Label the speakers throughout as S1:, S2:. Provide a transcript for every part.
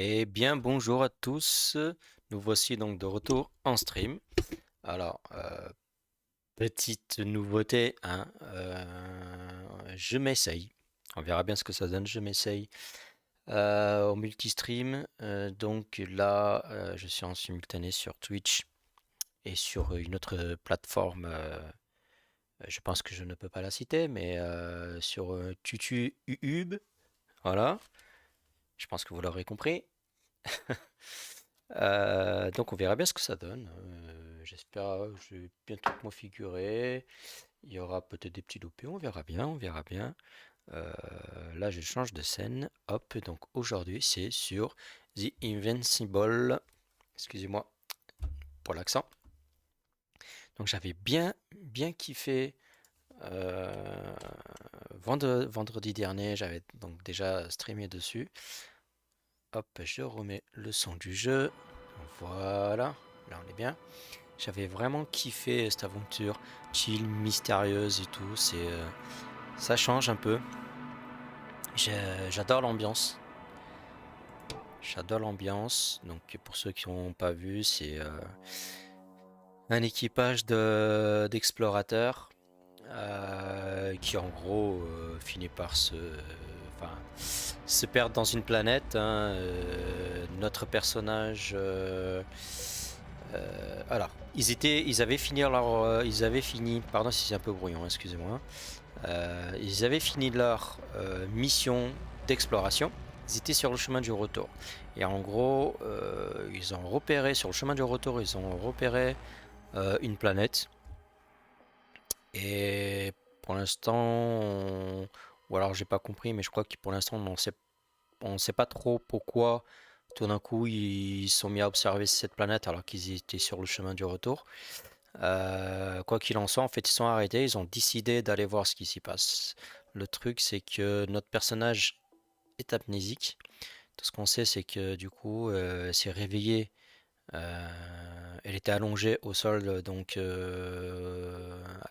S1: Eh bien, bonjour à tous. Nous voici donc de retour en stream. Alors, petite nouveauté, hein, je m'essaye. On verra bien ce que ça donne. Je m'essaye au multistream. Donc là, je suis en simultané sur Twitch et sur une autre plateforme. Je pense que je ne peux pas la citer, mais sur Tutu Ub. Voilà. Je pense que vous l'aurez compris. Donc on verra bien ce que ça donne. J'espère que je vais bientôt me figurer. Il y aura peut-être des petits loupés, on verra bien, on verra bien. Euh, Là je change de scène. Hop, donc aujourd'hui c'est sur The Invincible. Excusez-moi pour l'accent. Donc j'avais bien kiffé vendredi dernier, j'avais donc déjà streamé dessus. Hop, je remets le son du jeu. Voilà, là on est bien. J'avais vraiment kiffé cette aventure chill, mystérieuse et tout. Ça change un peu. J'adore l'ambiance. J'adore l'ambiance. Donc pour ceux qui n'ont pas vu, c'est un équipage d'explorateurs qui en gros finit par enfin, se perdre dans une planète, hein. Notre personnage alors, ils avaient fini, pardon si c'est un peu bruyant, excusez-moi. Ils avaient fini leur mission d'exploration. Ils étaient sur le chemin du retour. Et en gros, ils ont repéré, sur le chemin du retour, ils ont repéré une planète. Et pour l'instant, ou alors j'ai pas compris, mais je crois que pour l'instant, on sait pas trop pourquoi tout d'un coup ils sont mis à observer cette planète alors qu'ils étaient sur le chemin du retour. Quoi qu'il en soit, en fait, ils sont arrêtés, ils ont décidé d'aller voir ce qui s'y passe. Le truc, c'est que notre personnage est amnésique. Tout ce qu'on sait, c'est que du coup, elle s'est réveillée. Elle était allongée au sol, donc à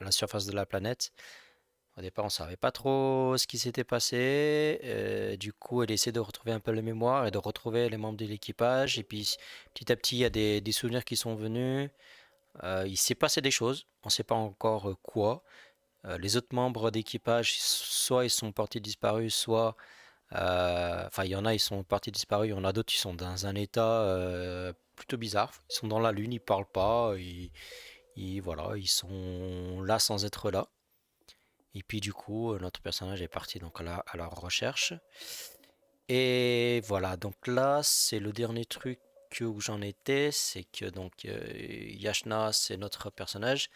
S1: la surface de la planète. Au départ, on savait pas trop ce qui s'était passé. Du coup, elle essaie de retrouver un peu la mémoire et de retrouver les membres de l'équipage. Et puis, petit à petit, il y a des souvenirs qui sont venus. Il s'est passé des choses, on ne sait pas encore quoi. Les autres membres d'équipage, soit ils sont portés disparus, soit, enfin il y en a ils sont portés disparus, il y en a d'autres qui sont dans un état plutôt bizarre. Ils sont dans la lune, ils parlent pas, voilà, ils sont là sans être là. Et puis du coup, notre personnage est parti donc à la recherche. Et voilà, donc là c'est le dernier truc où j'en étais, c'est que donc Yashna, c'est notre personnage,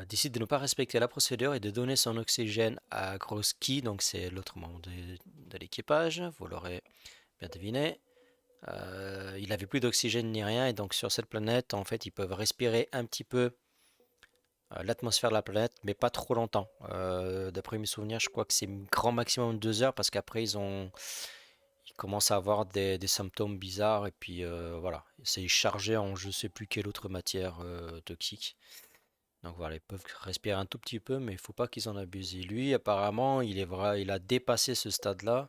S1: décide de ne pas respecter la procédure et de donner son oxygène à Groski, donc c'est l'autre membre de l'équipage, vous l'aurez bien deviné. Il n'avait plus d'oxygène ni rien, et donc sur cette planète, en fait, ils peuvent respirer un petit peu l'atmosphère de la planète, mais pas trop longtemps. D'après mes souvenirs, je crois que c'est grand maximum 2 heures, parce qu'après, ils commencent à avoir des symptômes bizarres, et puis voilà, c'est chargé en je sais plus quelle autre matière toxique. Donc voilà, ils peuvent respirer un tout petit peu, mais il ne faut pas qu'ils en abusent. Et lui, apparemment, il est vrai, il a dépassé ce stade-là.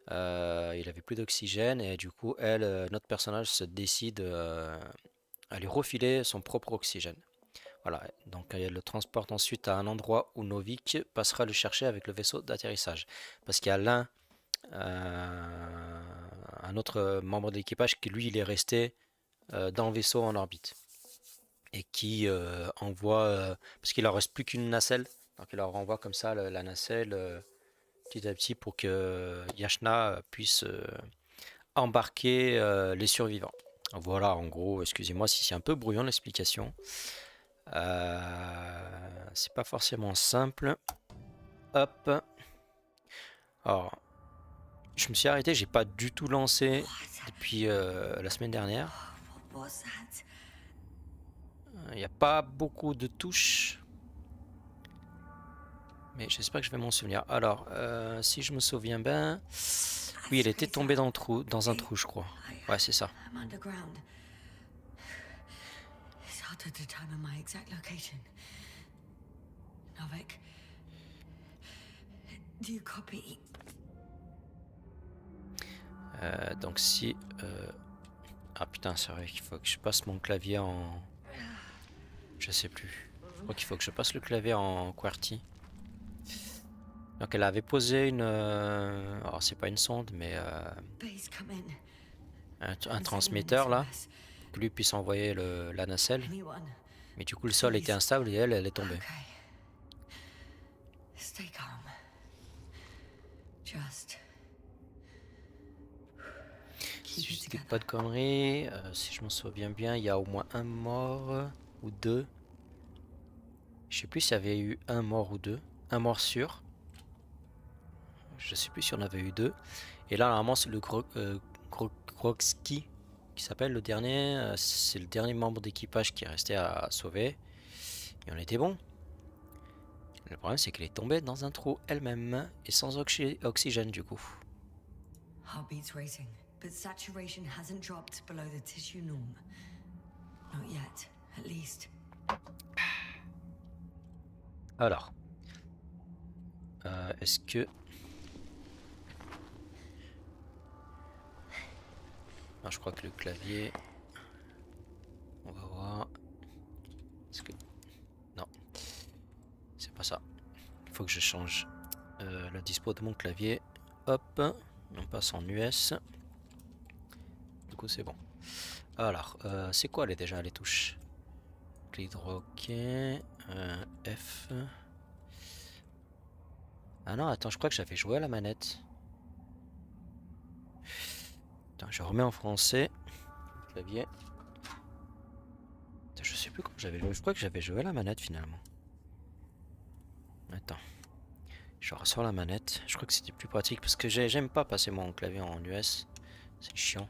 S1: Il avait plus d'oxygène et du coup, notre personnage se décide à lui refiler son propre oxygène. Voilà, donc elle le transporte ensuite à un endroit où Novik passera le chercher avec le vaisseau d'atterrissage. Parce qu'il y a un autre membre de l'équipage qui lui, il est resté dans le vaisseau en orbite et qui envoie, parce qu'il leur reste plus qu'une nacelle, donc il leur renvoie comme ça la nacelle petit à petit pour que Yashna puisse embarquer les survivants. Voilà, en gros, excusez-moi si c'est un peu brouillon l'explication. C'est pas forcément simple. Hop. Alors, je me suis arrêté, j'ai pas du tout lancé depuis la semaine dernière. Il n'y a pas beaucoup de touches. Mais j'espère que je vais m'en souvenir. Alors, si je me souviens bien... Oui, elle était tombée dans un trou, je crois. Ouais, c'est ça. Donc si... Ah putain, c'est vrai qu'il faut que je passe mon clavier en... Je sais plus. Je crois qu'il faut que je passe le clavier en QWERTY. Donc elle avait posé une... Alors c'est pas une sonde, mais... un transmetteur là. Pour que lui puisse envoyer la nacelle. Mais du coup le sol était instable et elle est tombée. Si je dis pas de conneries, si je m'en souviens bien, il y a au moins un mort ou deux. Je sais plus s'il y avait eu un mort ou deux. Un mort sûr. Je sais plus si on avait eu deux. Et là normalement c'est le Grokski qui s'appelle le dernier. C'est le dernier membre d'équipage qui est resté à sauver. Et on était bon. Le problème c'est qu'elle est tombée dans un trou elle-même et sans oxygène du coup.
S2: Heartbeats racing, but saturation hasn't dropped below the tissue norm. Not yet, at least.
S1: Alors, est-ce que... Non, je crois que le clavier... On va voir... Est-ce que... Non, c'est pas ça. Il faut que je change la dispo de mon clavier. Hop, on passe en US. Du coup, c'est bon. Alors, c'est quoi déjà les touches? Clic droit, ok. F. Ah non, attends, je crois que j'avais joué à la manette. Attends, je remets en français. Clavier. Attends, je sais plus comment j'avais joué. Je crois que j'avais joué à la manette finalement. Attends. Je ressors la manette. Je crois que c'était plus pratique parce que j'aime pas passer mon clavier en US. C'est chiant.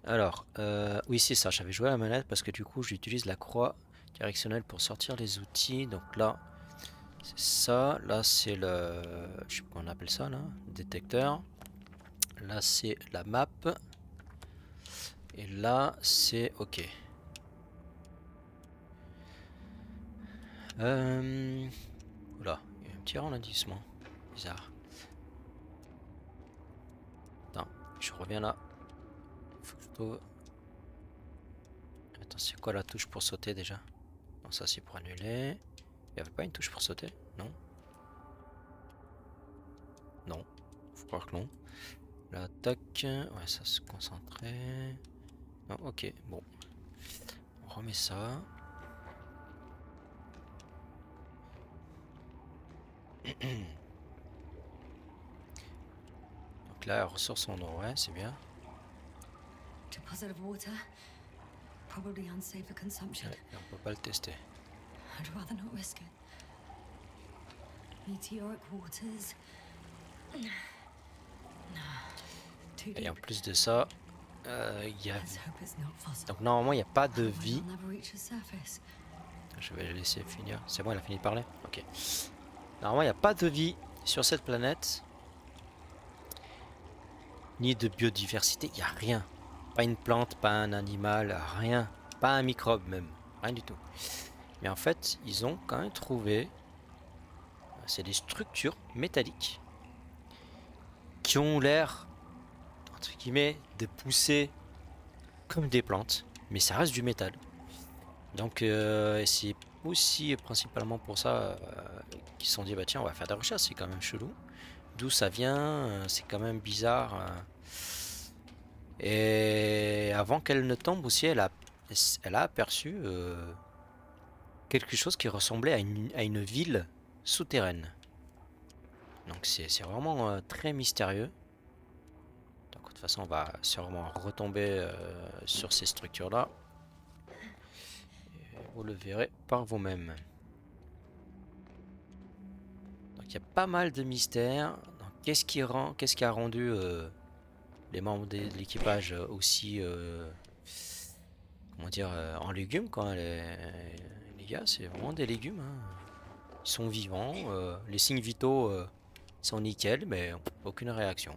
S1: Alors, oui, c'est ça. J'avais joué à la manette parce que du coup, j'utilise la croix directionnelle pour sortir les outils. Donc là, c'est ça. Là, c'est le... Je sais pas comment on appelle ça, là. Le détecteur. Là, c'est la map. Et là, c'est OK. Oula, il y a un petit ralentissement. Bizarre. Attends, je reviens là. Faut que je trouve... Attends, c'est quoi la touche pour sauter déjà? Non, ça c'est pour annuler. Il n'y avait pas une touche pour sauter? Non. Non. Faut croire que non. Là, tac. Ouais, ça se concentrer. Non, ok, bon. On remet ça. Donc là, elle ressort son eau, ouais, c'est bien.
S2: Deposit of water, probably unsafe for consumption.
S1: Ouais, on peut pas le tester.
S2: I'd rather not risk it. Meteoric waters.
S1: Et en plus de ça, il y a... Donc normalement, il n'y a pas de vie. Je vais le laisser finir. C'est bon, elle a fini de parler? Ok. Normalement, il n'y a pas de vie sur cette planète. Ni de biodiversité, il n'y a rien. Pas une plante, pas un animal, rien. Pas un microbe même. Rien du tout. Mais en fait, ils ont quand même trouvé... C'est des structures métalliques qui ont l'air, entre guillemets, de pousser comme des plantes. Mais ça reste du métal. Donc c'est aussi principalement pour ça qu'ils se sont dit, bah tiens, on va faire des recherches, c'est quand même chelou. D'où ça vient, c'est quand même bizarre. Et avant qu'elle ne tombe aussi, elle a aperçu quelque chose qui ressemblait à une ville souterraine. Donc c'est vraiment très mystérieux. Donc de toute façon on va sûrement retomber sur ces structures là. Vous le verrez par vous-même. Donc il y a pas mal de mystères. Qu'est-ce qui a rendu les membres de l'équipage aussi comment dire en légumes quoi, les gars, c'est vraiment des légumes hein. Ils sont vivants, les signes vitaux sont nickel, mais aucune réaction.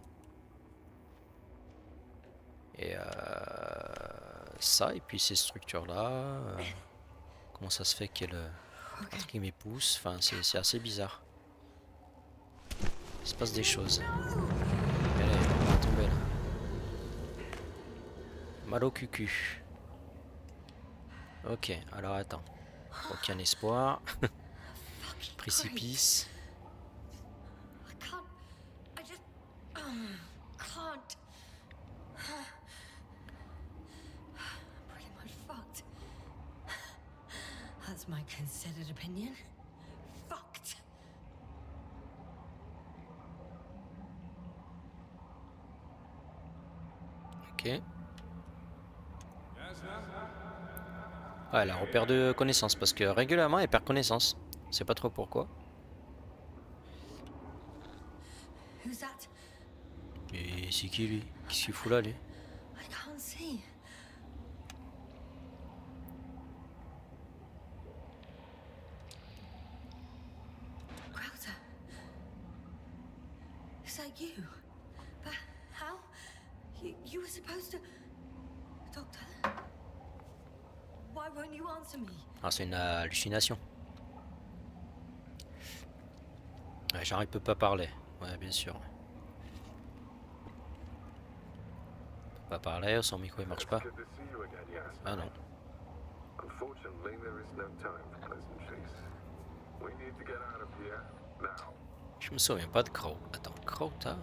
S1: Et ça, et puis ces structures-là, comment ça se fait qu'elles entre guillemets poussent, enfin c'est assez bizarre. Il se passe des choses. Elle va tomber là. Mal au cucu. Ok, alors attends. Aucun espoir.
S2: Fucking
S1: Précipice.
S2: great. I can't. I just can't. Pretty much fucked. That's my considered opinion. Fucked.
S1: Ok. Ouais, elle a repère de connaissance parce que régulièrement elle perd connaissance. Je sais pas trop pourquoi.
S2: Who's that?
S1: Et c'est qui lui? Qu'est-ce qu'il fout là lui?
S2: I can't see. Crowther. Is that you? But how? You were supposed to... Doctor? Why won't you answer me?
S1: Ah, c'est une hallucination. Ouais, genre il peut pas parler. Ouais, bien sûr. Il peut pas parler, son micro il marche pas. Ah non. Je me souviens pas de Crow. Attends, Crow, t'as...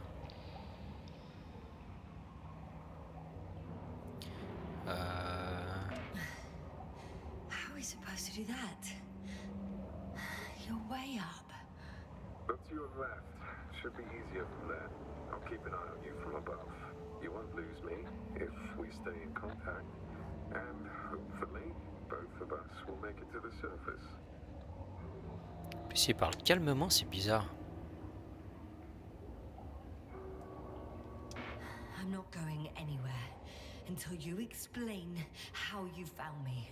S2: How are we supposed to do that? You're way up.
S3: Look to your left. Should be easier from there. I'll keep an eye on you from above. You won't lose me if we stay in contact. And hopefully, both of us will make it to the surface.
S1: Puis il parle calmement, c'est bizarre.
S2: I'm not going anywhere until you explain how you found me.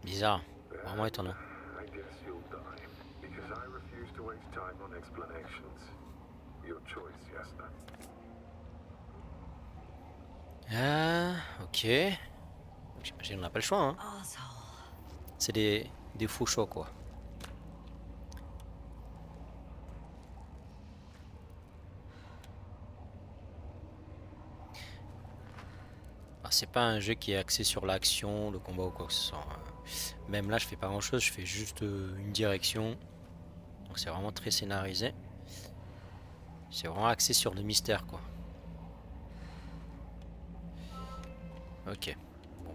S1: Bizarre. Vraiment étonnant.
S3: I guess you'll die because I refuse to waste time on explanations. Your choice, Yasna.
S1: Ah, ok. J'imagine qu'on n'a pas le choix, hein.
S2: Arsehole.
S1: C'est des faux choix, quoi. Ah, c'est pas un jeu qui est axé sur l'action, le combat ou quoi que ce soit. Même là, je fais pas grand chose, je fais juste une direction. Donc c'est vraiment très scénarisé. C'est vraiment axé sur le mystère, quoi. Ok. Bon.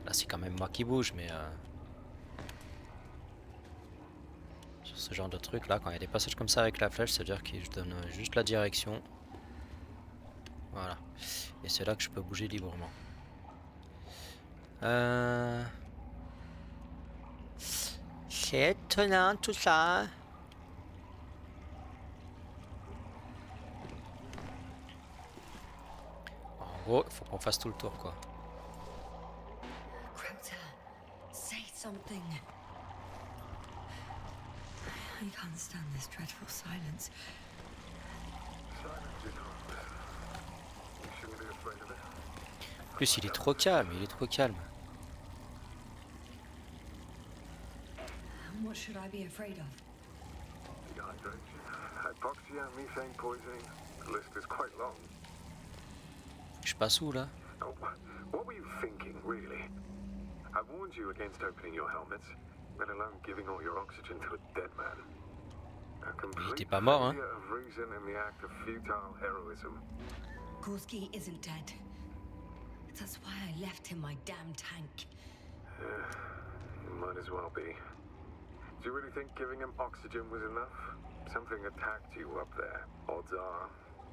S1: Là, c'est quand même moi qui bouge, mais... sur ce genre de truc, là, quand il y a des passages comme ça avec la flèche, c'est-à-dire que je donne juste la direction. Voilà. Et c'est là que je peux bouger librement. C'est étonnant tout ça. En gros, il faut qu'on fasse tout le tour, quoi.
S2: Crowther, say something. I can't stand this dreadful silence.
S3: Silence is hard. You shouldn't be afraid of it.
S1: En plus, il est trop calme, il est trop calme.
S2: What should I be afraid of?
S3: Dehydration, hypoxia, methane poisoning. The list is quite long.
S1: Je passe où, là?
S3: Oh, what were you thinking, really? I warned you against opening your helmets, let alone giving all your oxygen to a dead man. A complete
S1: était pas mort, hein?
S3: failure of reason in the act of futile heroism.
S2: Gorski isn't dead. That's why I left him my damn tank.
S3: Might as well be. Do you really think giving him oxygen was enough? Something attacked you up there. Odds are,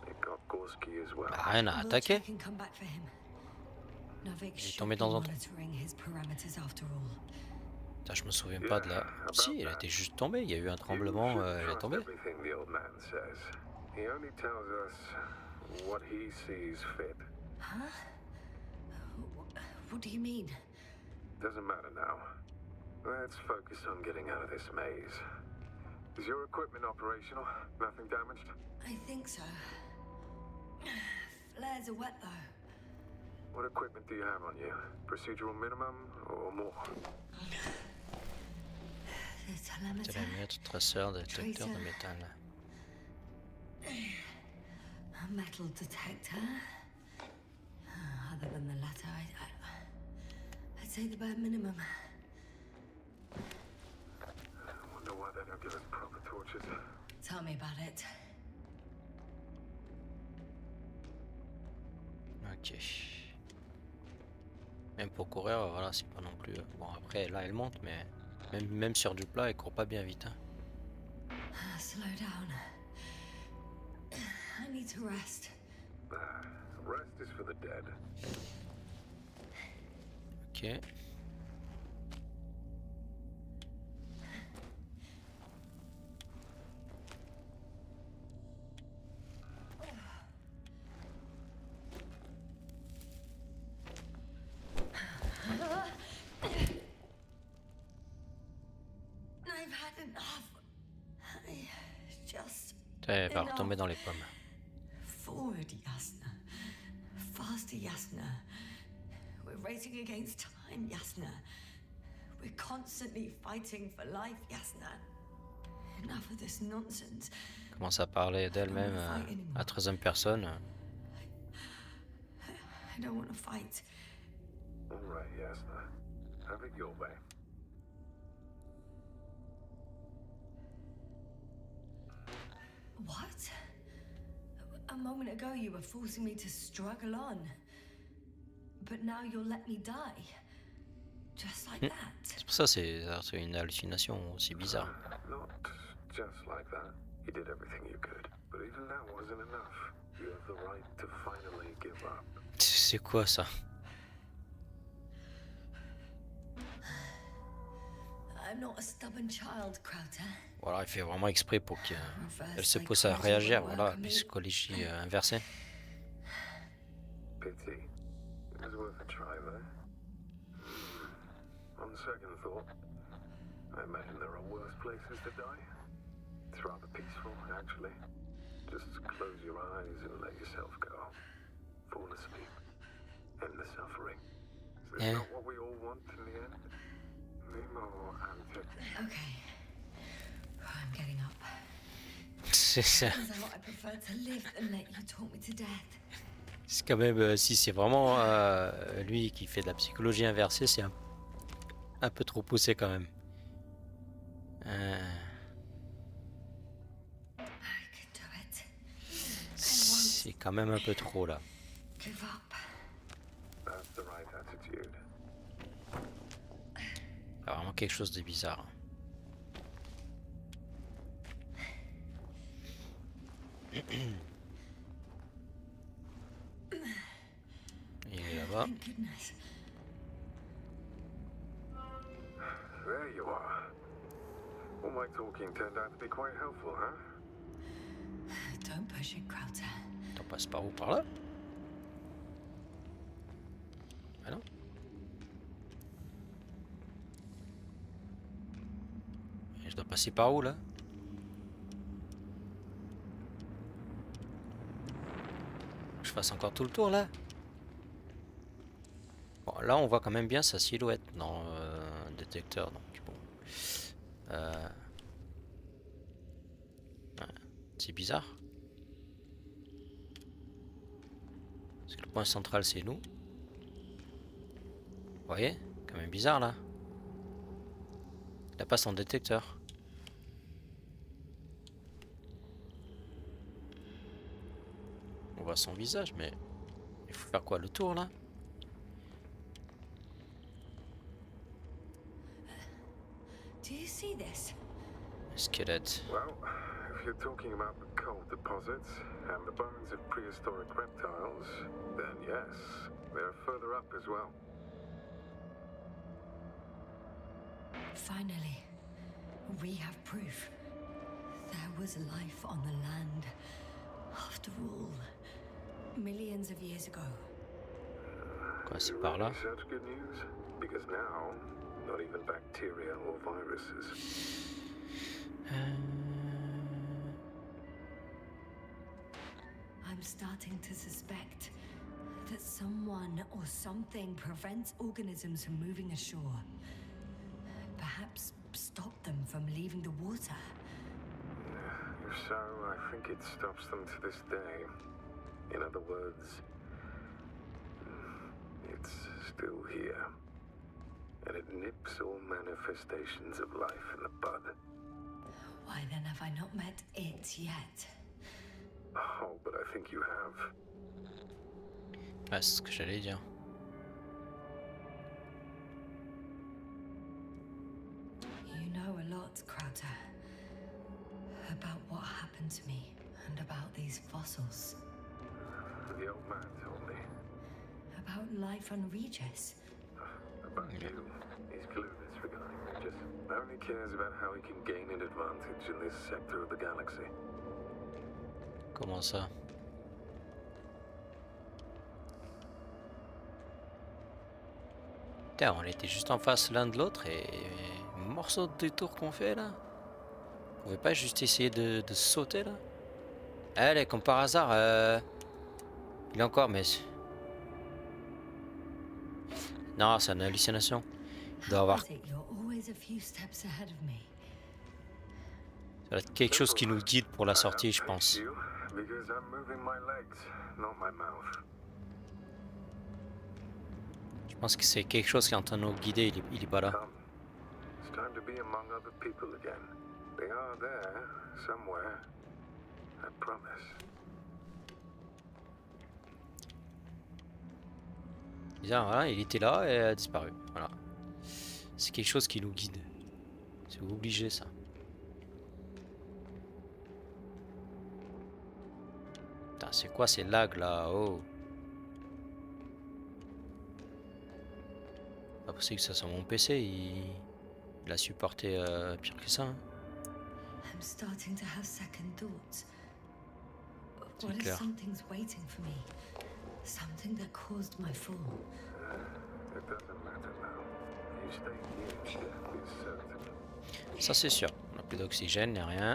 S3: it got Gorski as well.
S1: Rien à
S2: We'll
S1: attaquer.
S2: check and come back for him. Novik
S1: Il est
S2: should
S1: tombé
S2: be
S1: dans un trou.
S2: monitoring his parameters after all.
S1: Putain, je me souviens pas de la... Si, elle était juste tombée, il y a eu un tremblement, elle est tombée.
S3: Everything the old man says. He only tells us what he sees fit.
S2: Huh? What do you mean?
S3: Doesn't matter now. Let's focus on getting out of this maze. Is your equipment operational? Nothing damaged?
S2: I think so. Flares are wet though.
S3: What equipment do you have on you? Procedural minimum or more?
S2: The telemeter.
S1: Thermomètre, traceur, détecteur de métal.
S2: A metal detector. Other than the say the bare minimum.
S3: I wonder why they don't give us proper torches.
S2: Tell me about it.
S1: Ok. Même pour courir, voilà, c'est pas non plus... Bon, après, là, elle monte, mais même sur du plat, elle court pas bien vite. Hein.
S2: Slow down. I need to rest.
S3: Rest is for the dead.
S1: Ok.
S2: I've had enough. I just...
S1: Elle va retomber dans les pommes.
S2: Forward, Yasna. Faster, Yasna. We're racing against time, Yasna. We're constantly fighting for life, Yasna. Enough of this nonsense.
S1: Commence à parler d'elle-même à troisième personne.
S2: I don't want to fight.
S3: All right, Yasna. Have it your way.
S2: What? A moment ago you were forcing me to struggle on. But now you'll let me die. Just like that.
S1: C'est pour ça c'est une hallucination aussi bizarre.
S3: Not just like that. You did everything you could. But even that wasn't enough. You have the right to finally give up.
S1: C'est quoi ça?
S2: I'm not a stubborn child, Crowther.
S1: Voilà, il fait vraiment exprès pour qu'elle se pousse à réagir. Voilà, psychologie inversée.
S3: Pity. It was worth a try, though. On second thought, I imagine there are worse places to die. It's rather peaceful, actually. Just close your eyes and let yourself go. Fall asleep. End the suffering. Is this not what we all want in the end? Nemo and
S2: Okay. I'm getting up.
S1: C'est ça.
S2: Turns out I prefer to live than let you talk me to death.
S1: C'est quand même, si c'est vraiment lui qui fait de la psychologie inversée, c'est un peu trop poussé quand même.
S2: I can do it.
S1: C'est quand même un peu trop là.
S2: Give up.
S3: That's the right attitude.
S1: Il y a vraiment quelque chose de bizarre. Il est là-bas.
S2: Thank goodness.
S3: There you are. All my talking turned out to be quite helpful, huh?
S2: Don't push it, Crowther.
S1: On passe par où? Par là? Ah non? Et je dois passer par où là? Je fasse encore tout le tour là? Bon, là on voit quand même bien sa silhouette dans le détecteur, donc bon. Ouais, c'est bizarre. Parce que le point central c'est nous. Vous voyez? Quand même bizarre là. Il n'a pas son détecteur. On voit son visage, mais il faut faire quoi? Le tour là?
S2: Do you see this?
S1: Squelette.
S3: Well, if you're talking about the coal deposits and the bones of prehistoric reptiles, then yes, they're further up as well.
S2: Finally, we have proof. There was life on the land. After all, millions of years ago.
S1: Quoi, c'est par là?
S3: Such good news, because now, not even bacteria or viruses.
S2: I'm starting to suspect that someone or something prevents organisms from moving ashore. Perhaps stop them from leaving the water.
S3: If so, I think it stops them to this day. In other words, it's still here. and it nips all manifestations of life in the bud.
S2: Why then have I not met it yet?
S3: Oh, but I think you have.
S1: Ouais, c'est ce que j'allais dire.
S2: You know a lot, Crowder. About what happened to me and about these fossils.
S3: The old man told me.
S2: About life on Regis.
S3: About you. He's clueless regarding Regis. Only cares about how he can gain an advantage in this sector of the galaxy.
S1: Comment ça? Putain, on était juste en face l'un de l'autre et morceau de détour qu'on fait là. On pouvait pas juste essayer de sauter là? Allez, comme par hasard, il est encore, mais non, c'est une hallucination. Il doit avoir
S2: Is it you're always a few steps ahead of me?
S1: ça doit être quelque chose qui nous guide pour la sortie, je pense.
S3: You, because I'm moving my legs, not my mouth.
S1: Je pense que c'est quelque chose qui est en train de nous guider. Il est pas là.
S3: Come. It's time to be among other people again. They are there, somewhere. I promise.
S1: Bizarre, voilà, il était là et a disparu. Voilà. C'est quelque chose qui nous guide. C'est obligé ça. Putain, c'est quoi ces lags là? Oh. Pas possible que ça soit mon PC. Il a supporté pire que ça. Hein.
S2: I'm starting to have second thoughts.
S1: C'est
S2: What if
S1: clair.
S2: something's waiting for me? Something that caused my fall.
S3: It doesn't matter now. You stay here, death is certain.
S1: Ça c'est sûr. On n'a plus d'oxygène, ni rien.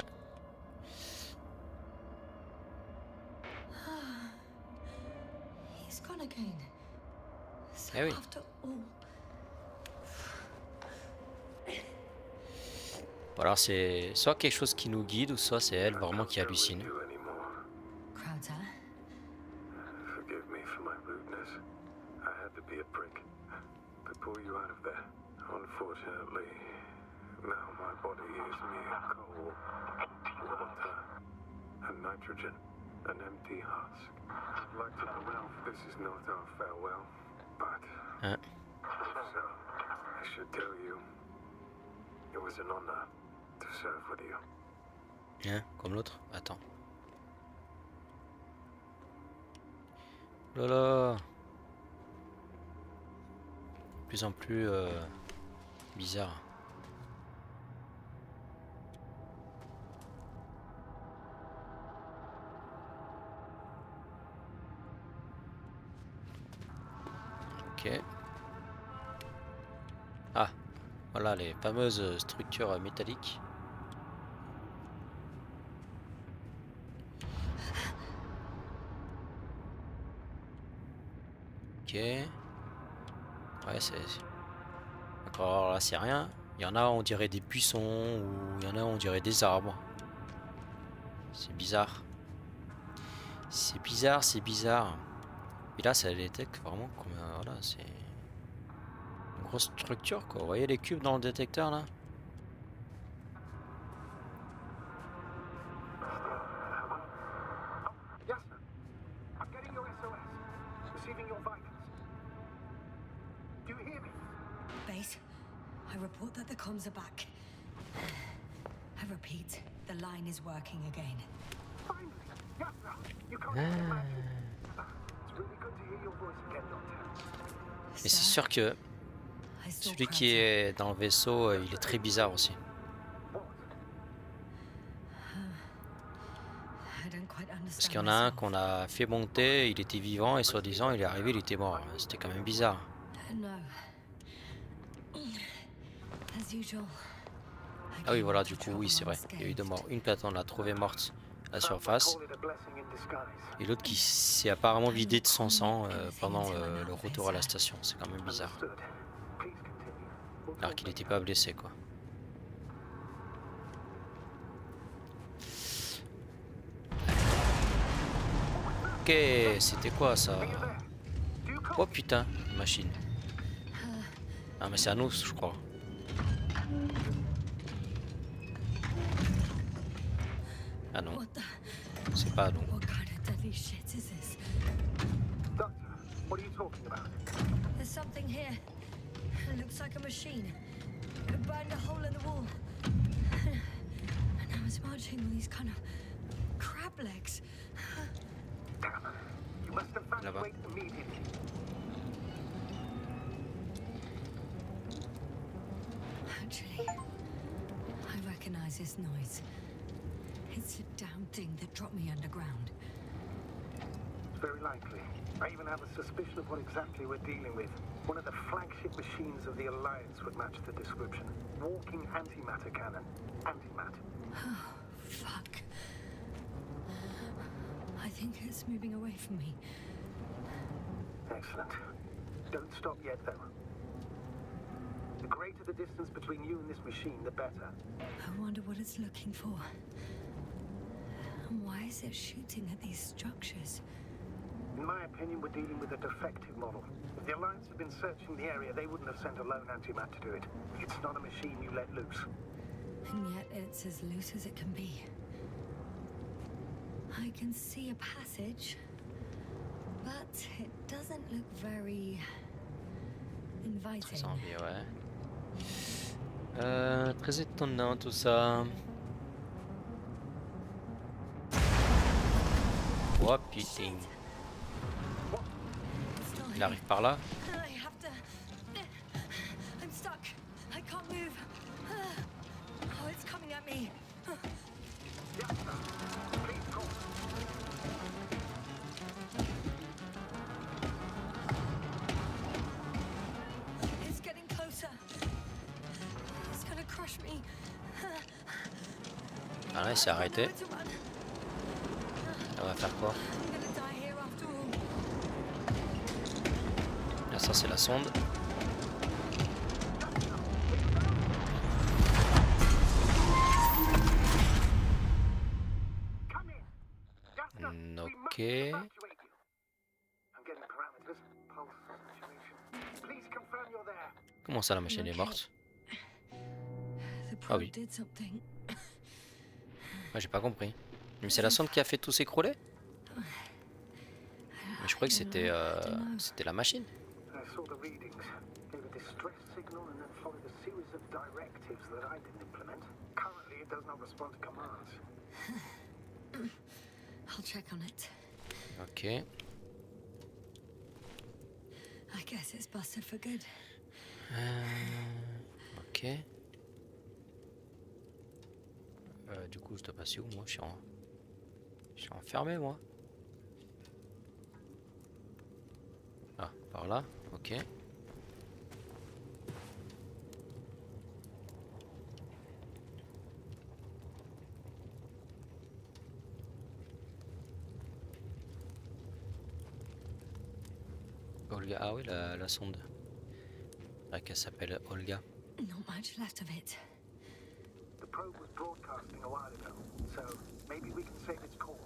S2: He's gone again. So
S1: Eh oui.
S2: after all,
S1: Ou alors c'est soit quelque chose qui nous guide, ou soit c'est elle vraiment qui hallucine.
S3: You anymore.
S2: Crowder,
S3: Forgive me for my rudeness. I had to be a prick. To pull you out of there. Unfortunately, now my body is mere coal, water, and nitrogen. An empty husk. I'd like to point out this is not our farewell, but
S1: Hein?
S3: so I should tell you, it was an honor to serve with you.
S1: Hein? Comme l'autre? Attends. Lala. De plus en plus bizarre. Ok. Ah, voilà les fameuses structures métalliques. Ok. Ouais, c'est... D'accord, là c'est rien. Il y en a on dirait des buissons ou il y en a on dirait des arbres. C'est bizarre. C'est bizarre, c'est bizarre. Et là ça détecte vraiment comme... voilà, c'est... une grosse structure quoi. Vous voyez les cubes dans le détecteur là?
S3: Yes, sir. I'm getting your SOS. Receiving your vitals. Do you hear me?
S2: base. I report that the comms are back. I repeat, the line is working again.
S3: Finally! Yes, sir. You can't imagine. It's really good to hear your voice again, Doctor.
S1: Et c'est
S2: Sir,
S1: sûr que
S2: I saw
S1: celui qui
S2: Crowder.
S1: est dans le vaisseau, il est très bizarre aussi.
S3: What?
S2: I don't quite understand
S1: Parce qu'il y en a un
S2: myself.
S1: qu'on a fait monter, il était vivant et soi-disant il est arrivé, il était mort. C'était quand même bizarre.
S2: No. As usual. I
S1: Ah oui
S2: came
S1: voilà,
S2: into
S1: du coup
S2: trouble
S1: oui c'est vrai. Il y a eu deux morts. Une personne on l'a trouvée morte à la surface.
S3: Call it a blessing in disguise.
S1: Et l'autre qui s'est apparemment vidé de son sang pendant le retour à la station. C'est quand même bizarre.
S3: Understood. Please continue. We'll
S1: Alors
S3: talk
S1: qu'il
S3: later.
S1: n'était pas blessé quoi. Ok, c'était quoi ça?
S3: Do you call
S1: Oh putain, une machine. Ah mais c'est à nous je crois. Ah non,
S2: What the?
S1: c'est pas à nous.
S2: What kind of deadly shit is this?
S3: Doctor, what are you talking about?
S2: There's something here. It looks like a machine. It burned a hole in the wall. And now it's marching on these kind of crab legs.
S3: Damn. You must
S1: Là-bas.
S3: evacuate immediately.
S2: Actually, I recognize this noise. It's the damn thing that dropped me underground.
S3: Very likely. I even have a suspicion of what exactly we're dealing with. One of the flagship machines of the Alliance would match the description. Walking antimatter cannon. Antimat.
S2: Oh, fuck. I think it's moving away from me.
S3: Excellent. Don't stop yet, though. The greater the distance between you and this machine, the better.
S2: I wonder what it's looking for. And why is it shooting at these structures?
S3: In my opinion, we're dealing with a defective model. If the Alliance had been searching the area, they wouldn't have sent a lone antimat to do it. It's not a machine you let loose.
S2: And yet it's as loose as it can be. I can see a passage, but it doesn't look very inviting.
S1: Très envie, ouais. Très étonnant tout ça. Oh putain.
S2: It's still
S1: Il
S2: here.
S1: arrive par là.
S2: I have to. I'm stuck. I can't move. Oh, it's coming at me.
S3: Yes, sir. Please call.
S2: It's getting closer. It's gonna crush me.
S1: Ah là il s'est arrêté.
S2: Nowhere to run.
S1: On va faire quoi?
S2: I'm gonna die here after all.
S1: Là ça c'est la sonde.
S3: Come in. Yes, sir. We must
S1: Ok.
S3: evacuate you. I'm getting parameters. Pulse saturation. Please confirm you're there.
S1: Comment ça la machine est
S2: Ok.
S1: morte?
S2: The probe
S1: oui.
S2: did something.
S1: Moi j'ai pas compris. Mais c'est la sonde qui a fait tout s'écrouler? Mais je croyais que c'était c'était la machine.
S3: I saw the readings. Gave a distress signal and then followed a series of directives that I didn't implement. Currently, it does not respond to commands.
S2: I'll check on it.
S1: Ok.
S2: I guess it's busted for good.
S1: Ok. Du coup je dois passer où moi? Je suis enfermé moi. Ah, par là, ok. Olga, ah oui la sonde. Ah, qu'elle s'appelle Olga.
S2: Not much left of it.
S3: The probe was broadcasting a while ago, so maybe we can save its call.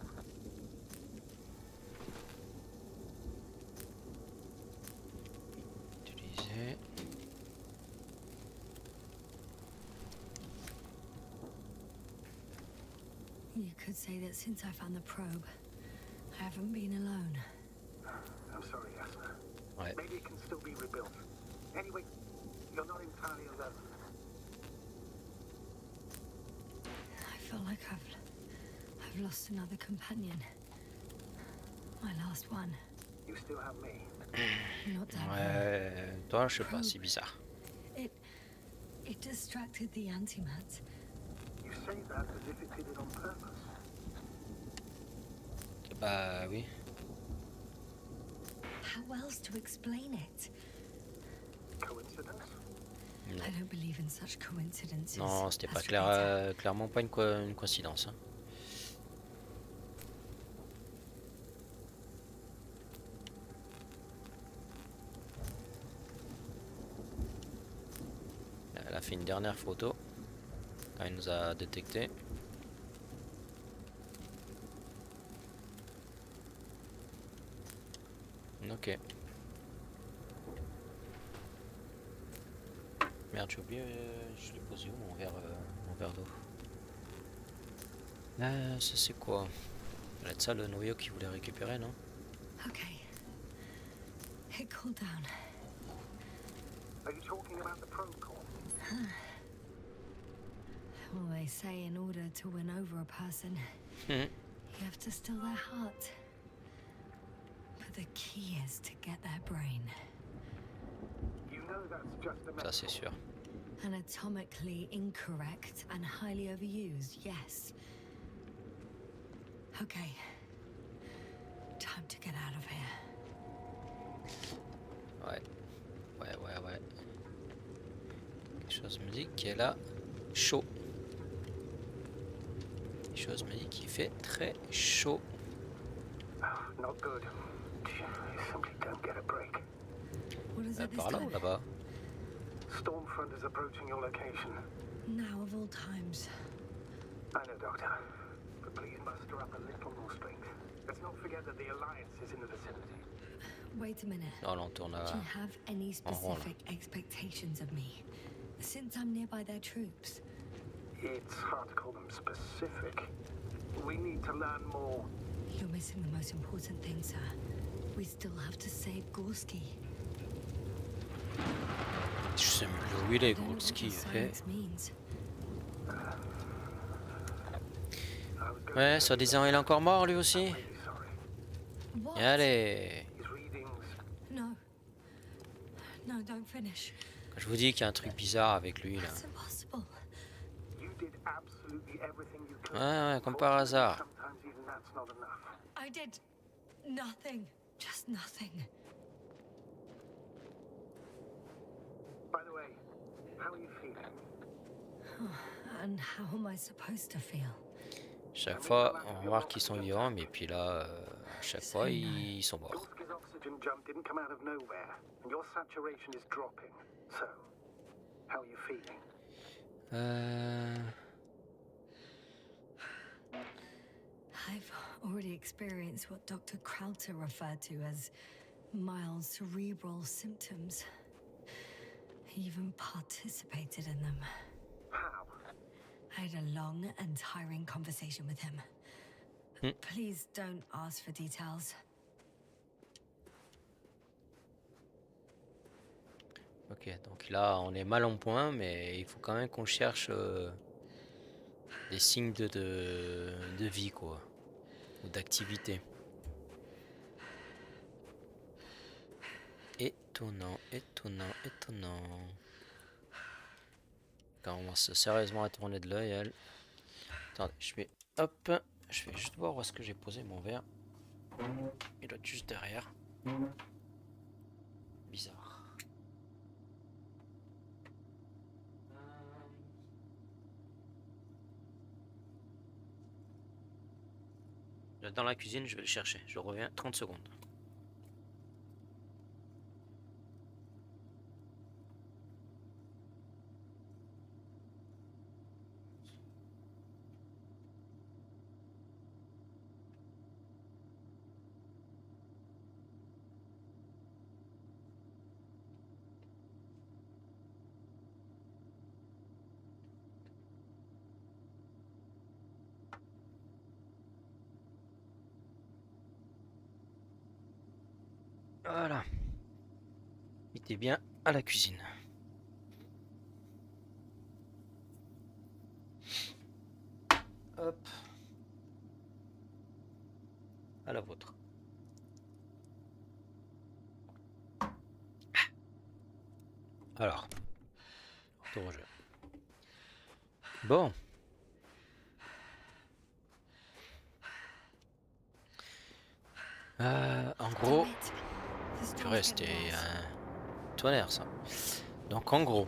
S1: Utiliser.
S2: You could say that since I found the probe, I haven't been alone.
S3: I'm sorry, Yasna.
S1: Ouais.
S3: Maybe it can still be rebuilt. Anyway, you're not entirely alone.
S2: I feel like I've lost another companion. My last one.
S3: You still have me.
S2: Not that
S1: Ouais, toi je sais pas, c'est bizarre.
S2: it distracted the antimat.
S3: You say that as if it did it on purpose.
S1: Bah oui.
S2: How else to explain it?
S3: Coincidence?
S1: Non,
S2: I don't believe in such coincidences.
S1: non c'était pas
S2: Astrolator.
S1: clairement pas une coïncidence. Hein. Elle a fait une dernière photo quand elle nous a détecté. Ok. Merde, j'ai oublié, je l'ai posé où mon verre d'eau? Ça c'est quoi? Ça va être ça le noyau qu'il voulait récupérer, non?
S2: Okay. It cooled down.
S3: Are you talking about the protocol?
S2: Well, they say in order to win over a person,
S1: Mhm.
S2: you have to steal their heart. But the key is to get their brain.
S3: You know that's just a
S1: Ça c'est sûr.
S2: Anatomically incorrect and highly overused, yes. Okay. Time to get out of here.
S1: Ouais. Quelque chose me dit qu'il est là chaud. Quelque chose me dit qu'il fait très chaud.
S3: Not good. You simply don't get a break.
S2: What is it this
S1: Par là ou
S2: time?
S1: là-bas?
S3: Stormfront is approaching your location.
S2: Now of all times.
S3: I know, Doctor. But please muster up a little more strength. Let's not forget that the Alliance is in the vicinity.
S2: Wait a minute.
S1: Non, là on tourne à...
S2: Do you have any
S1: en rond, là.
S2: specific expectations of me? Since I'm nearby their troops.
S3: It's hard to call them specific. We need to learn more.
S2: You're missing the most important thing, sir. We still have to save Gorski.
S1: Je sais même plus où il est,
S2: I don't know
S1: gros
S2: what
S1: ski.
S2: this silence means.
S1: Ouais, soi-disant il est encore mort lui aussi.
S3: Really sorry.
S2: What?
S1: Et allez.
S3: His readings.
S2: No. No, don't finish.
S1: Je vous dis qu'il y a un truc bizarre avec lui là.
S2: That's impossible.
S3: You did absolutely everything you could.
S1: Ouais, comme par hasard.
S3: Sometimes even that's not enough.
S2: I did nothing. Just nothing.
S3: By the way, how are you feeling?
S2: And how am I supposed to feel?
S1: Chaque fois, on remarque qu'ils sont vivants, mais puis là, chaque fois, ils sont morts.
S3: Gorski's oxygen jump didn't come out of nowhere, and your saturation is dropping. So, how are you feeling?
S2: I've already experienced what Dr. Krauter referred to as mild cerebral symptoms. I even participated in them.
S3: How?
S2: I had a long and tiring conversation with him. Please don't ask for details.
S1: Ok, donc là, on est mal en point, mais il faut quand même qu'on cherche des signes de vie, quoi, ou d'activité. Étonnant. Quand on commence sérieusement à tourner de l'œil, elle. Attendez, je vais juste voir où est-ce que j'ai posé mon verre. Il doit être juste derrière. Bizarre. Dans la cuisine, je vais le chercher. Je reviens 30 secondes. Voilà. Il était bien à la cuisine. Hop. À la vôtre. Alors. Retour au jeu. Bon. En gros, purée, c'était un tonnerre ça. Donc en gros,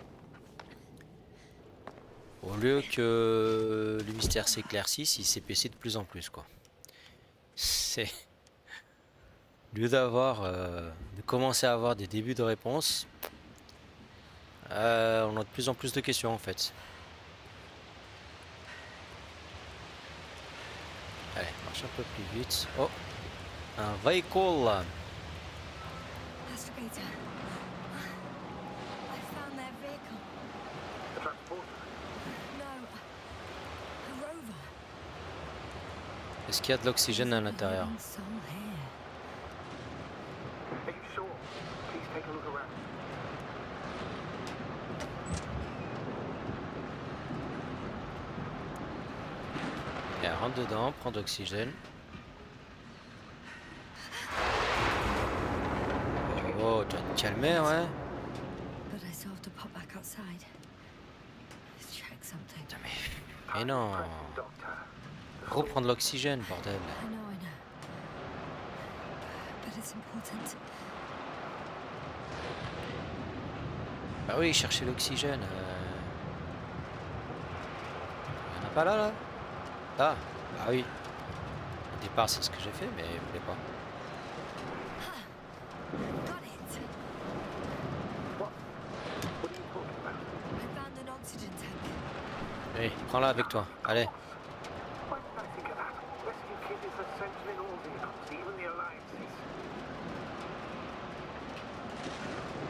S1: au lieu que le mystère s'éclaircisse, il s'épaissit de plus en plus quoi. C'est au lieu de commencer à avoir des débuts de réponses, on a de plus en plus de questions en fait. Allez, marche un peu plus vite. Oh, un véhicule.
S2: Investigator. I found their vehicle.
S1: Est-ce qu'il y a de l'oxygène à l'intérieur?
S2: Living soul here.
S3: Are you sure? Please take a look around.
S1: Et rentre dedans, prends de l'oxygène. Oh, tu vas te calmer, ouais.
S2: But I still have to pop back outside. Check something.
S1: Putain, mais non.
S3: Doctor.
S1: Reprendre l'oxygène, bordel.
S2: I know. But it's important.
S1: Bah oui, chercher l'oxygène. Y'en a pas là, là? Là? Bah oui. Au départ, c'est ce que j'ai fait, mais je voulais pas.
S2: Got it.
S3: What are you talking about?
S2: I found an oxygen tank.
S1: Oui, prends-la avec toi. Allez.
S3: Why did I think of that? Rescue kit is essential in all vehicles, even the Alliances.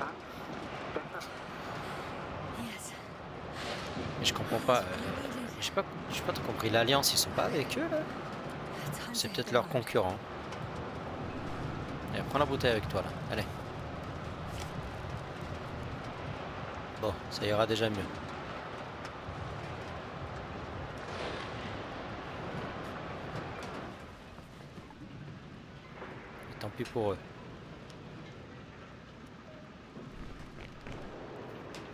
S3: And better.
S2: Yes.
S1: Mais je comprends pas. J'ai pas tout compris. L'Alliance, ils sont pas avec eux, là?
S2: Time
S1: C'est
S2: to
S1: peut-être
S2: hit the
S1: leur
S2: road.
S1: concurrent. Allez, prends la bouteille avec toi, là. Allez. Bon, ça ira déjà mieux. Et tant pis pour eux.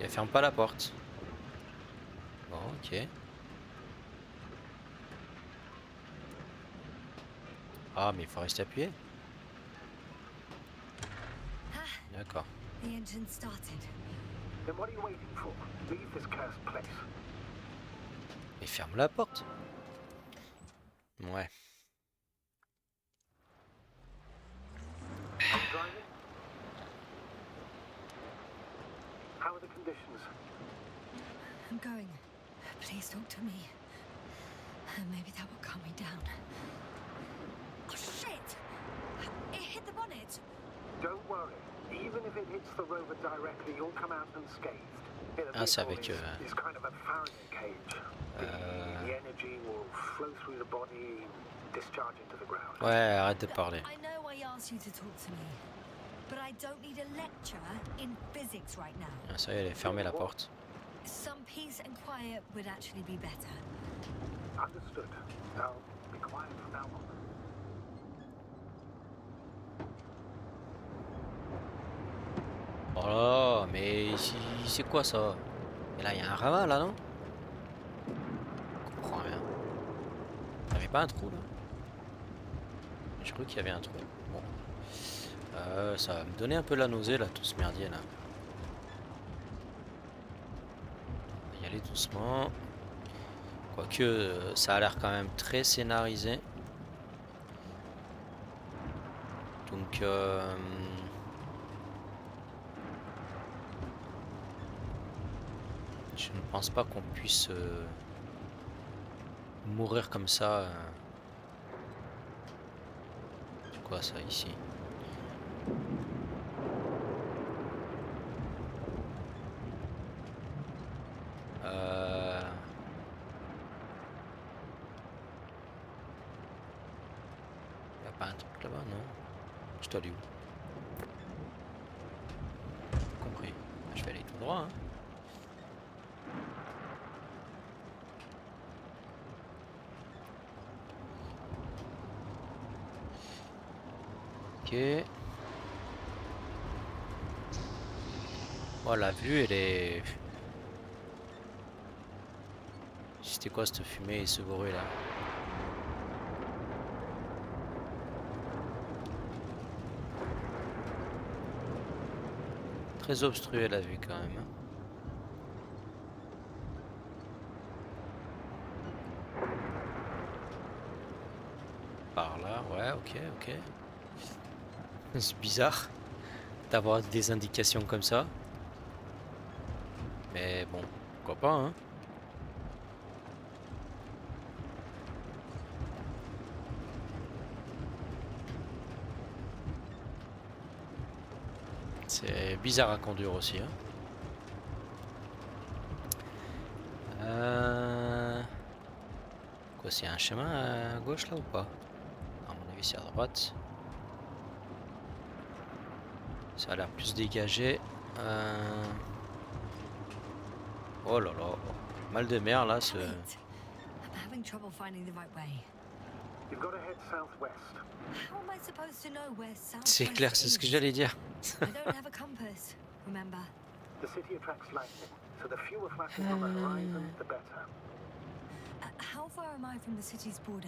S1: Et ferme pas la porte. Bon, ok. Ah, mais il faut rester appuyé. D'accord.
S2: The engine started.
S3: Then what are you waiting for? Leave this cursed place.
S1: Et ferme la porte. Ouais.
S3: I'm driving. How are the conditions?
S2: I'm going. Please talk to me. Maybe that will calm me down. Oh shit! It hit the bonnet.
S3: Don't worry. Even if it hits the rover directly, you'll come out unscathed.
S1: Ah, c'est avec
S3: It's kind of a Faraday cage. The energy will flow through the body, discharge into the ground.
S1: Ouais, arrête de parler.
S2: I know I asked you to talk to me, but I don't need a lecture in physics right now.
S1: Ah, ça y est, elle est fermée la porte.
S2: Some peace and quiet would actually be better.
S3: Understood. I'll be quiet from now on.
S1: Oh là, mais c'est quoi ça? Et là, il y a un ravin là, non? Je comprends rien. Il n'y avait pas un trou là? Je crois qu'il y avait un trou. Bon. Ça va me donner un peu la nausée là, tout ce merdier là. On va y aller doucement. Quoique, ça a l'air quand même très scénarisé. Donc, je ne pense pas qu'on puisse mourir comme ça. C'est quoi ça ici? Y a pas un truc là-bas, non? Je dois aller où? Compris. Je vais aller tout droit, hein. Ok. Oh, la vue, elle est... C'était quoi cette fumée et ce bruit là? Très obstruée la vue quand même. Par là, ouais, ok. C'est bizarre d'avoir des indications comme ça. Mais bon, pourquoi pas, hein. C'est bizarre à conduire aussi, hein. Quoi, c'est un chemin à gauche là ou pas? À mon avis, c'est à droite. Ça a l'air plus dégagé. Oh là là. Mal de mer là, ce...
S2: Wait. I'm having trouble finding the right way.
S3: You've got to head southwest.
S2: How am I supposed to know where
S1: C'est
S2: southwest
S1: clair, c'est ce que
S2: is?
S1: j'allais dire.
S2: I don't have a compass, remember?
S3: The city attracts lightning, so the fewer flashes on the horizon, the better.
S2: How far am I from the city's border?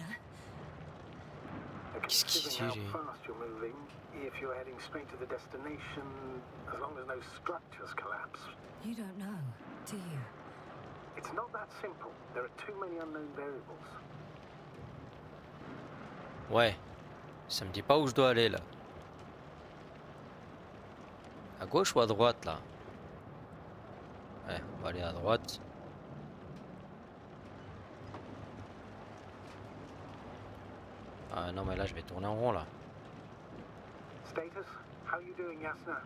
S1: Qu'est-ce qu'il
S3: Considering
S1: dit, lui?
S3: how fast you're moving, if you're heading straight to the destination, as long as no structures collapse.
S2: You don't know, do you?
S3: It's not that simple. There are too many unknown variables.
S1: Ouais. Ça me dit pas où je dois aller là. À gauche ou à droite là? Ouais, on va aller à droite. Ah non mais là je vais tourner en rond là.
S3: Status? How you doing, Yasna?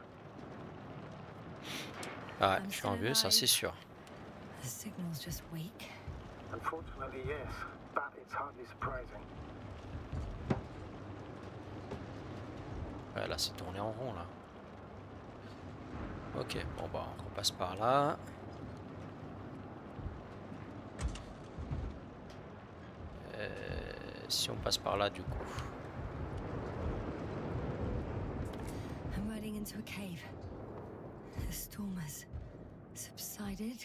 S1: Ah ouais, je suis en vue, ça c'est sûr.
S2: The signal's just weak.
S3: Unfortunately, yes, but it's hardly surprising.
S1: Ouais, là c'est tourné en rond là. Ok, bon bah on repasse par là. Si on passe par là du coup.
S2: I'm riding into a cave. The storm has subsided.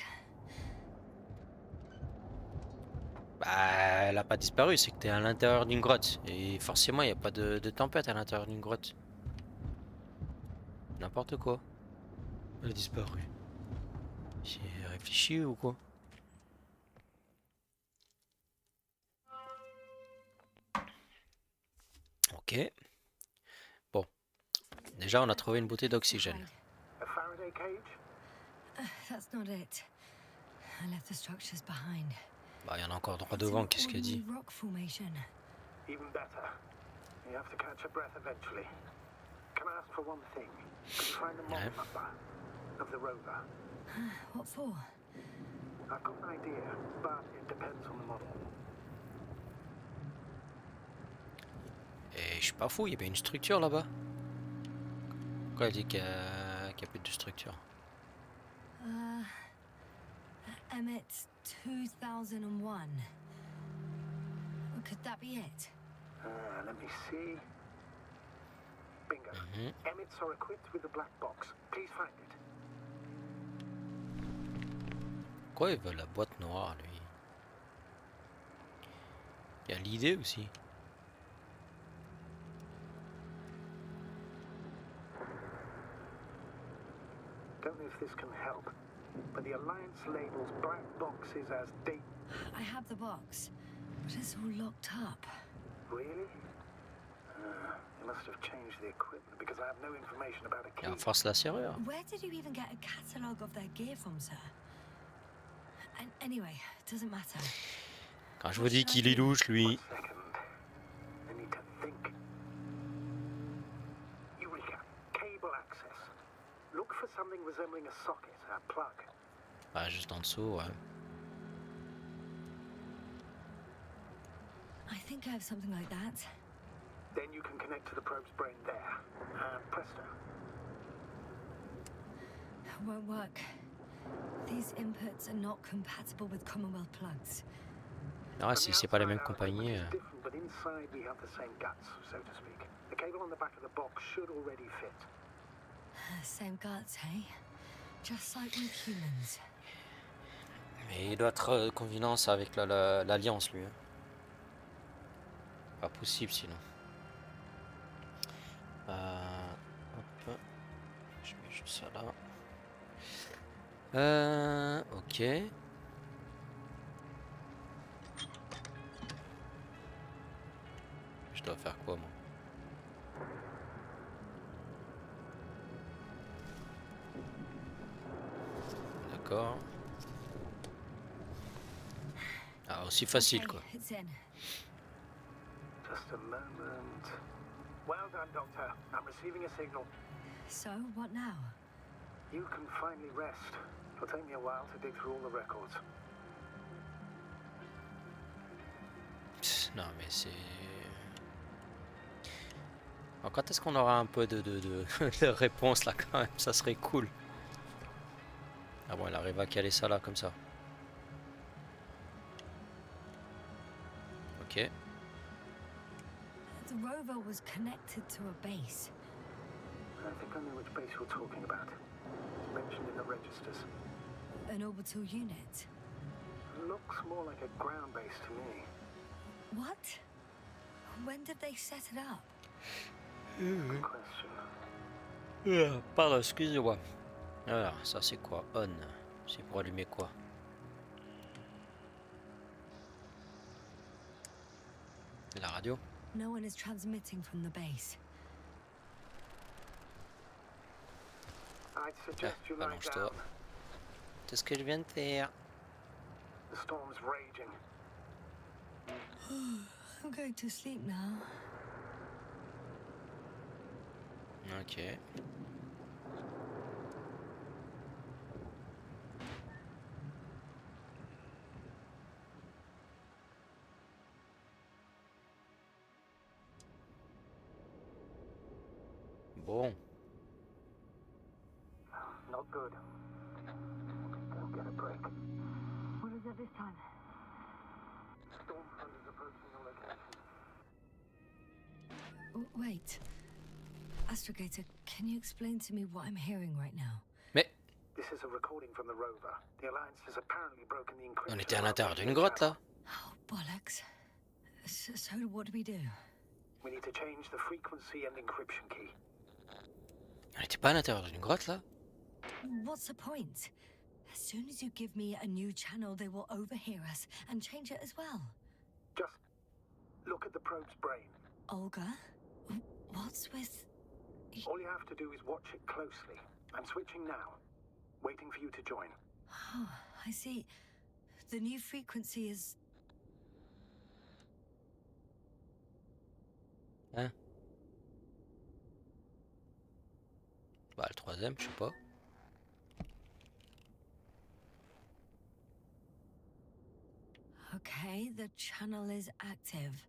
S1: Bah elle a pas disparu, c'est que t'es à l'intérieur d'une grotte. Et forcément il n'y a pas de tempête à l'intérieur d'une grotte. N'importe quoi. Elle a disparu. J'ai réfléchi ou quoi? Ok. Bon. Déjà on a trouvé une bouteille d'oxygène.
S3: A Faraday cage?
S2: That's not it. I left the structures behind.
S1: Bah il y en a encore droit
S2: It's
S1: devant,
S2: an
S1: qu'est-ce qu'elle dit?
S2: ordinary rock formation.
S3: Even better. You have to catch your breath eventually. Can I ask for one thing? Could you find the model number of the rover?
S2: What for?
S3: I've got an idea, but it depends on the model.
S1: Et je suis pas fou, il y avait une structure là-bas. Pourquoi elle dit qu'il y a plus de structure?
S2: Emmett's 2001. Could that be it?
S3: Let me see. Bingo. Emmets are equipped with a black box. Please find it.
S1: Pourquoi il veut la boîte noire lui? Il y a l'idée aussi.
S3: Don't know if this can help, but the Alliance labels black boxes as date.
S2: I have the box, but it's all locked up.
S3: Really? They must have changed the equipment because I have no information about a
S1: Il
S3: key.
S1: renforce la serrure.
S2: Where did you even get a catalogue of their gear from, sir? And anyway, it doesn't matter.
S1: Quand je vous dis qu'il est louche lui.
S3: Second. I need to think. Eureka. Cable access. Look for something resembling a socket, a plug.
S1: Ah juste en dessous, ouais.
S2: I think I have something like that.
S3: Then you can connect to the probe's brain there. And presto.
S2: Won't work. These inputs are not compatible with Commonwealth plugs.
S1: Ah si c'est pas la même compagnie.
S3: Different, but inside we have the same guts, so to speak. The cable on the back of the box should already fit.
S2: Same guts, hey? Just like with humans.
S1: Mais il doit être convenance avec l'alliance lui. Hein. Pas possible sinon. Hop. Je mets juste ça là. Ok. Je dois faire quoi moi? D'accord. Ah aussi facile quoi.
S2: It's in.
S3: Just a moment. Well done, Doctor. I'm receiving a signal.
S2: So, what now?
S3: You can finally rest. It'll take me a while to dig through all the records.
S1: Non mais c'est... Alors, quand est-ce qu'on aura un peu de réponse là quand même? Ça serait cool. Ah bon, elle arrive à caler ça là comme ça. Ok.
S2: The rover was connected to a base.
S4: I think I know which base you're talking about. It's mentioned in the registers.
S2: An orbital unit.
S4: Looks more like a ground base to me.
S2: What? When did they set it up?
S4: Good question.
S1: Pardon, excusez-moi. Alors, ça c'est quoi? On. C'est pour allumer quoi? La radio?
S2: No one is transmitting from the base.
S4: I'd suggest you lie
S1: Balance-toi.
S4: down.
S1: C'est ce que je viens de faire.
S4: The storm's raging.
S2: I'm going to sleep now.
S1: Ok. Bon.
S4: Not good. Don't get a break.
S2: What is it this time?
S4: Storm front is approaching your location.
S2: Wait. Astrogator, can you explain to me what I'm hearing right now?
S1: Mais
S4: This is a recording from the rover. The Alliance has apparently broken the encryption.
S1: on était à l'intérieur d'une grotte là.
S2: Oh, bollocks. So what do we do?
S4: We need to change the frequency and encryption key.
S1: On n'était pas à l'intérieur d'une grotte là.
S2: What's the point? As soon as you give me a new channel, they will overhear us and change it as well.
S4: Just look at the probe's brain.
S2: Olga? What's with...
S4: All you have to do is watch it closely. I'm switching now. Waiting for you to join.
S2: Oh, I see. The new frequency is...
S1: Hein? Bah le troisième, je sais pas.
S2: Okay, the channel is active.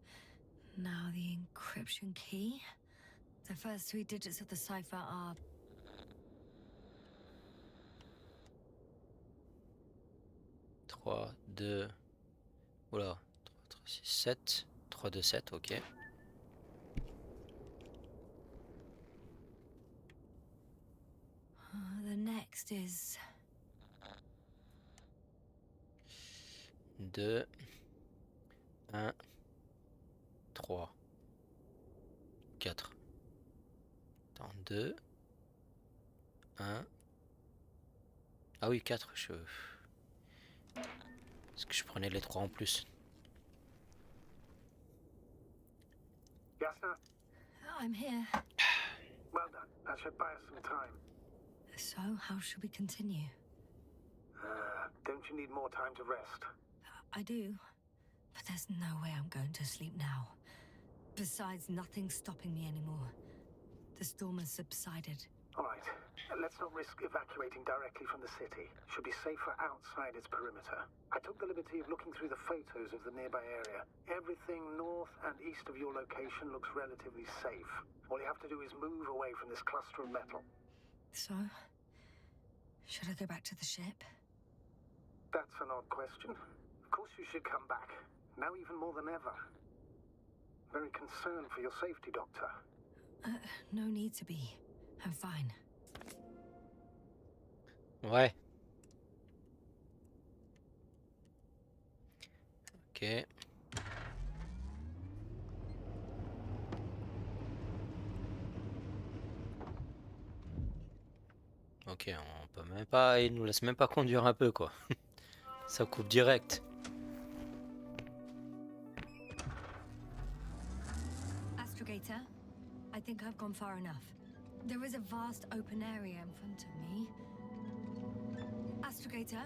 S2: Now the encryption key. The first 3 digits of the cipher are...
S1: 3, 2... Oula. 3, 6, 7. 3, 2, 7, ok.
S2: The next is...
S1: 2, 1, 3, 4. Attends, 2, 1. Ah oui, 4. Est-ce que je prenais les 3 en plus?
S4: Yasna,
S2: I'm here.
S4: well done. That should buy us some time.
S2: So, how should we continue?
S4: Don't you need more time to rest?
S2: I do. But there's no way I'm going to sleep now. Besides, nothing's stopping me anymore. The storm has subsided.
S4: All right. Let's not risk evacuating directly from the city. Should be safer outside its perimeter. I took the liberty of looking through the photos of the nearby area. Everything north and east of your location looks relatively safe. All you have to do is move away from this cluster of metal.
S2: So, should I go back to the ship?
S4: That's an odd question. Of course you should come back. Now even more than ever. Very concerned for your safety, Doctor.
S2: No need to be. I'm fine.
S1: Ouais. Ok. Ok, on peut même pas... Il nous laisse même pas conduire un peu, quoi. Ça coupe direct.
S2: Astrogator, I think I've gone far enough. There is a vast open area in front of me. Astrogator,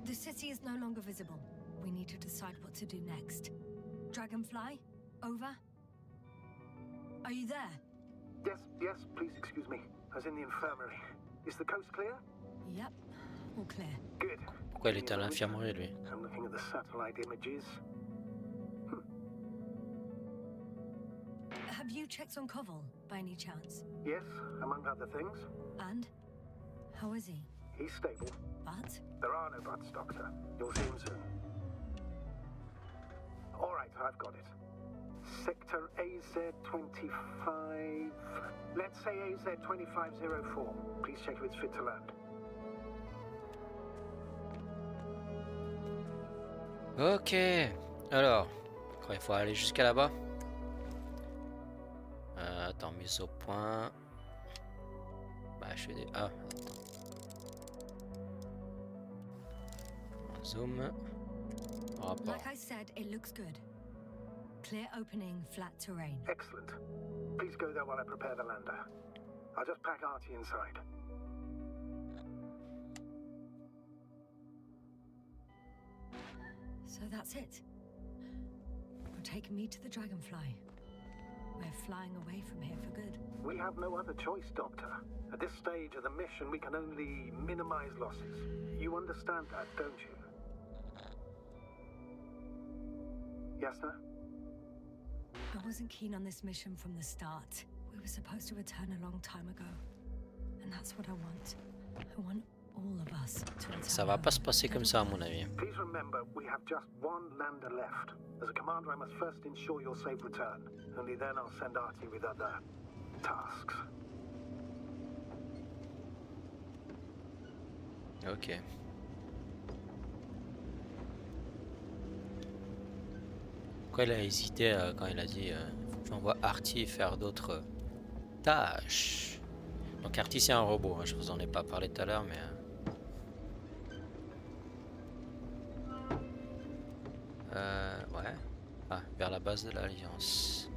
S2: the city is no longer visible. We need to decide what to do next. Dragonfly, over? Are you there?
S4: Yes, please excuse me. I was in the infirmary. Is the coast clear?
S2: Yep, all clear.
S4: Good.
S1: Pourquoi il était à l'infirmerie, lui?
S4: I'm looking at the satellite images.
S2: Have you checked on Koval, by any chance?
S4: Yes, among other things.
S2: And? How is he?
S4: He's stable.
S2: But?
S4: There are no buts, Doctor. You'll see him soon. All right, I've got it. Sector AZ-25... Let's say AZ-2504. Please check if it's fit to land.
S1: Ok. Alors, il faut aller jusqu'à là-bas. Attends, mise au point. Bah, je fais des... Ah, attends. Zoom. Rapport.
S2: Like I said, it looks good. Clear opening, flat terrain.
S4: Excellent. Please go there while I prepare the lander. I'll just pack Artie inside.
S2: So that's it. You're taking me to the Dragonfly. We're flying away from here for good.
S4: We have no other choice, Doctor. At this stage of the mission, we can only minimize losses. You understand that, don't you? Yes, sir?
S2: I wasn't keen on this mission from the start. We were supposed to return a long time ago. And that's what I want. I want all of us to return.
S1: Ça va pas se passer comme ça à mon avis.
S4: Please remember, we have just one lander left. As a commander, I must first ensure your safe return. Only then I'll send Artie with other tasks.
S1: Ok. Pourquoi il a hésité quand il a dit faut que j'envoie Artie faire d'autres tâches. Donc Artie c'est un robot, hein, je vous en ai pas parlé tout à l'heure mais... ouais. Ah, vers la base de l'Alliance.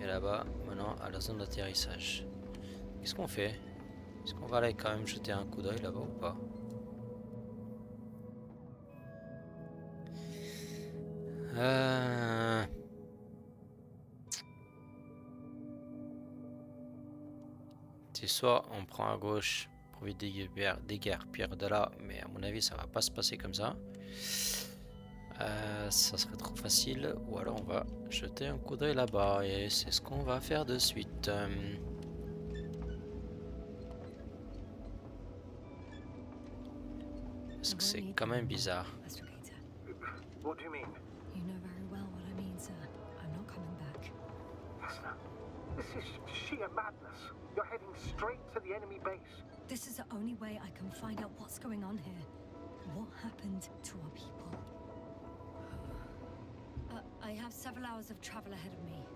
S1: Et là-bas, maintenant à la zone d'atterrissage. Qu'est-ce qu'on fait? Est-ce qu'on va aller quand même jeter un coup d'œil là-bas ou pas? C'est soit on prend à gauche pour vite déguerpir de là, mais à mon avis ça va pas se passer comme ça. Ça serait trop facile, ou alors on va jeter un coup d'œil là-bas et c'est ce qu'on va faire de suite. Parce que c'est quand même bizarre.
S4: What do you mean?
S2: You know very well what I mean, sir. I'm not coming back.
S4: Listener, this is sheer madness. You're heading straight to the enemy base.
S2: This is the only way I can find out what's going on here. What happened to our people? I have several hours of travel ahead of me.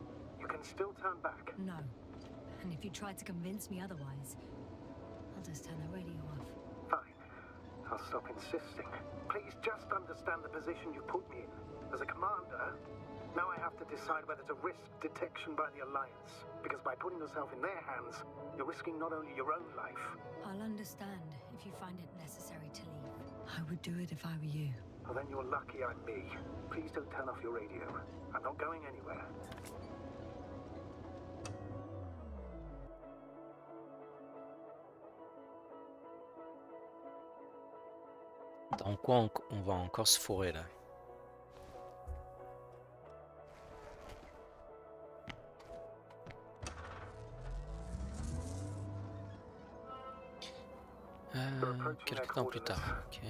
S4: You can still turn back.
S2: No. And if you try to convince me otherwise, I'll just turn the radio off.
S4: Fine. I'll stop insisting. Please just understand the position you put me in. As a commander, now I have to decide whether to risk detection by the Alliance. Because by putting yourself in their hands, you're risking not only your own life.
S2: I'll understand if you find it necessary to leave. I would do it if I were you.
S4: Well, then you're lucky I'm me. Please don't turn off your radio. I'm not going anywhere.
S1: Dans quoi on va encore se fourrer là? Quelques temps plus tard. Ok.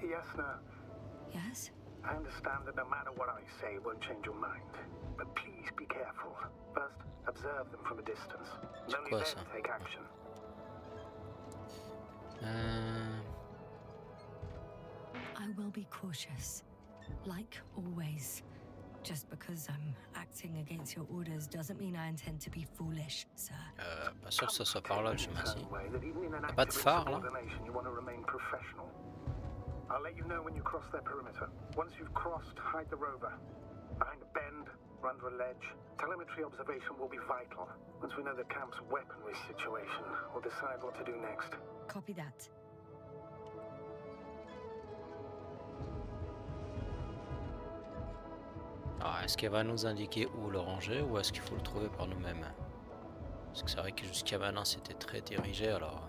S4: Yes, sir.
S2: Yes?
S4: I understand that no matter what I say, it won't change your mind. But please be careful. First, observe them from a distance. And only
S1: quoi,
S4: then
S1: ça?
S4: take action.
S2: I will be cautious. Like always. Just because I'm acting against your orders doesn't mean I intend to be foolish, sir.
S1: Pas sûr que ça soit par là, je merci.
S4: Way that even in an
S1: Pas de
S4: active
S1: phare là?
S4: insubordination, you want to remain professional. I'll let you know when you cross their perimeter. Once you've crossed, hide the rover. Behind a bend, or under a ledge. Telemetry observation will be vital. Once we know the camp's weaponry situation, we'll decide what to do next.
S2: Copy that.
S1: Alors, est-ce qu'elle va nous indiquer où le ranger ou est-ce qu'il faut le trouver par nous-mêmes? Parce que c'est vrai que jusqu'à maintenant c'était très dirigé, alors...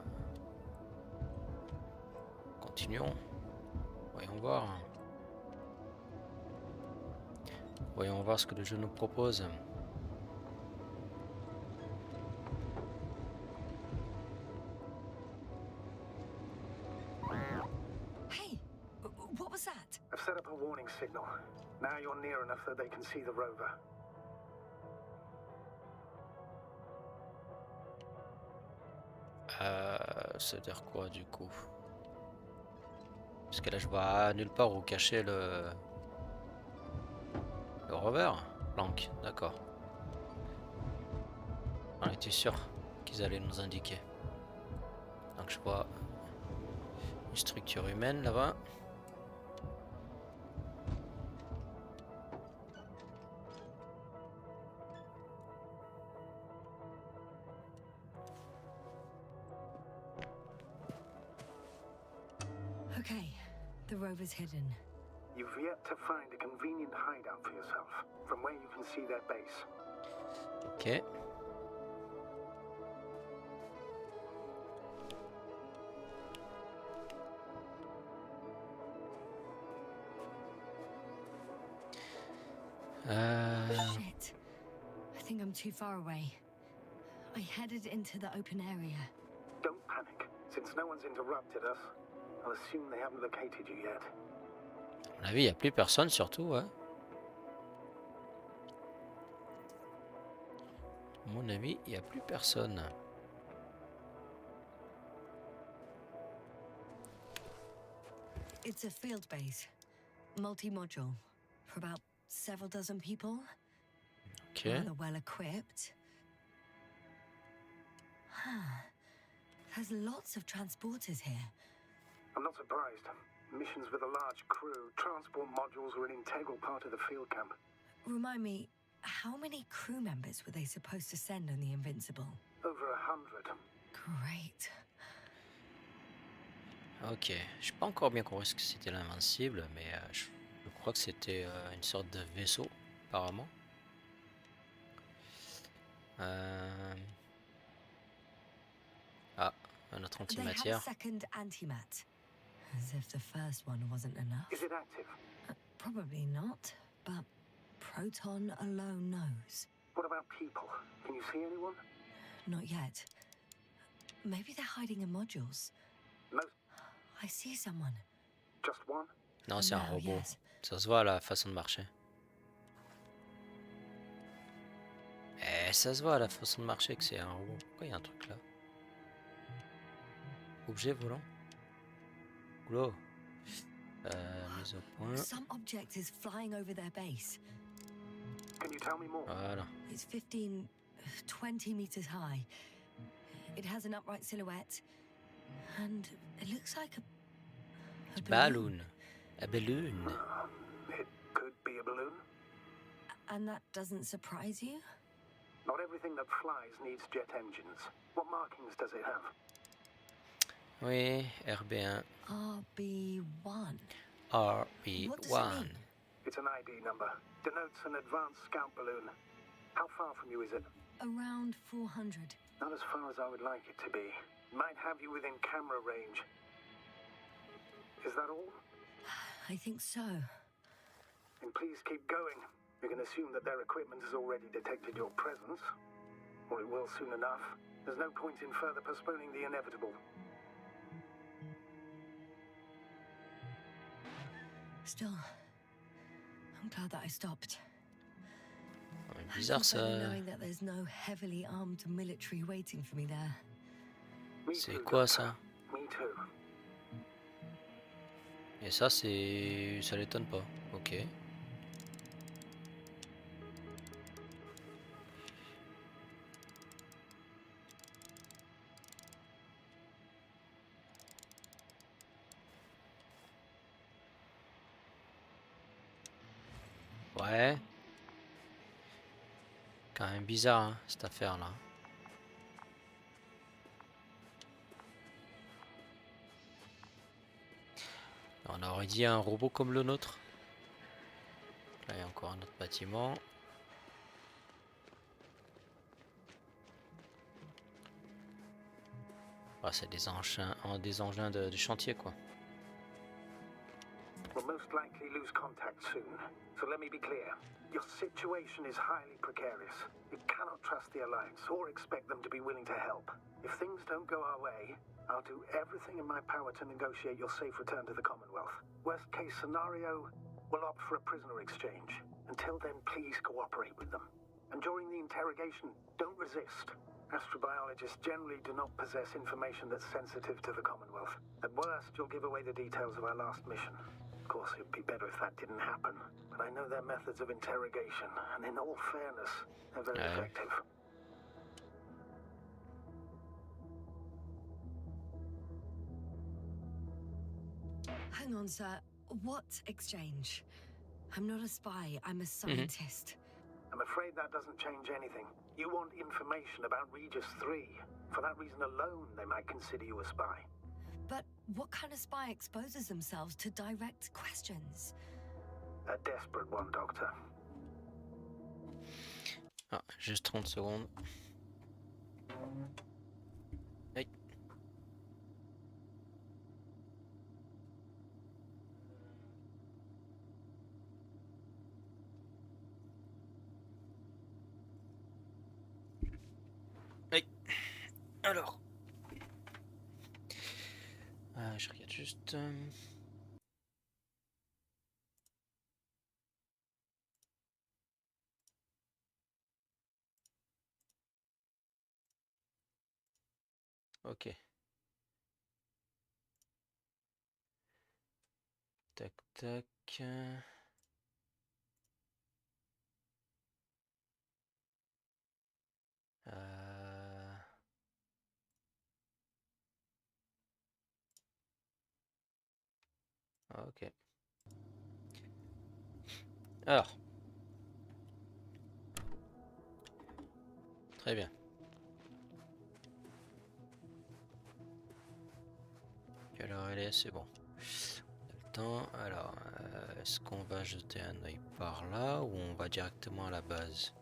S1: Continuons. Voyons voir. Voyons voir ce que le jeu nous propose.
S4: up a warning signal. Now you're near enough that they can see the rover.
S1: Ça veut dire quoi du coup? Parce que là je vois nulle part où cacher le rover. Planque, d'accord. On était sûr qu'ils allaient nous indiquer. Donc je vois une structure humaine là-bas.
S2: Okay, the rover's hidden.
S4: You've yet to find a convenient hideout for yourself, from where you can see their base.
S1: Ok.
S2: Shit. I think I'm too far away. I headed into the open area.
S4: Don't panic. Since no one's interrupted us, I'll assume they haven't located you yet.
S1: À mon avis, il n'y a plus personne surtout, ouais. À mon avis, il n'y a plus personne.
S2: It's a field base. Multi-module. For about several dozen people.
S1: Ok.
S2: Rather well equipped. Huh. There's lots of transporters here.
S4: I'm not surprised. Missions with a large crew, transport modules are an integral part of the field camp.
S2: Remind me, how many crew members were they supposed to send on the Invincible?
S4: Over 100.
S2: Great.
S1: Ok. Je n'ai pas encore bien compris ce que c'était l'Invincible, mais je crois que c'était une sorte de vaisseau, apparemment. Ah, un autre
S2: They have a
S1: antimatière.
S2: second antimat. As if the first one wasn't enough.
S4: Is it active?
S2: Probably not, but Proton alone knows.
S4: What about people? Can you see anyone?
S2: Not yet. Maybe they're hiding in modules.
S4: Most.
S2: I see someone.
S4: Just one?
S1: Non, c'est un
S2: No,
S1: robot.
S2: yes.
S1: Ça se voit à la façon de marcher. Ça se voit à la façon de marcher que c'est un robot. Pourquoi il y a un truc là? Objet volant. Oula. Mise au point.
S2: Some object is flying over their base.
S4: Can you tell me more?
S1: Voilà.
S2: It's 15, 20 meters high. It has an upright silhouette. And it looks like a
S1: Balloon. A balloon.
S4: It could be a balloon.
S2: And that doesn't surprise you?
S4: Not everything that flies needs jet engines. What markings does it have?
S1: Oui, RB1.
S2: RB1.
S1: RB1.
S4: It's an ID number. Denotes an advanced scout balloon. How far from you is it?
S2: Around 400.
S4: Not as far as I would like it to be. Might have you within camera range. Is that all?
S2: I think so.
S4: Then please keep going. We can assume that their equipment has already detected your presence. Or it will soon enough. There's no point in further postponing the inevitable.
S2: Still, I'm glad that I stopped.
S1: Bizarre ça.
S2: Knowing that there's no heavily armed military waiting for me there.
S4: Me
S1: C'est
S4: too,
S1: quoi
S4: Doctor.
S1: ça?
S4: Me too.
S1: Et ça c'est... ça l'étonne pas. Ok. Ouais. Quand même bizarre hein, cette affaire là. On aurait dit un robot comme le nôtre. Là il y a encore un autre bâtiment. Ah, c'est des engins de chantier quoi.
S4: We'll most likely lose contact soon. So let me be clear. Your situation is highly precarious. You cannot trust the Alliance or expect them to be willing to help. If things don't go our way, I'll do everything in my power to negotiate your safe return to the Commonwealth. Worst case scenario, will opt for a prisoner exchange. Until then, please cooperate with them. And during the interrogation, don't resist. Astrobiologists generally do not possess information that's sensitive to the Commonwealth. At worst, you'll give away the details of our last mission. Of course, it'd be better if that didn't happen. But I know their methods of interrogation, and in all fairness, they're very effective.
S2: Hang on, sir. What exchange? I'm not a spy, I'm a scientist.
S4: I'm afraid that doesn't change anything. You want information about Regis 3. For that reason alone, they might consider you a spy.
S2: But what kind of spy exposes themselves to direct questions?
S4: A desperate one, Doctor.
S1: Ah, juste 30 secondes. Aïe. Aïe. Alors. Je regarde juste. Ok. Tac, tac. Ok. Alors. Très bien. Quelle heure elle est? C'est bon. Temps. Alors, est-ce qu'on va jeter un œil par là ou on va directement à la base?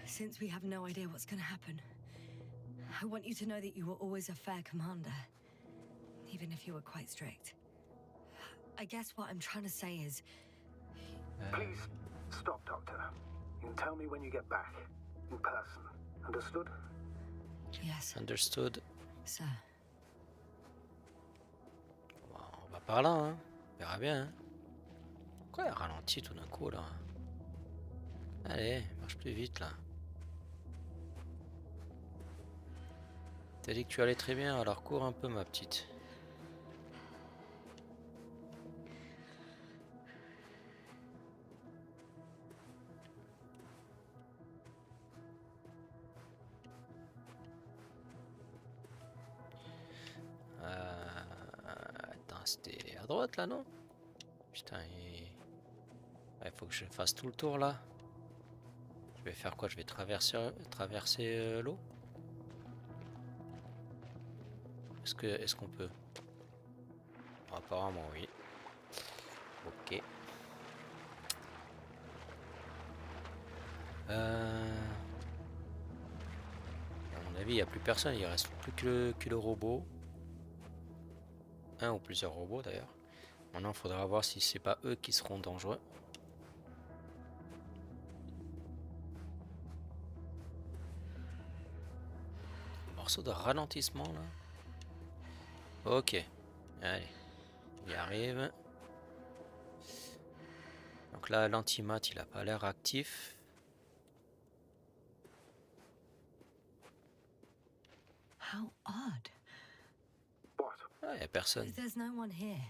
S2: Since we have no idea what's gonna happen, I want you to know that you were always a fair commander, even if you were quite strict. I guess what I'm trying to say is...
S4: Please, stop, Doctor. You can tell me when you get back. In person. Understood?
S2: Yes,
S1: Understood.
S2: sir.
S1: Bon, on va par là, hein. On verra bien. Hein. Pourquoi elle ralentit tout d'un coup là? Allez, marche plus vite là. T'as dit que tu allais très bien, alors cours un peu ma petite. Attends, c'était à droite là, non? Putain, il faut que je fasse tout le tour là. Je vais faire quoi? Je vais traverser l'eau? Est-ce qu'on peut? Apparemment oui. Ok. À mon avis, il n'y a plus personne. Il reste plus que le robot. Un ou plusieurs robots d'ailleurs. Maintenant, il faudra voir si c'est pas eux qui seront dangereux. Morceau de ralentissement là. Ok. Allez. Il y arrive. Donc là, l'antimat, il a pas l'air actif.
S2: How odd.
S4: What?
S1: Ah, il n'y a personne.
S2: There's no one here.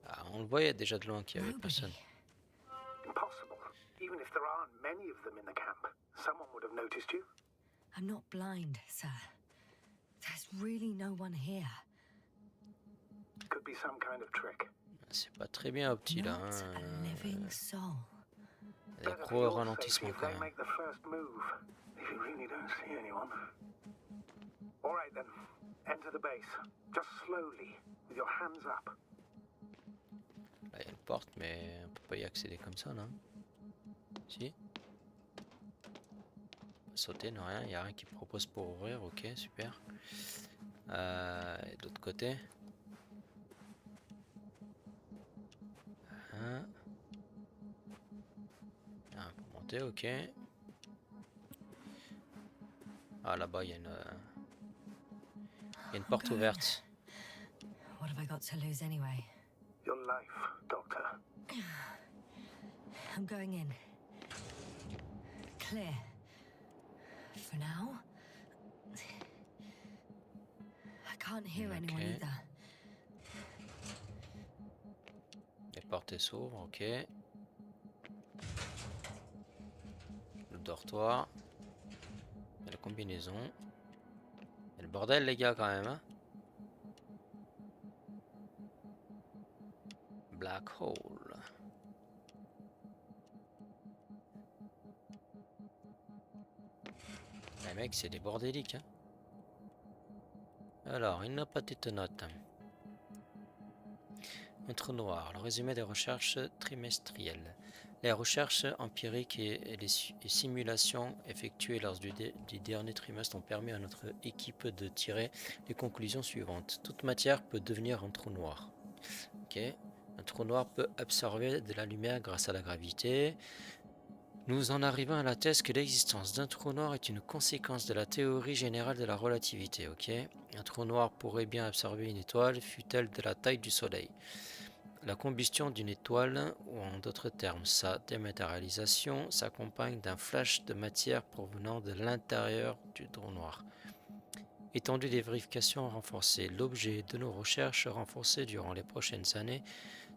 S1: Ah, on le voyait déjà de loin qu'il y avait
S2: Nobody.
S1: personne.
S4: Impossible. Even if there aren't many of them in the camp, someone would have noticed you.
S2: I'm not blind, sir. There's really no one here.
S4: Could be some kind of trick.
S1: C'est pas très bien opti là.
S2: Not a living soul.
S1: Il y a des
S4: Better for
S1: gros
S4: your
S1: ralentissements
S4: safety if
S1: quand
S4: they
S1: même.
S4: make the first move. If you really don't see anyone. All right then. Enter the base. Just slowly, with your hands up.
S1: Là, il y a une porte, mais on peut pas y accéder comme ça là. Si. Sauter, non rien, il n'y a rien qui propose pour ouvrir, ok, super. Et de l'autre côté. Pour monter, ok. Ah, là-bas, il y a une porte ouverte.
S2: What have I got to lose anyway?
S4: Your life, Doctor.
S2: I'm going in. Clear. For now. I can't hear anyone
S1: Okay.
S2: either.
S1: Les portes s'ouvrent, ok. Le dortoir. La combinaison. Et le bordel, les gars, quand même. Hein. Black hole. Les mecs, c'est des bordéliques. Hein. Alors, une petite note. Un trou noir, le résumé des recherches trimestrielles. Les recherches empiriques et les simulations effectuées lors du dernier trimestre ont permis à notre équipe de tirer les conclusions suivantes. Toute matière peut devenir un trou noir. Okay. Un trou noir peut absorber de la lumière grâce à la gravité. Nous en arrivons à la thèse que l'existence d'un trou noir est une conséquence de la théorie générale de la relativité. Okay. Un trou noir pourrait bien absorber une étoile, fût-elle de la taille du Soleil. La combustion d'une étoile, ou en d'autres termes sa dématérialisation, s'accompagne d'un flash de matière provenant de l'intérieur du trou noir. Étendue des vérifications renforcées, l'objet de nos recherches renforcées durant les prochaines années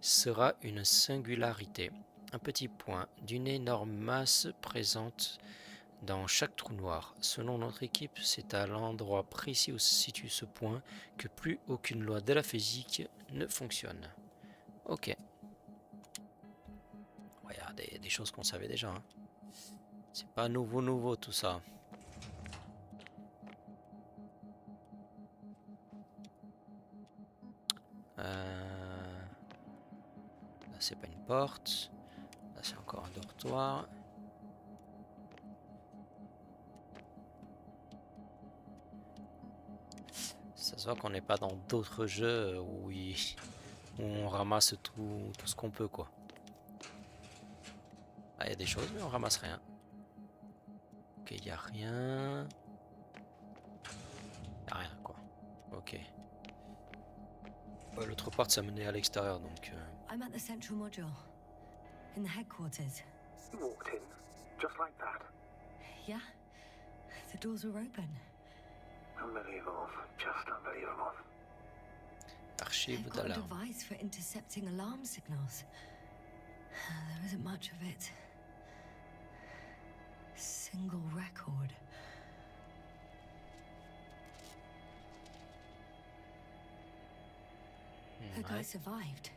S1: sera une singularité, un petit point d'une énorme masse présente dans chaque trou noir. Selon notre équipe, c'est à l'endroit précis où se situe ce point que plus aucune loi de la physique ne fonctionne. Ok. Il y a des choses qu'on savait déjà. Hein. C'est pas nouveau tout ça. Là c'est pas une porte. Là c'est encore un dortoir. Ça se voit qu'on n'est pas dans d'autres jeux où on ramasse tout ce qu'on peut quoi. Ah, il y a des choses mais on ramasse rien. Ok, il n'y a rien. Il n'y a rien quoi. Ok. L'autre porte ça menait à l'extérieur donc...
S2: I'm at the central module. In the headquarters.
S4: You walked in, just like that.
S2: Yeah? The doors were open.
S4: Unbelievable. Just unbelievable.
S1: Archive
S2: They've got a
S1: d'alarme.
S2: device for intercepting alarm signals. There isn't much of it. Single record. The guy survived.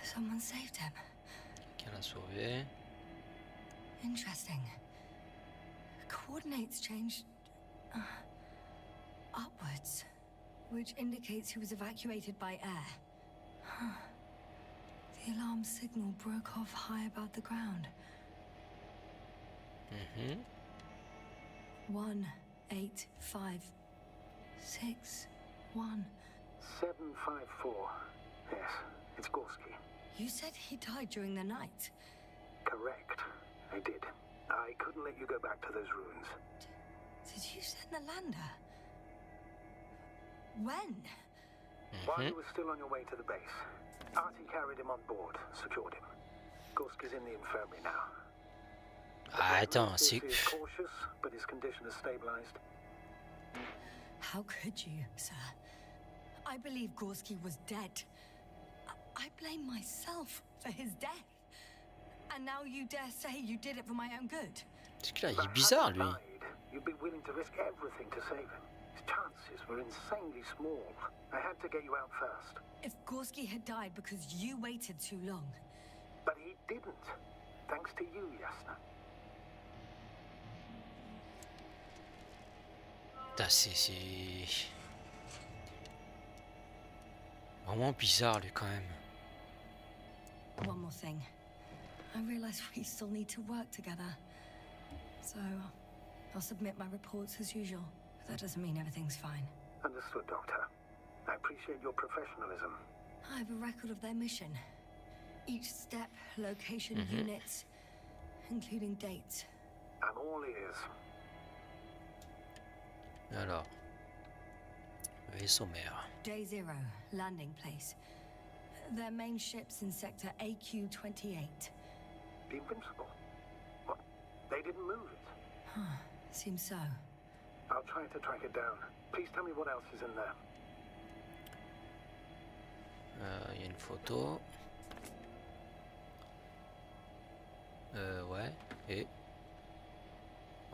S2: Someone saved him.
S1: Quelqu'un l'a sauvé.
S2: Interesting. Coordinates changed upwards, which indicates he was evacuated by air. The alarm signal broke off high above the ground. 1, 8, 5, 6, 1.
S4: 754. Yes, it's Gorski.
S2: You said he died during the night.
S4: Correct. I did. I couldn't let you go back to those ruins.
S2: Did you send the lander? When?
S4: While you were still on your way to the base, Artie carried him on board, secured him. Gorski's in the infirmary now.
S1: Ah, attends, c'est...
S4: He is cautious, but his condition has stabilized.
S2: How could you, sir? I believe Gorski was dead. I blame myself for his death. And now you dare say you did it for my own good?
S1: C'est que là, il est bizarre, lui.
S4: You'd be willing to risk everything to save him. His chances were insanely small. I had to get you out first.
S2: If Gorski had died because you waited too long...
S4: But he didn't. Thanks to you, Yasna.
S1: C'est vraiment bizarre lui quand même.
S2: One more thing. I realize we still need to work together. So, I'll submit my reports as usual. But that doesn't mean everything's fine.
S4: Understood, Doctor. I appreciate your professionalism.
S2: I have a record of their mission. Each step, location, units, including dates.
S4: I'm all ears.
S1: Alors, vaisseau mère.
S2: Day 0, landing place. Their main ship's in sector AQ-28.
S4: The Invincible? What? They didn't move it?
S2: Seems so.
S4: I'll try to track it down. Please tell me what else is in there.
S1: Il y a une photo. Ouais. Et...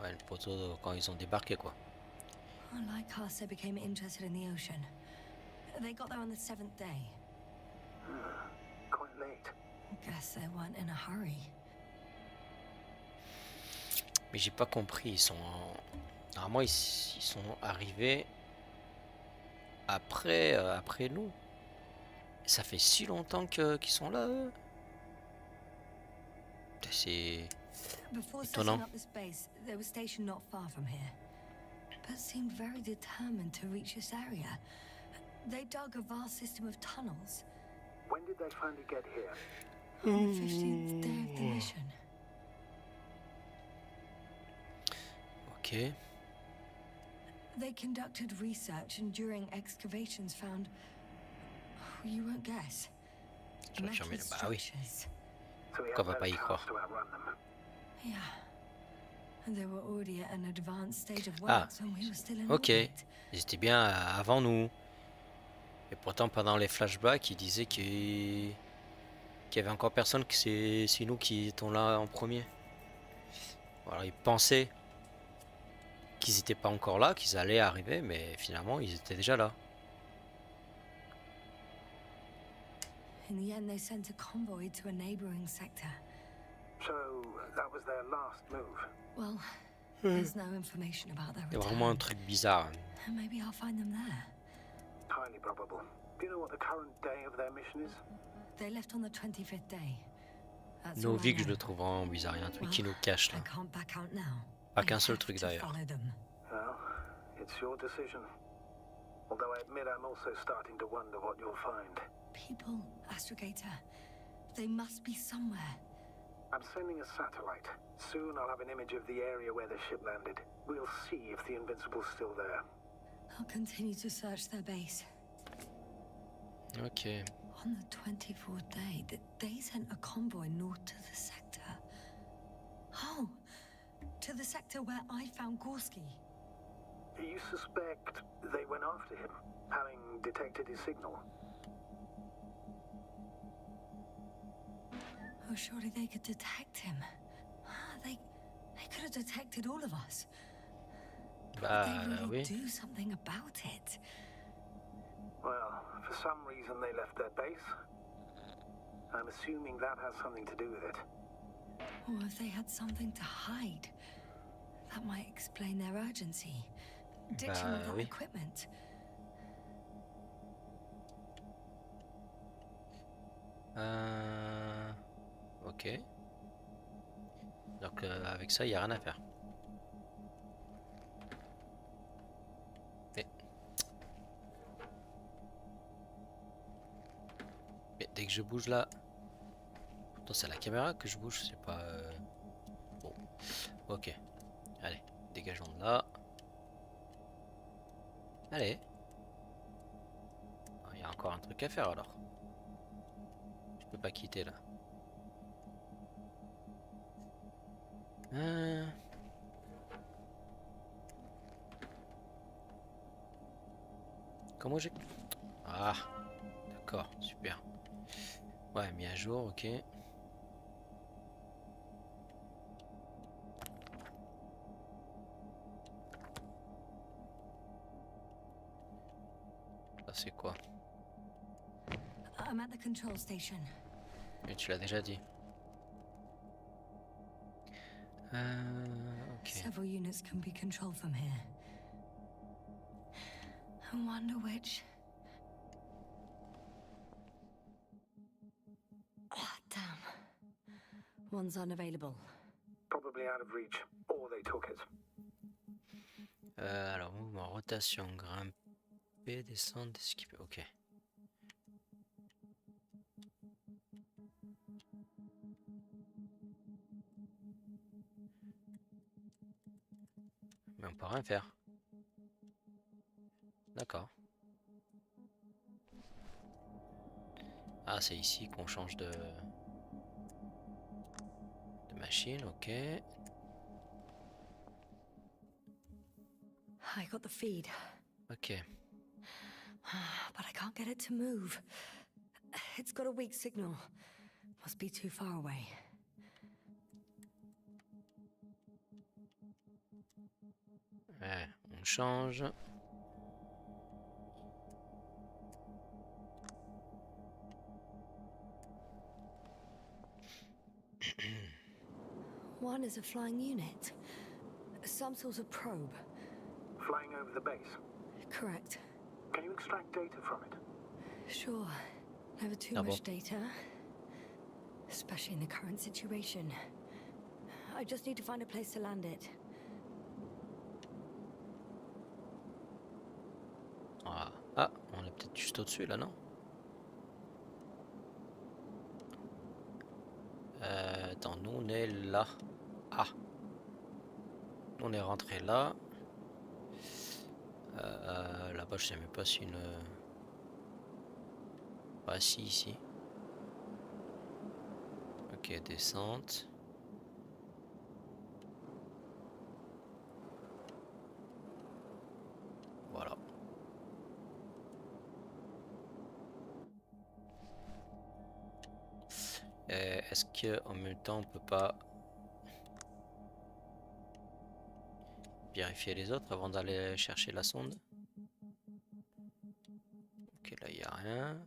S1: Ouais, une photo de quand ils ont débarqué, quoi.
S2: Like us, they became interested in the ocean. They got there on the 7th day.
S4: Quite late.
S2: Guess they weren't in a hurry.
S1: Mais j'ai pas compris, ils sont... Normalement, ils sont arrivés après, après nous. Ça fait si longtemps qu'ils sont là, eux. C'est
S2: Before
S1: étonnant.
S2: setting up this base, they were stationed not far from here, but seemed very determined to reach this area. They dug a vast system of tunnels.
S4: When did they finally get here?
S2: On the 15th day of the mission.
S1: Ok.
S2: They conducted research and during excavations found, you won't guess,
S1: Je vais
S2: metal
S1: fermer le... Bah oui.
S2: structures.
S4: So we
S1: Pourquoi
S4: have
S1: on va
S4: no
S1: pas y croire?
S4: chance to outrun them.
S2: Yeah. And they were already at an advanced stage of
S1: Ah,
S2: works when we were still in
S1: ok.
S2: orbit.
S1: Ils étaient bien avant nous. Et pourtant, pendant les flashbacks, ils disaient qu'il y avait encore personne, que c'est nous qui étions là en premier. Alors, ils pensaient qu'ils n'étaient pas encore là, qu'ils allaient arriver, mais finalement, ils étaient déjà là.
S2: In the end, they sent a convoy to a neighboring sector.
S4: So that was their last move.
S2: Well, there's no information about their
S1: Il y a vraiment un
S2: return.
S1: truc bizarre.
S2: Maybe I'll find them there.
S4: Highly probable. Do you know what the current day of their mission is?
S2: They left on the 25th day. That's all I
S1: Novik, je
S2: know.
S1: le trouve vraiment bizarre. Il y a un truc qui nous cache
S2: I
S1: là.
S2: can't back out now.
S1: Pas
S2: I
S1: qu'un seul
S2: have
S1: truc
S2: to
S1: d'ailleurs.
S2: follow them.
S4: Well, it's your decision. Although I admit I'm also starting to wonder what you'll find.
S2: People, Astrogator, they must be somewhere.
S4: I'm sending a satellite. Soon I'll have an image of the area where the ship landed. We'll see if the Invincible's still there.
S2: I'll continue to search their base.
S1: Ok.
S2: On the 24th day, they sent a convoy north to the sector. Oh, to the sector where I found Gorski.
S4: You suspect they went after him, having detected his signal?
S2: Oh, surely they could detect him. They could have detected all of us.
S1: Bah
S2: They really
S1: oui.
S2: do something about it.
S4: Well, for some reason they left their base. I'm assuming that has something to do with it.
S2: Or if they had something to hide. That might explain their urgency. Ditching all that
S1: oui.
S2: equipment.
S1: Ok. Donc avec ça, il n'y a rien à faire. Mais dès que je bouge là... Pourtant c'est la caméra que je bouge, c'est pas... Bon. Ok. Allez, dégageons de là. Allez. Il y a encore un truc à faire alors. Je peux pas quitter là. Comment j'ai... Ah, d'accord, super. Ouais, mis à jour, ok. Ça c'est quoi?
S2: I'm at the control station.
S1: Mais tu l'as déjà dit. Ok.
S2: Several units can be controlled from here. I wonder which. Ah, damn. One's unavailable.
S4: Probably out of reach, or they took it.
S1: Alors, mouvement, rotation, grimper, descendre, esquiver. Ok. Mais on peut rien faire. D'accord. Ah, c'est ici qu'on change de machine, ok.
S2: I got the feed,
S1: Ok.
S2: but I can't get it to move. It's got a weak signal. Must be too far away.
S1: Ouais, on change.
S2: One is a flying unit. Some sort of probe.
S4: Flying over the base.
S2: Correct.
S4: Can you extract data from it?
S2: Sure. Never too
S1: Ah
S2: much
S1: bon?
S2: data. Especially in the current situation. I just need to find a place to land it.
S1: Ah, ah, on est peut-être juste au-dessus là, non? Attends, nous on est là. Ah, nous on est rentré là. Là-bas, je sais même pas si une. Ah, si, ici. Ok, descente. Voilà. Est-ce qu'en même temps on peut pas vérifier les autres avant d'aller chercher la sonde? Ok, là il n'y a rien.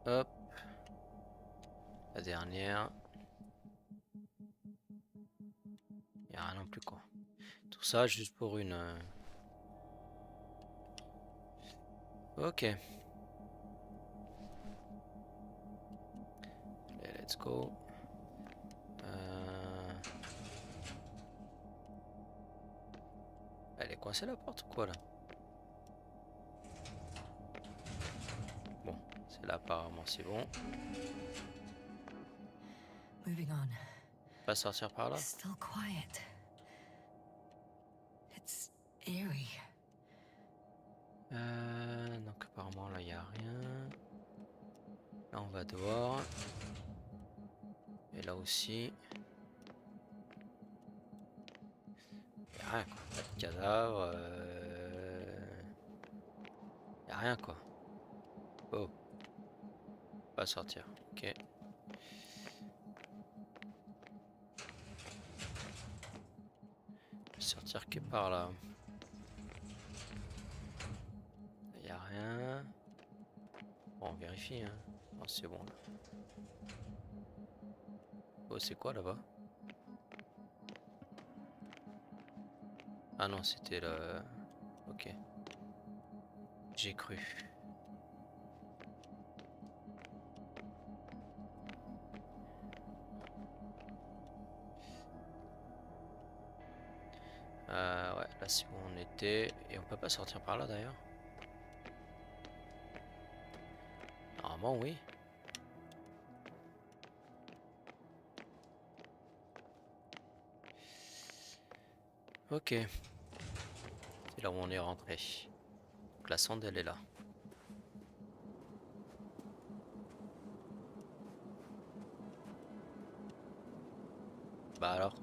S1: Hop. La dernière. Il n'y a rien non plus quoi. Tout ça juste pour une... Ok. Allez, let's go. Elle est coincée la porte ou quoi là? Bon, c'est là apparemment c'est bon.
S2: Moving on.
S1: Pas sortir par là?
S2: Still quiet. It's eerie.
S1: Donc apparemment là il n'y a rien. Là on va dehors. Et là aussi. Il n'y a rien quoi. Pas de cadavre. Il n'y a rien quoi. Oh. Pas sortir. Ok. Sortir que par là. Il n'y a rien. Bon, on vérifie hein. Oh, c'est bon là. Oh, c'est quoi là-bas? Ah non, c'était le... Ok. J'ai cru. Ouais, là c'est où on était. Et on peut pas sortir par là d'ailleurs. Normalement, oui. Ok. C'est là où on est rentré. Donc la sonde, elle est là. Bah alors?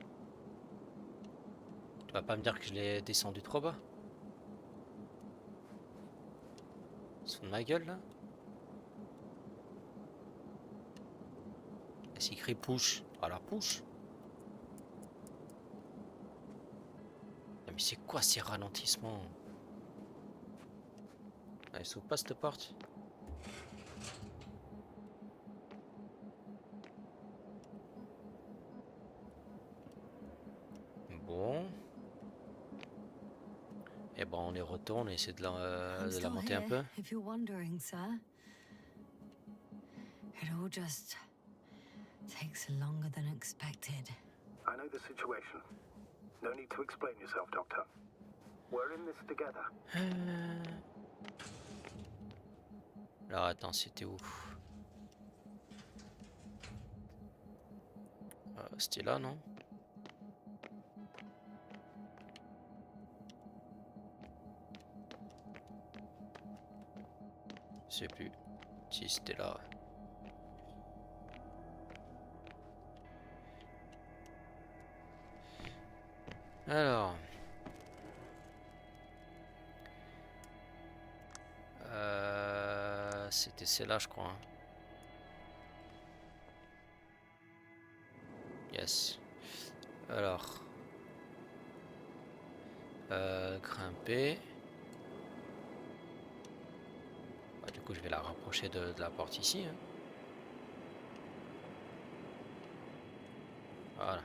S1: Tu vas pas me dire que je l'ai descendu trop bas? Sous ma gueule là? Et c'est écrit push. Alors push. Ah, mais c'est quoi ces ralentissements? Elle s'ouvre pas cette porte? Bon. Et bon, on y retourne et essaie de
S2: I'm
S1: de la
S2: still
S1: monter un
S2: here,
S1: peu.
S2: if you're wondering, sir. It all just takes longer than expected.
S4: I know the situation. No need to explain yourself, Doctor. We're in this together.
S1: Alors attends, c'était où? C'était là, non? sais plus si c'était là. Alors. C'était celle-là, je crois. Hein. Yes. Alors. Grimper. Bah, du coup, je vais la rapprocher de la porte ici. Hein. Voilà.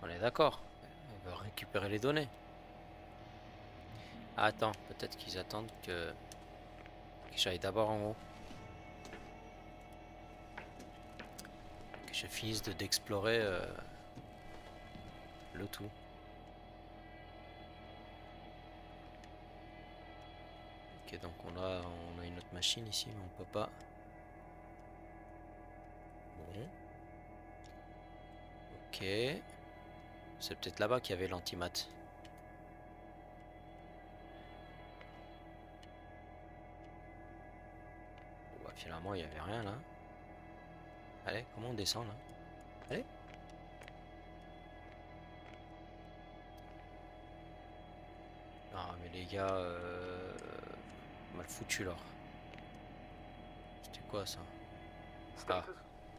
S1: On est d'accord. On va récupérer les données. Ah, attends, peut-être qu'ils attendent que j'aille d'abord en haut. Que je finisse d'explorer le tout. Ok, donc on a une autre machine ici, mais on peut pas. Bon. Ok. C'est peut-être là-bas qu'il y avait l'antimat. Bon, bah, finalement, il n'y avait rien là. Allez, comment on descend là? Allez. Non, mais les gars, mal foutu là. C'était quoi ça? Ah,
S4: Status?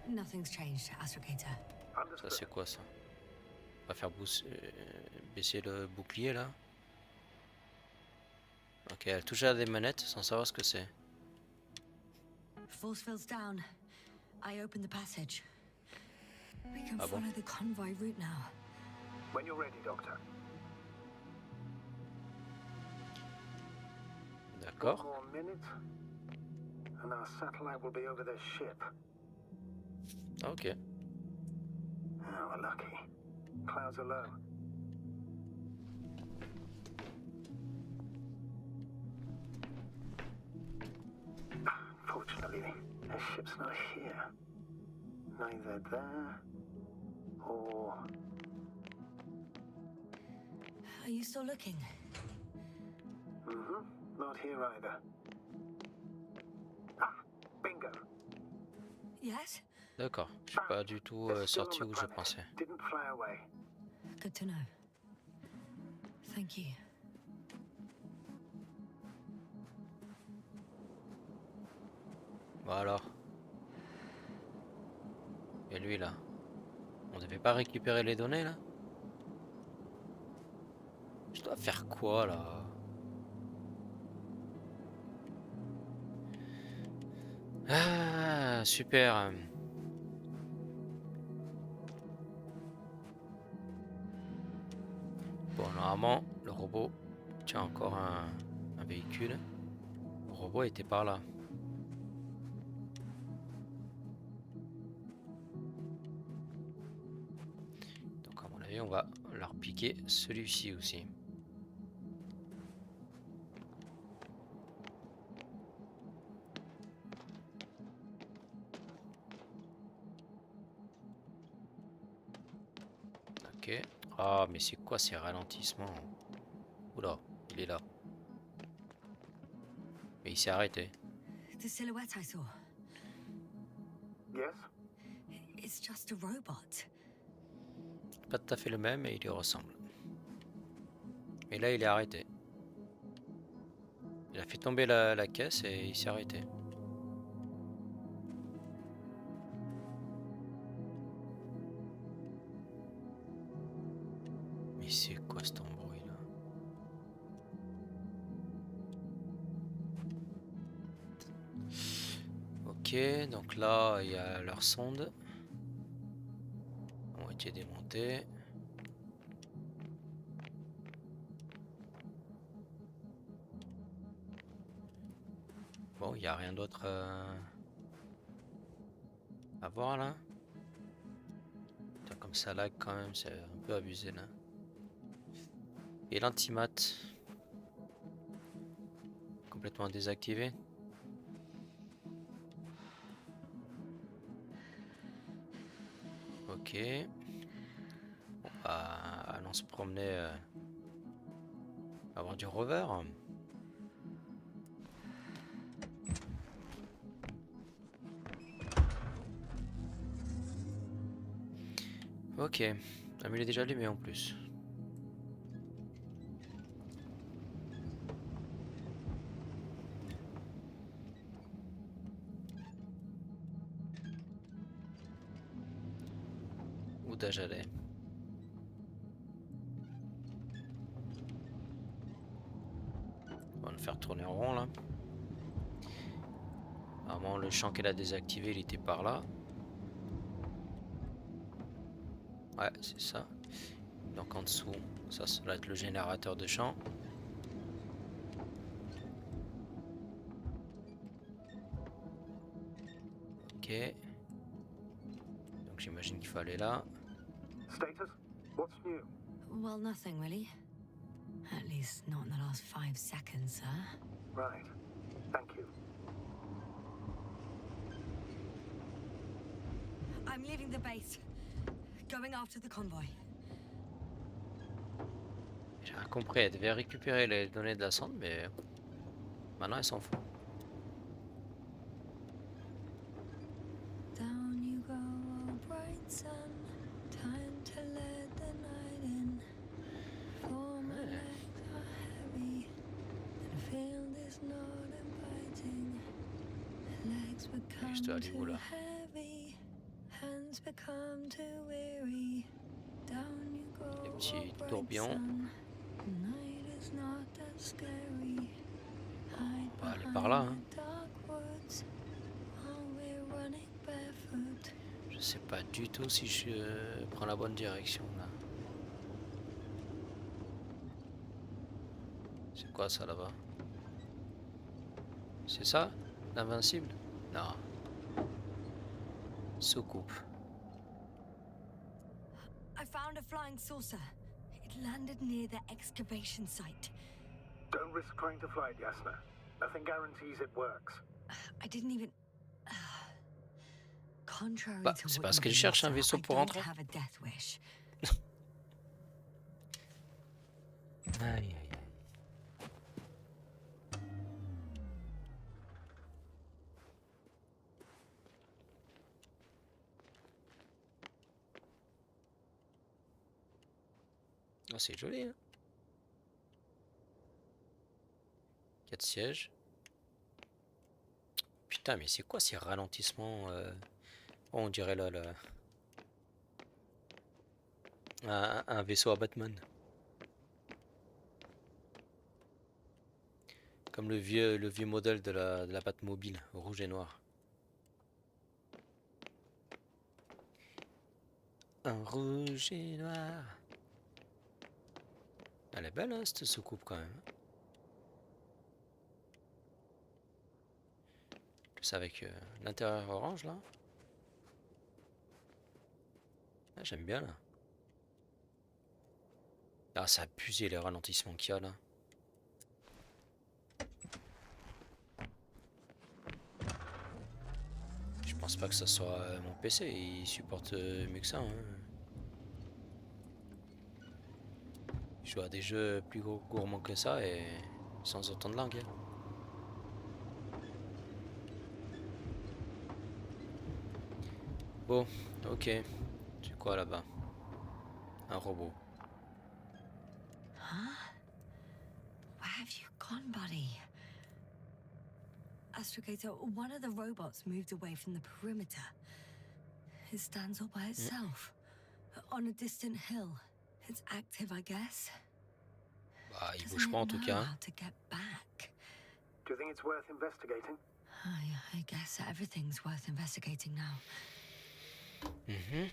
S2: Nothing's changed, Astrogator.
S1: ça
S4: Understood.
S1: c'est quoi ça? On va faire baisser le bouclier là. Ok, elle touche à des manettes sans savoir ce que c'est.
S2: Force field's down. I opened the passage. We can
S1: Ah bon?
S2: follow the convoy route now.
S4: When you're ready, Doctor. One
S1: D'accord.
S4: more minute, and our satellite will be over their ship.
S1: Ok.
S4: Oh, we're lucky. Clouds are low. Fortunately, their ship's not here. Neither there or...
S2: Are you still looking?
S4: Not here either. Ah, bingo.
S2: Yes?
S1: D'accord. Je suis pas du tout
S4: They're still on
S1: sorti
S4: the
S1: où je
S4: planet.
S1: pensais.
S4: Didn't fly away.
S2: Good to know. Thank you.
S1: Bon alors. Et lui là. On devait pas récupérer les données là? Je dois faire quoi là? Ah, super. Bon, normalement, le robot tient encore un véhicule. Le robot était par là. Donc, à mon avis, on va leur piquer celui-ci aussi. Ok. Ah, mais c'est quoi ces ralentissements? Oula, il est là. Mais il s'est arrêté.
S2: The silhouette I saw.
S4: Yes?
S2: It's just a robot.
S1: Pas tout à fait le même, mais il lui ressemble. Et là, il est arrêté. Il a fait tomber la caisse et il s'est arrêté. Mais c'est quoi cet embrouille là? Ok, donc là, il y a leurs sondes. Ont été démontées. Bon, il n'y a rien d'autre à voir là. Putain, comme ça lag quand même, c'est un peu abusé là. Et l'antimat complètement désactivé. Ok. Ok. Bon, bah, allons se promener. Avoir du rover. Ok. Ah, mais il est déjà allumé en plus. Où dois-je aller? On va le faire tourner en rond là. Normalement le champ qu'elle a désactivé il était par là. Ouais c'est ça. Donc en dessous ça va être le générateur de champ. Ok. Donc j'imagine qu'il faut aller là.
S4: Status? What's new?
S2: Well, nothing really. At least not in the last 5 seconds, sir.
S4: Right. Thank you.
S2: I'm leaving the base. Going after the convoy.
S1: J'ai rien compris, elle devait récupérer les données de la sonde mais maintenant elle s'en fout.
S2: Down you go, oh bright sun. Time to let the night in. For my legs are heavy. And field is not inviting. Legs become too heavy. Hands become too weary. Down you go,
S1: Les petits
S2: oh bright
S1: tourbillons.
S2: sun. The night is not that scary. Hide
S1: On va aller par là. Hein.
S2: the dark woods while we're running barefoot.
S1: Je sais pas du tout si je prends la bonne direction là. C'est quoi ça là-bas? C'est ça? L'Invincible? Non. Soucoupe.
S2: I found a flying saucer. It landed near the excavation site.
S4: Don't risk trying to fly it, Yasna. Nothing guarantees it works.
S2: I didn't even. Contrary
S1: Bah,
S2: to
S1: c'est
S2: what
S1: parce
S2: you
S1: qu'elle
S2: believe,
S1: cherche un
S2: sir,
S1: vaisseau
S2: I
S1: pour
S2: don't
S1: rentrer.
S2: have a death wish.
S1: Aïe aïe aïe. Oh, c'est joli, hein. 4 sièges. Putain, mais c'est quoi ces ralentissements oh, on dirait là, un vaisseau à Batman. Comme le vieux modèle de la Batmobile, rouge et noir. Un rouge et noir. Elle est belle, hein, cette soucoupe quand même. Plus avec l'intérieur orange là. Ah, j'aime bien là. Ah, ça a abusé les ralentissements qu'il y a là. Je pense pas que ça soit mon PC, il supporte mieux que ça. Hein. Je joue à des jeux plus gourmands que ça et sans autant de langue. Hein. Bon, ok. C'est quoi là-bas? Un robot.
S2: Huh? Where have you gone, buddy? Astrogator, one of the robots moved away from the perimeter. It stands all by itself, on a distant hill. It's active, I guess.
S1: Bah, il
S2: Doesn't
S1: bouge pas en
S2: it
S1: tout
S2: know
S1: cas.
S2: how to get back?
S4: Do you think it's worth investigating?
S2: I guess everything's worth investigating now.
S1: Mhm.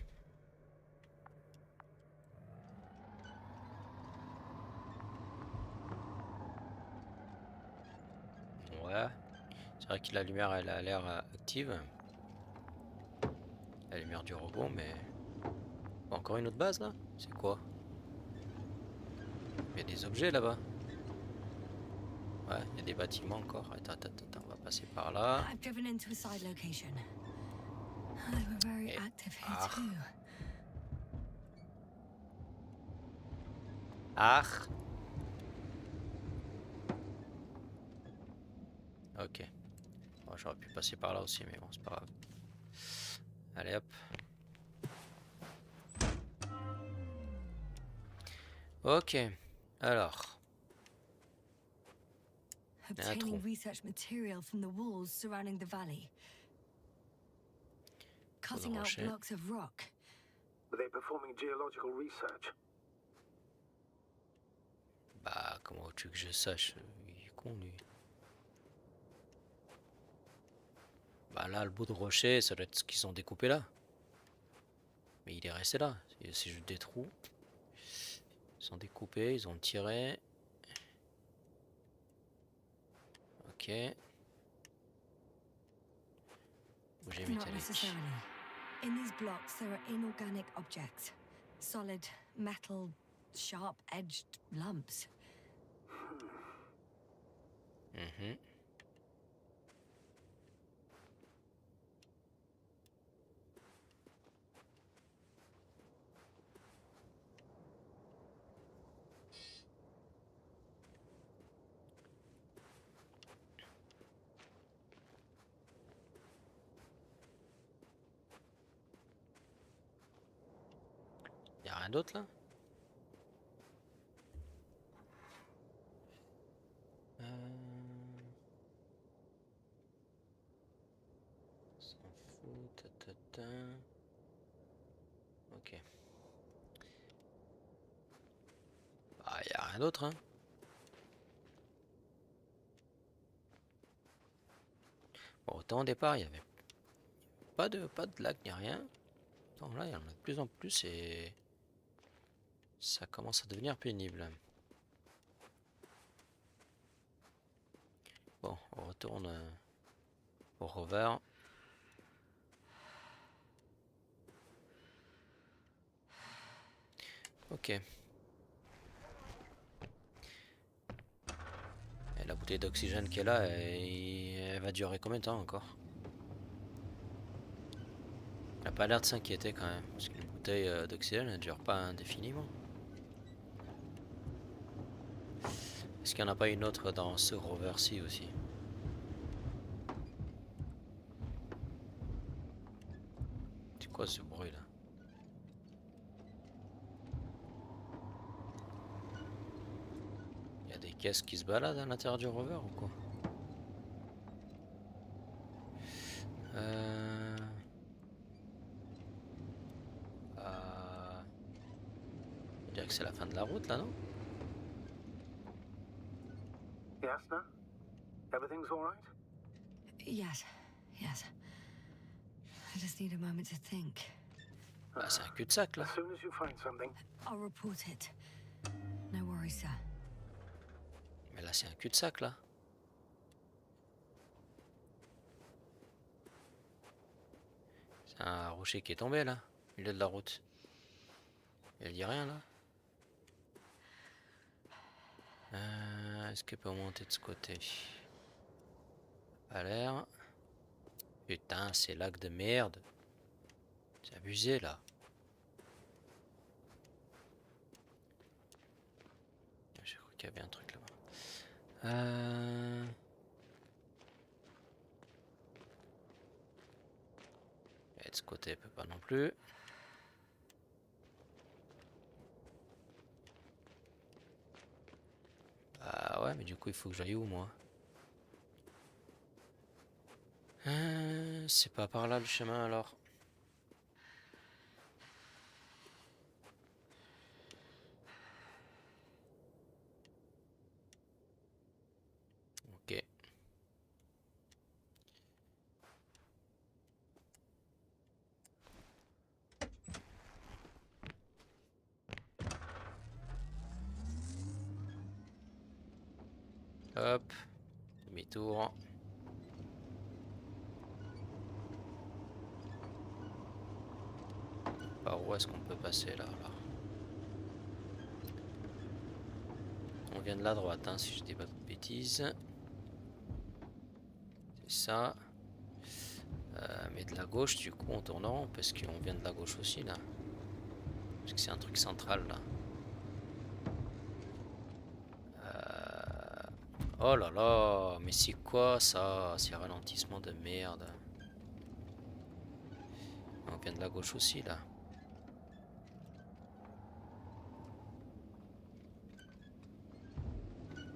S1: Ouais. C'est vrai que la lumière elle a l'air active. La lumière du robot, mais... Bon, encore une autre base là? C'est quoi? Il y a des objets là-bas. Ouais, il y a des bâtiments encore. Attends, on va passer par là.
S2: I've driven into a side location. They were very
S1: Et-
S2: active here
S1: ah.
S2: too.
S1: Ah. Ok. Bon, j'aurais pu passer par là aussi, mais bon, c'est pas grave. Allez hop. Ok. Alors.
S2: Obtaining research material from the walls surrounding the valley. Cutting out
S1: rocher.
S2: blocks of rock.
S4: Were they performing geological research?
S1: Bah, comment veux-tu que je sache? Il est con, lui. Bah là, le bout de rocher, ça doit être ce qu'ils ont découpé là. Mais il est resté là. C'est juste des trous. Ils ont découpé, ils ont tiré. Ok. Objet
S2: Not
S1: métallique.
S2: necessarily. In these blocks, there are inorganic objects. Solid, metal, sharp-edged lumps.
S1: Mhm. Y a rien d'autre là? S'en fout, ta. Ok. Bah, y a rien d'autre, hein. Bon, autant au départ, il y avait pas de lag ni rien. Attends, là, il y en a de plus en plus et ça commence à devenir pénible. Bon, on retourne au rover. Ok. Et la bouteille d'oxygène qui est là, elle va durer combien de temps encore? Elle a pas l'air de s'inquiéter quand même, parce qu'une bouteille d'oxygène, elle dure pas indéfiniment. Est-ce qu'il n'y en a pas une autre dans ce rover-ci aussi? C'est quoi ce bruit là? Il y a des caisses qui se baladent à l'intérieur du rover ou quoi? On dirait que c'est la fin de la route là, non?
S4: Yasna? Everything's all right?
S2: Yes, yes. I just need a moment to think.
S1: Bah, c'est un cul-de-sac là.
S4: As soon as you find something,
S2: I'll report it. No worries, sir.
S1: Mais là, c'est un cul-de-sac là. C'est un rocher qui est tombé là, au milieu de la route. Elle dit rien là. Est-ce qu'elle peut monter de ce côté? Pas l'air. Putain, c'est lag de merde. C'est abusé là. J'ai cru qu'il y avait un truc là-bas. Et de ce côté, elle peut pas non plus. Ah ouais, mais du coup, il faut que j'aille où moi? C'est pas par là le chemin alors. Ok. Hop. Demi-tour. Par où est-ce qu'on peut passer là, On vient de la droite, hein, si je dis pas de bêtises. C'est ça. Mais de la gauche, du coup, en tournant, parce qu'on vient de la gauche aussi, là. Parce que c'est un truc central, là. Oh là là, mais c'est quoi ça? Ces ralentissements de merde. On vient de la gauche aussi là.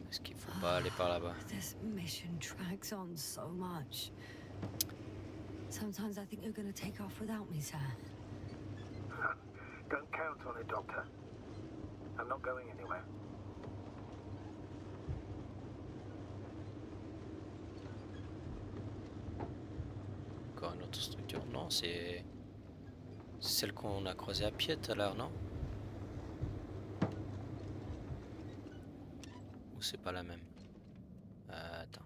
S1: Est-ce qu'il faut pas aller par là-bas?
S2: This mission drags on so much. Sometimes I think you're gonna take off without me, sir.
S4: Don't count on it, Doctor. I'm not going anywhere.
S1: Encore une autre structure? Non, c'est celle qu'on a creusée à pied tout à l'heure, non? Ou c'est pas la même? Attends.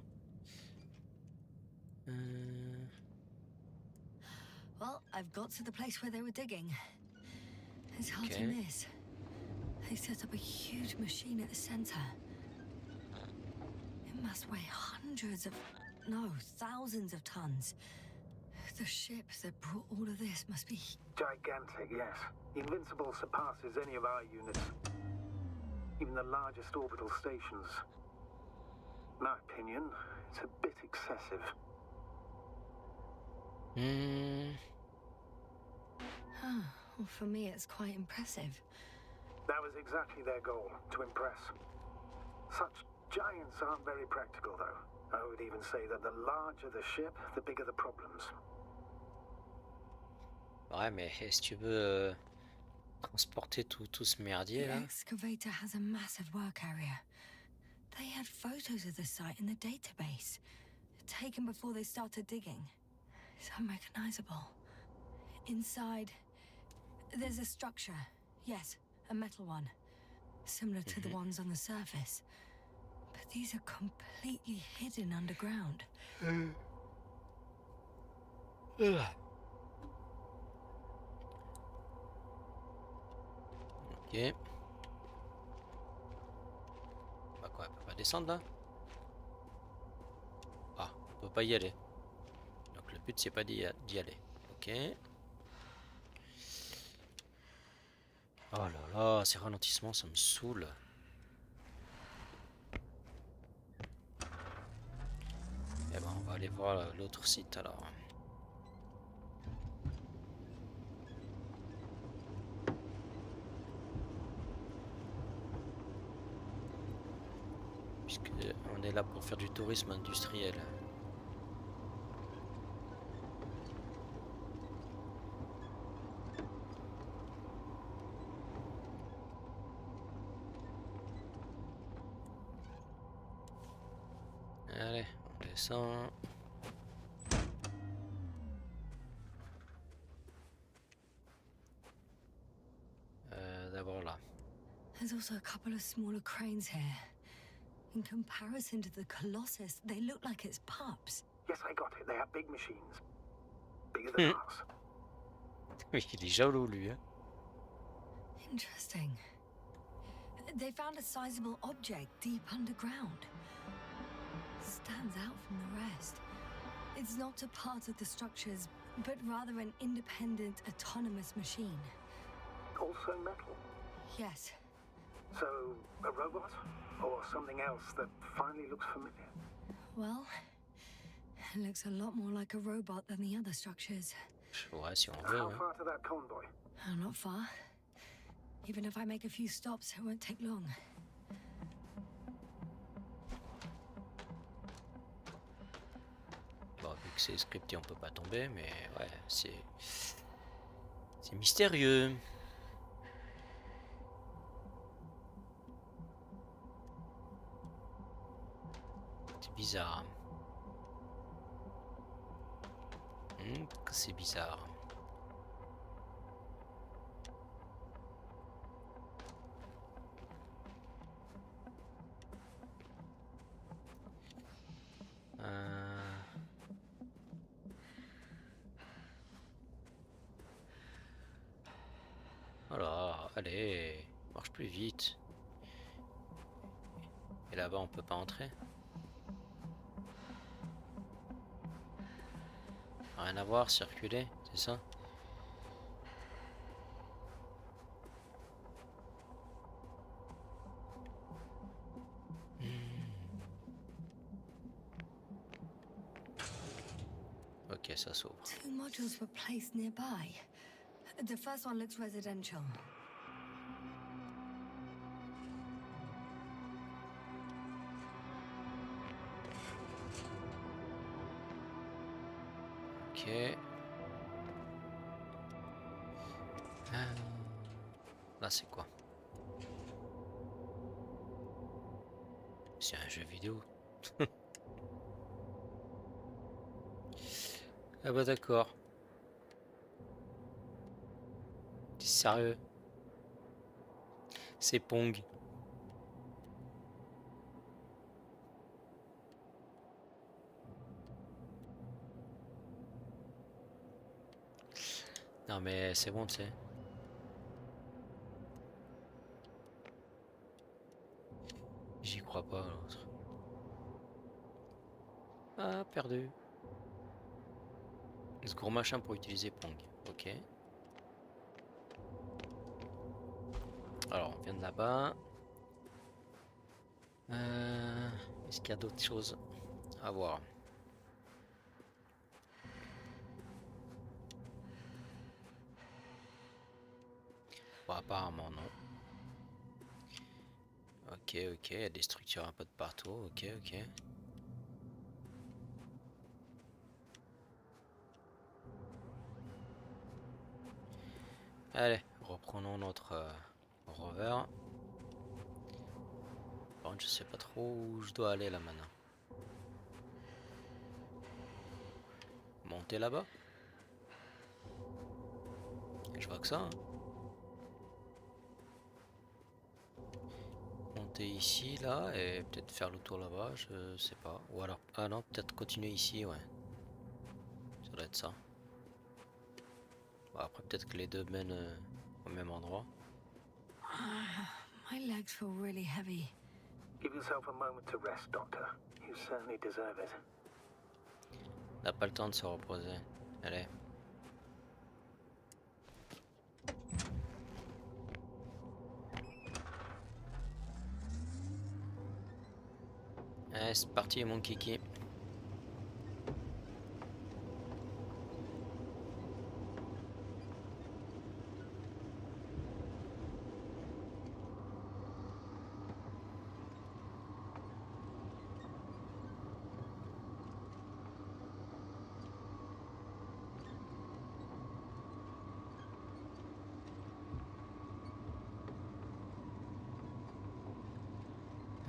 S2: Well, I've got to the place where they were digging. It's hard to
S1: Okay.
S2: miss. They set up a huge machine at the center. It must weigh hundreds of, no, thousands of tons. The ship that brought all of this must be...
S4: Gigantic, yes. Invincible surpasses any of our units. Even the largest orbital stations. In my opinion, it's a bit excessive.
S2: Well, for me, it's quite impressive.
S4: That was exactly their goal, to impress. Such giants aren't very practical, though. I would even say that the larger the ship, the bigger the problems.
S1: Ouais, mais si tu veux transporter tout ce merdier
S2: The
S1: là.
S2: excavator has a massive work area. They had photos of the site in the database, taken before they started digging. It's unrecognizable. Inside, there's a structure. Yes, a metal one. Similar to the ones on the surface. But these are completely hidden underground.
S1: Ok. Bah quoi, elle peut pas descendre là? Ah, on peut pas y aller. Donc le but c'est pas d'y aller. Ok. Oh là là, ces ralentissements ça me saoule. Eh ben on va aller voir l'autre site alors. Puisque on est là pour faire du tourisme industriel. Allez, on descend. D'abord là.
S2: There's also a couple of smaller cranes here. In comparison to the Colossus, they look like it's pups.
S4: Yes, I got it. They have big machines. Bigger than ours.
S1: Oui, il est jaloux lui. Hein.
S2: Interesting. They found a sizable object deep underground. Stands out from the rest. It's not a part of the structures, but rather an independent, autonomous machine.
S4: Also metal.
S2: Yes.
S4: So, a robot? Or something else that finally looks familiar?
S2: Well, it looks a lot more like a robot than the other structures.
S1: Ouais, si on veut.
S4: How
S1: Hein.
S4: far to that convoy?
S2: Oh, not far. Even if I make a few stops, it won't take long.
S1: Bon, vu que c'est scripté, on peut pas tomber, mais ouais, c'est mystérieux. C'est bizarre. C'est bizarre. Voilà, allez, marche plus vite. Et là-bas, on peut pas entrer. Rien à voir, circuler, c'est ça? ça s'ouvre.
S2: 2 modules were placed nearby. The first one looks residential.
S1: Ok. Là c'est quoi? C'est un jeu vidéo. Ah bah d'accord. T'es sérieux? C'est Pong. Non mais c'est bon, tu sais. J'y crois pas l'autre. Ah, perdu. Ce gros machin pour utiliser Pong. Ok. Alors, on vient de là-bas. Est-ce qu'il y a d'autres choses à voir? Bon, apparemment non. Ok, ok, il y a des structures un peu de partout. Ok, ok. Allez, reprenons notre rover. Par contre, je sais pas trop où je dois aller là maintenant. Monter là-bas? Je vois que ça. Hein. Monter ici, là, et peut-être faire le tour là-bas, je sais pas. Ou alors, ah non, peut-être continuer ici, ouais. Ça doit être ça. Bon, après, peut-être que les deux mènent au même endroit.
S2: My legs feel really heavy.
S4: Give yourself a moment to rest, Doctor. You certainly deserve it.
S1: On n'a pas le temps de se reposer. Allez. Allez, c'est parti, mon kiki.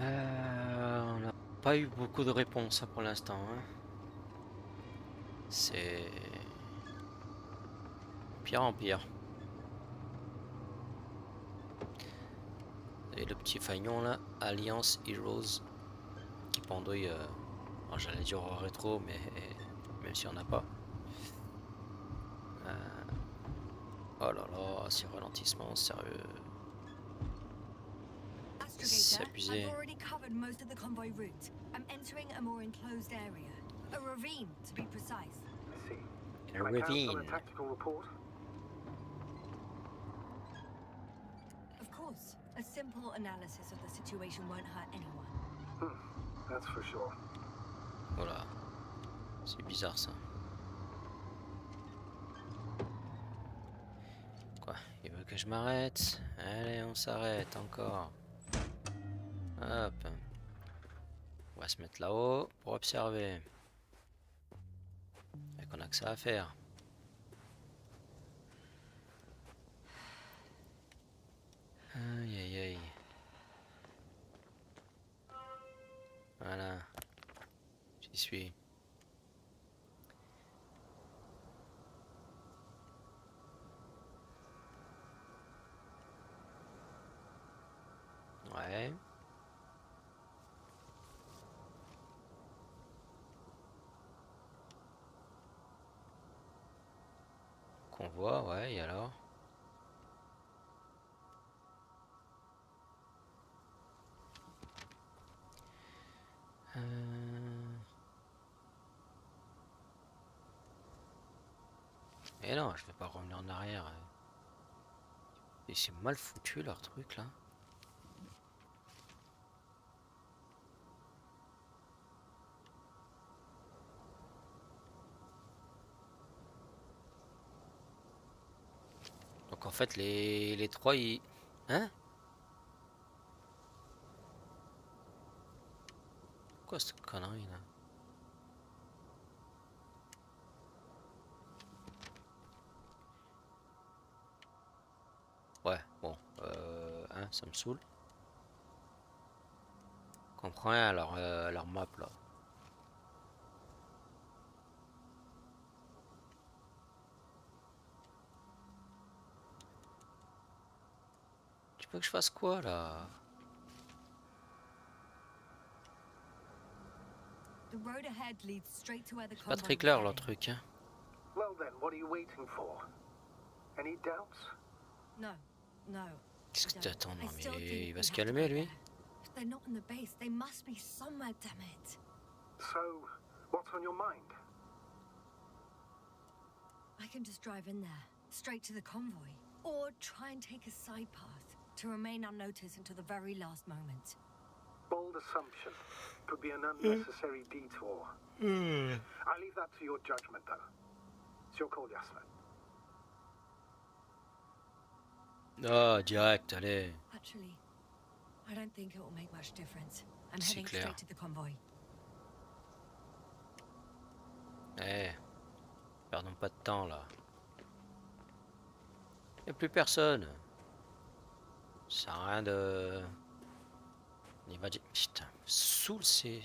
S1: On n'a pas eu beaucoup de réponses pour l'instant. Hein. C'est pire en pire. Et le petit fagnon là, Alliance Heroes, qui pendouille, j'allais dire au rétro, mais même si on n'a pas. Oh là là, ces ralentissements, sérieux. C'est abusé.
S2: I've already covered most of the convoy route. I'm entering a more enclosed area. A ravine, to be precise.
S4: I see.
S1: A
S4: Can I count on
S1: ravine.
S4: a tactical report?
S2: Of course, a simple analysis of the situation won't hurt anyone.
S4: That's for sure.
S1: Voilà. C'est bizarre ça. Quoi? Il veut que je m'arrête? Allez, on s'arrête encore. Hop. On va se mettre là-haut pour observer. Et qu'on a que ça à faire. Aïe aïe aïe. Voilà. J'y suis. Ouais. Qu'on voit, ouais, et alors? Et non, je vais pas revenir en arrière. Et c'est mal foutu leur truc là. Donc en fait, les trois, ils... Hein? Quoi cette connerie là? Ouais, bon, hein, ça me saoule. Je comprends rien à leur map là. Tu veux que je fasse quoi là?
S2: The road ahead leads straight to where the
S1: C'est pas
S2: convoy
S1: très
S2: was
S1: clair leur
S2: heading.
S1: truc, hein.
S4: Well then, what are you waiting for? Any doubts?
S2: No, no.
S1: Qu'est-ce que
S2: I don't.
S1: t'attends?
S2: I
S1: Non
S2: still
S1: mais
S2: think
S1: il va
S2: we
S1: se
S2: have to
S1: calmer
S2: go
S1: lui.
S2: there. If they're not in the base, they must be somewhere, damn it.
S4: So, what's on your mind?
S2: I can just drive in there, straight to the convoy. Or try and take a side path to remain unnoticed until the very last moment.
S4: Bold assumption. Could be an unnecessary detour. I leave that to your judgment, though. It's your call, Yasna.
S1: Ah, direct, allez.
S2: Actually, I don't think it will make much difference. I'm
S1: C'est
S2: heading
S1: clair.
S2: straight to the convoy.
S1: Eh, perdons pas de temps là. Y a plus personne. Ça sert à rien de... Il va dire... Putain, saoule, c'est...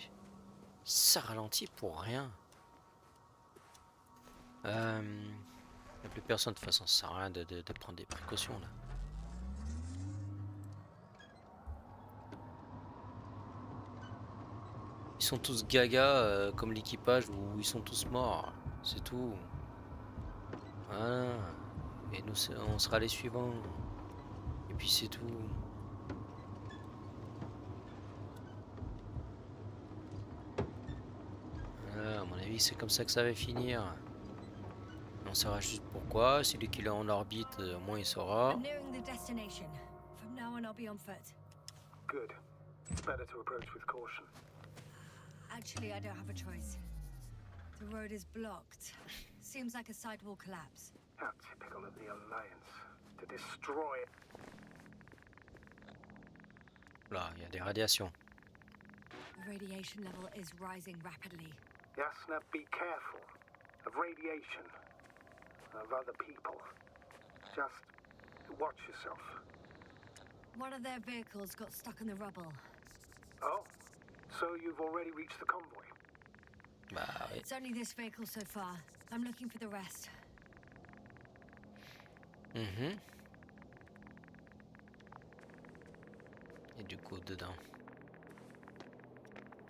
S1: Ça ralentit pour rien. Y a plus personne de toute façon, ça sert à rien de prendre des précautions là. Ils sont tous gaga comme l'équipage ou ils sont tous morts. C'est tout. Voilà. Et nous, on sera les suivants. Et puis c'est tout. Voilà, à mon avis, c'est comme ça que ça va finir. On saura juste pourquoi. Celui qui est en orbite, au moins il saura.
S2: I'm nearing the destination. From now on, I'll be on foot.
S4: Good. Better to approach with caution.
S2: Actually, I don't have a choice. The road is blocked. Seems like a sidewall collapse.
S4: How typical of the Alliance. To destroy it.
S1: Là, il y a des radiations.
S2: The radiation level is rising rapidly.
S4: Yasna, be careful. Of radiation. Of other people. Just watch yourself.
S2: One of their vehicles got stuck in the rubble.
S4: Oh, so you've already reached the convoy?
S1: Bah oui.
S2: It's only this vehicle so far. I'm looking for the rest.
S1: Et du coup, dedans,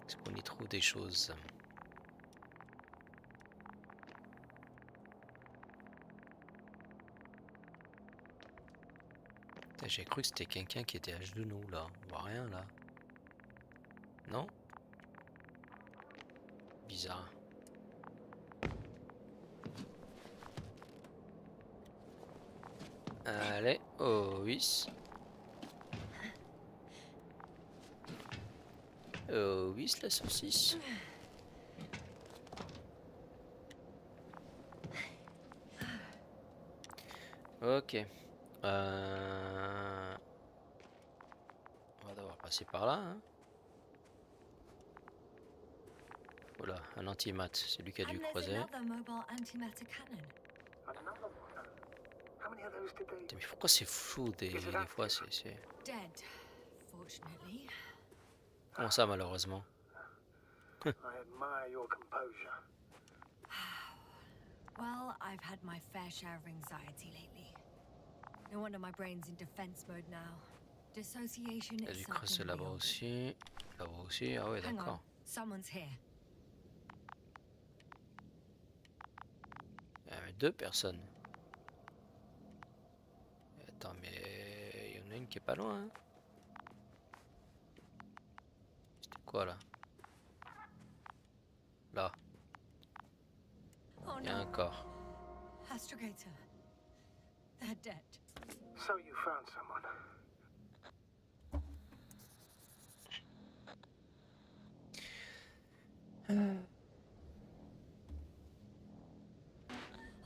S1: est-ce qu'on y trouve des choses? J'ai cru que c'était quelqu'un qui était à genoux là. On voit rien là. Non? Bizarre. Allez, oh oui. Oh oui, la saucisse. Ok. On va devoir passer par là. Hein. Voilà, un antimat, c'est lui qui a dû
S2: And there's
S1: croiser.
S2: another mobile antimatter cannon.
S4: Another one? How many of those did they...
S1: Putain, mais pourquoi c'est flou des fois c'est...
S2: Dead, fortunately.
S1: Comment ça malheureusement?
S4: I admire your composure.
S2: Well, I've had my fair share of anxiety lately. No wonder my brain's in defense mode now. Dissociation
S1: Il a
S2: is
S1: dû creuser
S2: something
S1: là-bas
S2: real.
S1: aussi. Là-bas aussi, ah ouais
S2: Hang on,
S1: d'accord.
S2: someone's here.
S1: Il y avait deux personnes. Attends, mais il y en a une qui est pas loin. Hein. C'était quoi là? Là,
S2: Oh
S1: il y a un
S2: no,
S1: corps.
S2: Astrogator. They're dead.
S4: So you found someone.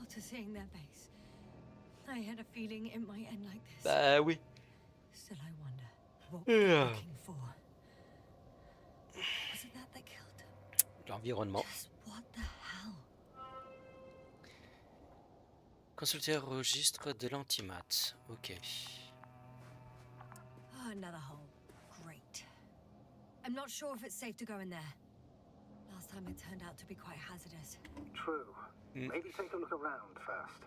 S2: After seeing their base, I had a feeling it might end like this.
S1: Bah oui.
S2: Still, I wonder what we're looking for. Was it that killed them?
S1: L'environnement.
S2: Just what the hell?
S1: Consulter le registre de l'antimat. Ok.
S2: Oh, another hole. Great. I'm not sure if it's safe to go in there. Last time it turned out to be quite hazardous.
S4: True. Maybe take a look around first.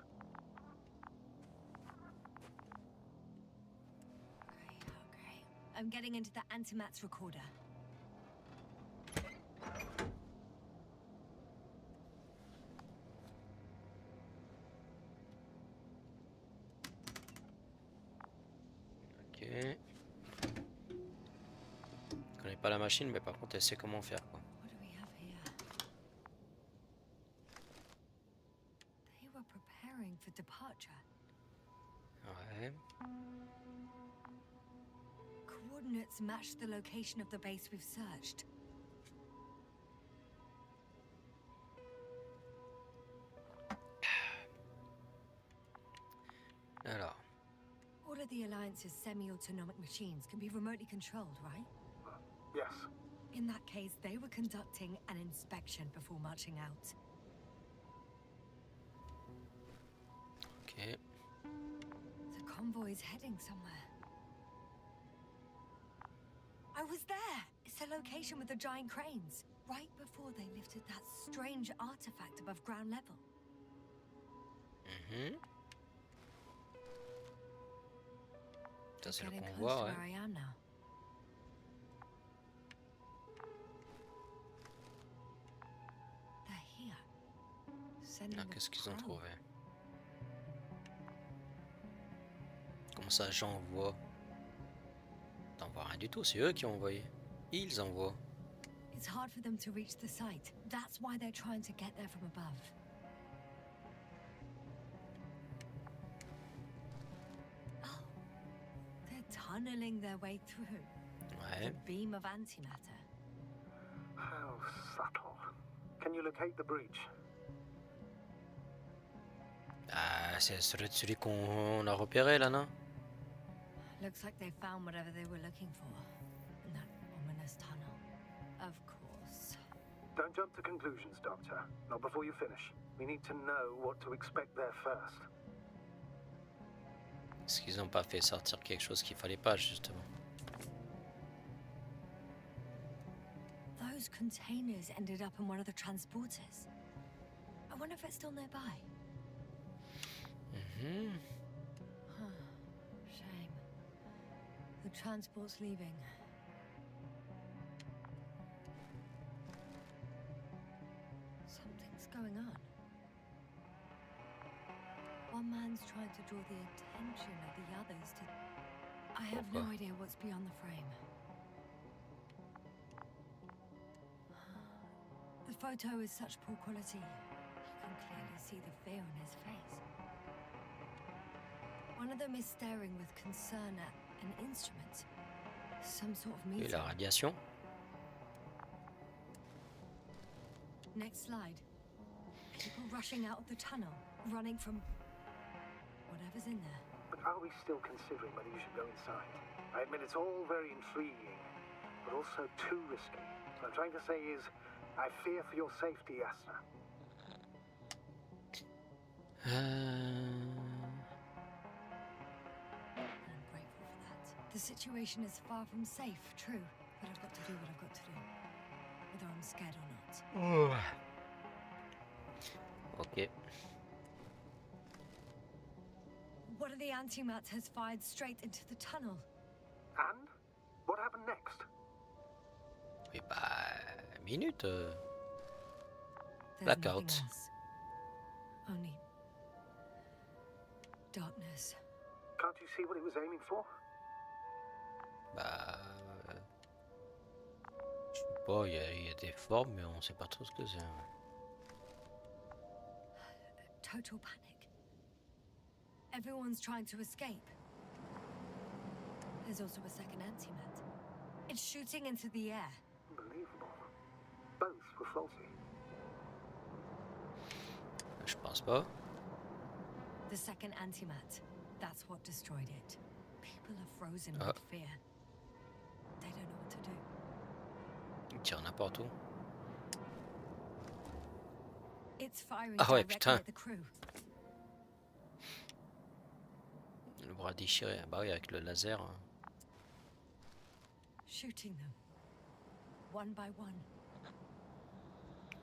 S2: Okay. I'm getting into the antimat's recorder.
S1: Ok. Je connais pas la machine, mais par contre elle sait comment faire quoi.
S2: What do we have here? They were preparing for departure.
S1: Ouais.
S2: Coordinates match the location of the base we've searched.
S1: Alors.
S2: All of the Alliance's semi-autonomic machines can be remotely controlled, right?
S4: Yes.
S2: In that case, they were conducting an inspection before marching out.
S1: Ok.
S2: The convoy's heading somewhere. I was there! It's the location with the giant cranes. Right before they lifted that strange artifact above ground level.
S1: Mhm. Ça c'est le
S2: Getting close
S1: convoi,
S2: to
S1: ouais.
S2: where I am now. They're here. Sending
S1: Ah,
S2: a
S1: qu'est-ce qu'ils ont
S2: probe.
S1: trouvé? Comment ça, j'envoie? T'envoies rien du tout, c'est eux qui ont envoyé. Ils envoient.
S2: It's hard for them to reach the site. That's why they're trying to get there from above. Oh, they're tunneling their way through
S1: Ouais.
S2: the beam of antimatter.
S4: How subtle. Can you locate the breach?
S1: Ah, c'est celui qu'on a repéré là, non?
S2: Looks like they found whatever they were looking for in that ominous tunnel. Of course.
S4: Don't jump to conclusions, Doctor. Not before you finish. We need to know what to expect there first.
S1: Est-ce qu'ils n'ont pas fait sortir quelque chose qu'il fallait pas, justement?
S2: Those containers ended up in one of the transporters. I wonder if it's still nearby.
S1: Mhm.
S2: Shame. The transport's leaving. Something's going on. One man's trying to draw the attention of the others to... I have no idea what's beyond the frame. The photo is such poor quality. You can clearly see the fear on his face. One of them is staring with concern at an instrument. Some sort of
S1: Et
S2: meter.
S1: la radiation?
S2: Next slide. People rushing out of the tunnel, running from whatever's in there.
S4: But are we still considering whether you should go inside? I admit it's all very intriguing, but also too risky. What I'm trying to say is, I fear for your safety, Yasna.
S2: I'm grateful for that. The situation is far from safe, true, but I've got to do what I've got to do, whether I'm scared or not.
S1: Ok.
S2: One of the antimats has fired straight into the tunnel.
S4: And? What happened next?
S1: Et bah, minute.
S2: There's
S1: Blackout.
S2: nothing else. Only darkness.
S4: Can't you see what it was aiming for?
S1: Bah, je sais pas, il y a des formes, mais on sait pas trop ce que c'est.
S2: Total panic. Everyone's trying to escape. There's also a second antimat. It's shooting into the air.
S4: Unbelievable. Both were faulty.
S1: Je pense pas.
S2: The second antimat. That's what destroyed it. People are frozen
S1: Ah.
S2: with fear. They don't know what to do.
S1: Il tire n'importe où.
S2: It's firing
S1: Ah ouais,
S2: directly
S1: putain.
S2: at the crew.
S1: Le bras déchiré. Bah oui, avec le laser.
S2: Shooting them. One by one.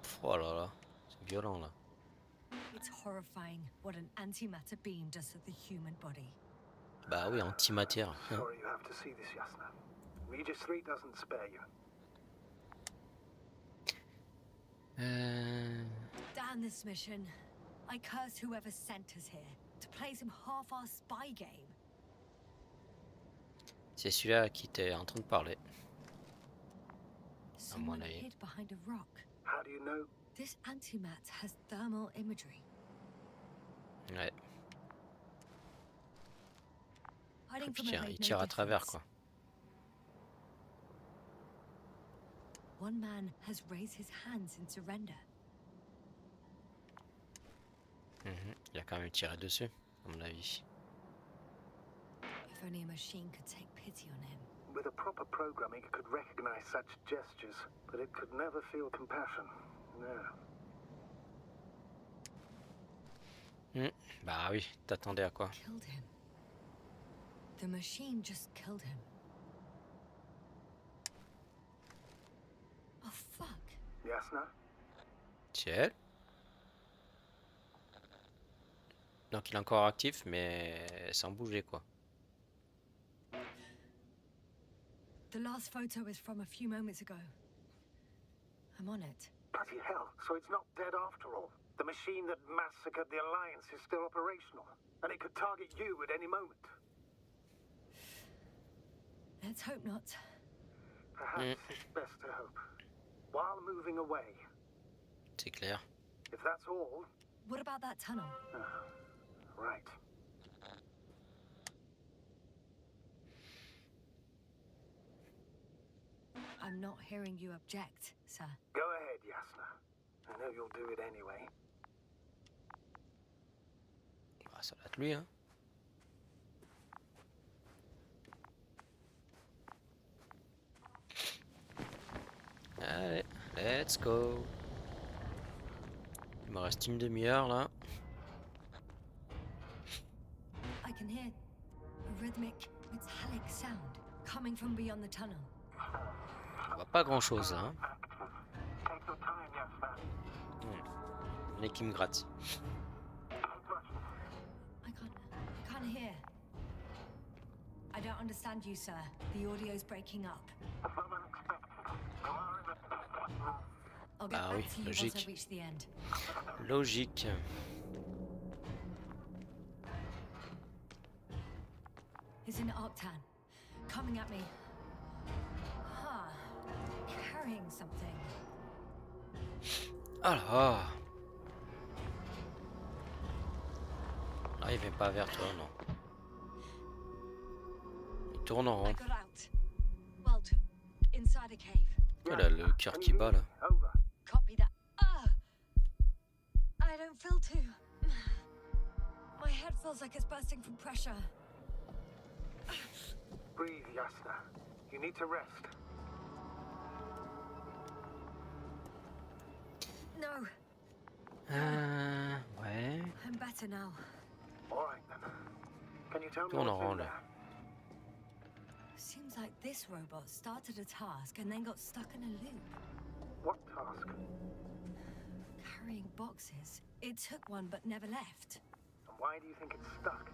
S1: Pff, oh là là. C'est violent là.
S2: It's horrifying what an antimatter beam does to the human body.
S1: Bah oui, antimatière. Hein.
S4: Sorry you have to see this, Yasna. Regis 3 doesn't spare you.
S2: Damn this mission. I curse whoever sent us here to play some half-assed spy game.
S1: C'est celui-là qui était en train de parler.
S2: Someone
S1: avis.
S2: hid behind a rock.
S4: How do you know?
S2: This antimat has thermal imagery.
S1: Ouais.
S2: Hiding from
S1: Il
S2: it
S1: tire,
S2: made
S1: il
S2: no
S1: tire à travers
S2: difference.
S1: quoi.
S2: One man has raised his hands in surrender.
S1: Il a quand même tiré dessus, à mon avis.
S2: If only a machine could take pity on him.
S4: With a proper programming, it could recognize such gestures, but it could never feel compassion. No.
S1: Bah oui, t'attendais à quoi?
S2: Killed him. The machine just killed him. Oh fuck.
S4: Yasna?
S1: C'est elle. Donc il est encore actif, mais sans bouger quoi.
S2: The last photo is from a few moments ago. I'm on it.
S4: Bloody hell, so it's not dead after all. The machine that massacred the Alliance is still operational, and it could target you at any moment.
S2: Let's hope not.
S4: Perhaps it's best to hope. While moving away,
S1: C'est clair.
S4: if that's all,
S2: What about that tunnel?
S4: right.
S2: I'm not hearing you object, sir.
S4: Go ahead, Yasna. I know you'll do it anyway.
S1: Ah, ça va être lui hein. Allez, let's go. Il me reste une demi-heure là.
S2: I can hear a rhythmic, metallic sound coming from beyond the tunnel.
S1: On voit pas grand chose hein.
S4: Take your time, Yasna.
S1: Mais qui me gratte.
S2: I can't hear. I don't understand you, sir. The audio's breaking up. I'll get
S1: Ah
S2: back
S1: oui,
S2: to you once
S1: logique.
S2: I reach the end.
S1: Logique.
S2: He's in Octan, coming at me. Huh. Carrying something.
S1: Alors. Là, il vient pas vers toi, non. Il tourne en
S2: I
S1: rond.
S2: got out. Well, inside a cave.
S1: Voilà le cœur qui bat là.
S4: Over.
S2: Copy that. I don't feel too. My head feels like it's bursting from pressure.
S4: Breathe, Yasna. You need to rest.
S2: No,
S1: Ouais.
S2: I'm better now.
S4: All right then. Can you tell me
S1: Tourne en
S4: what's
S1: rond
S4: in
S1: là.
S4: there?
S2: Seems like this robot started a task and then got stuck in a loop.
S4: What task?
S2: Carrying boxes. It took one but never left.
S4: And why do you think it's stuck?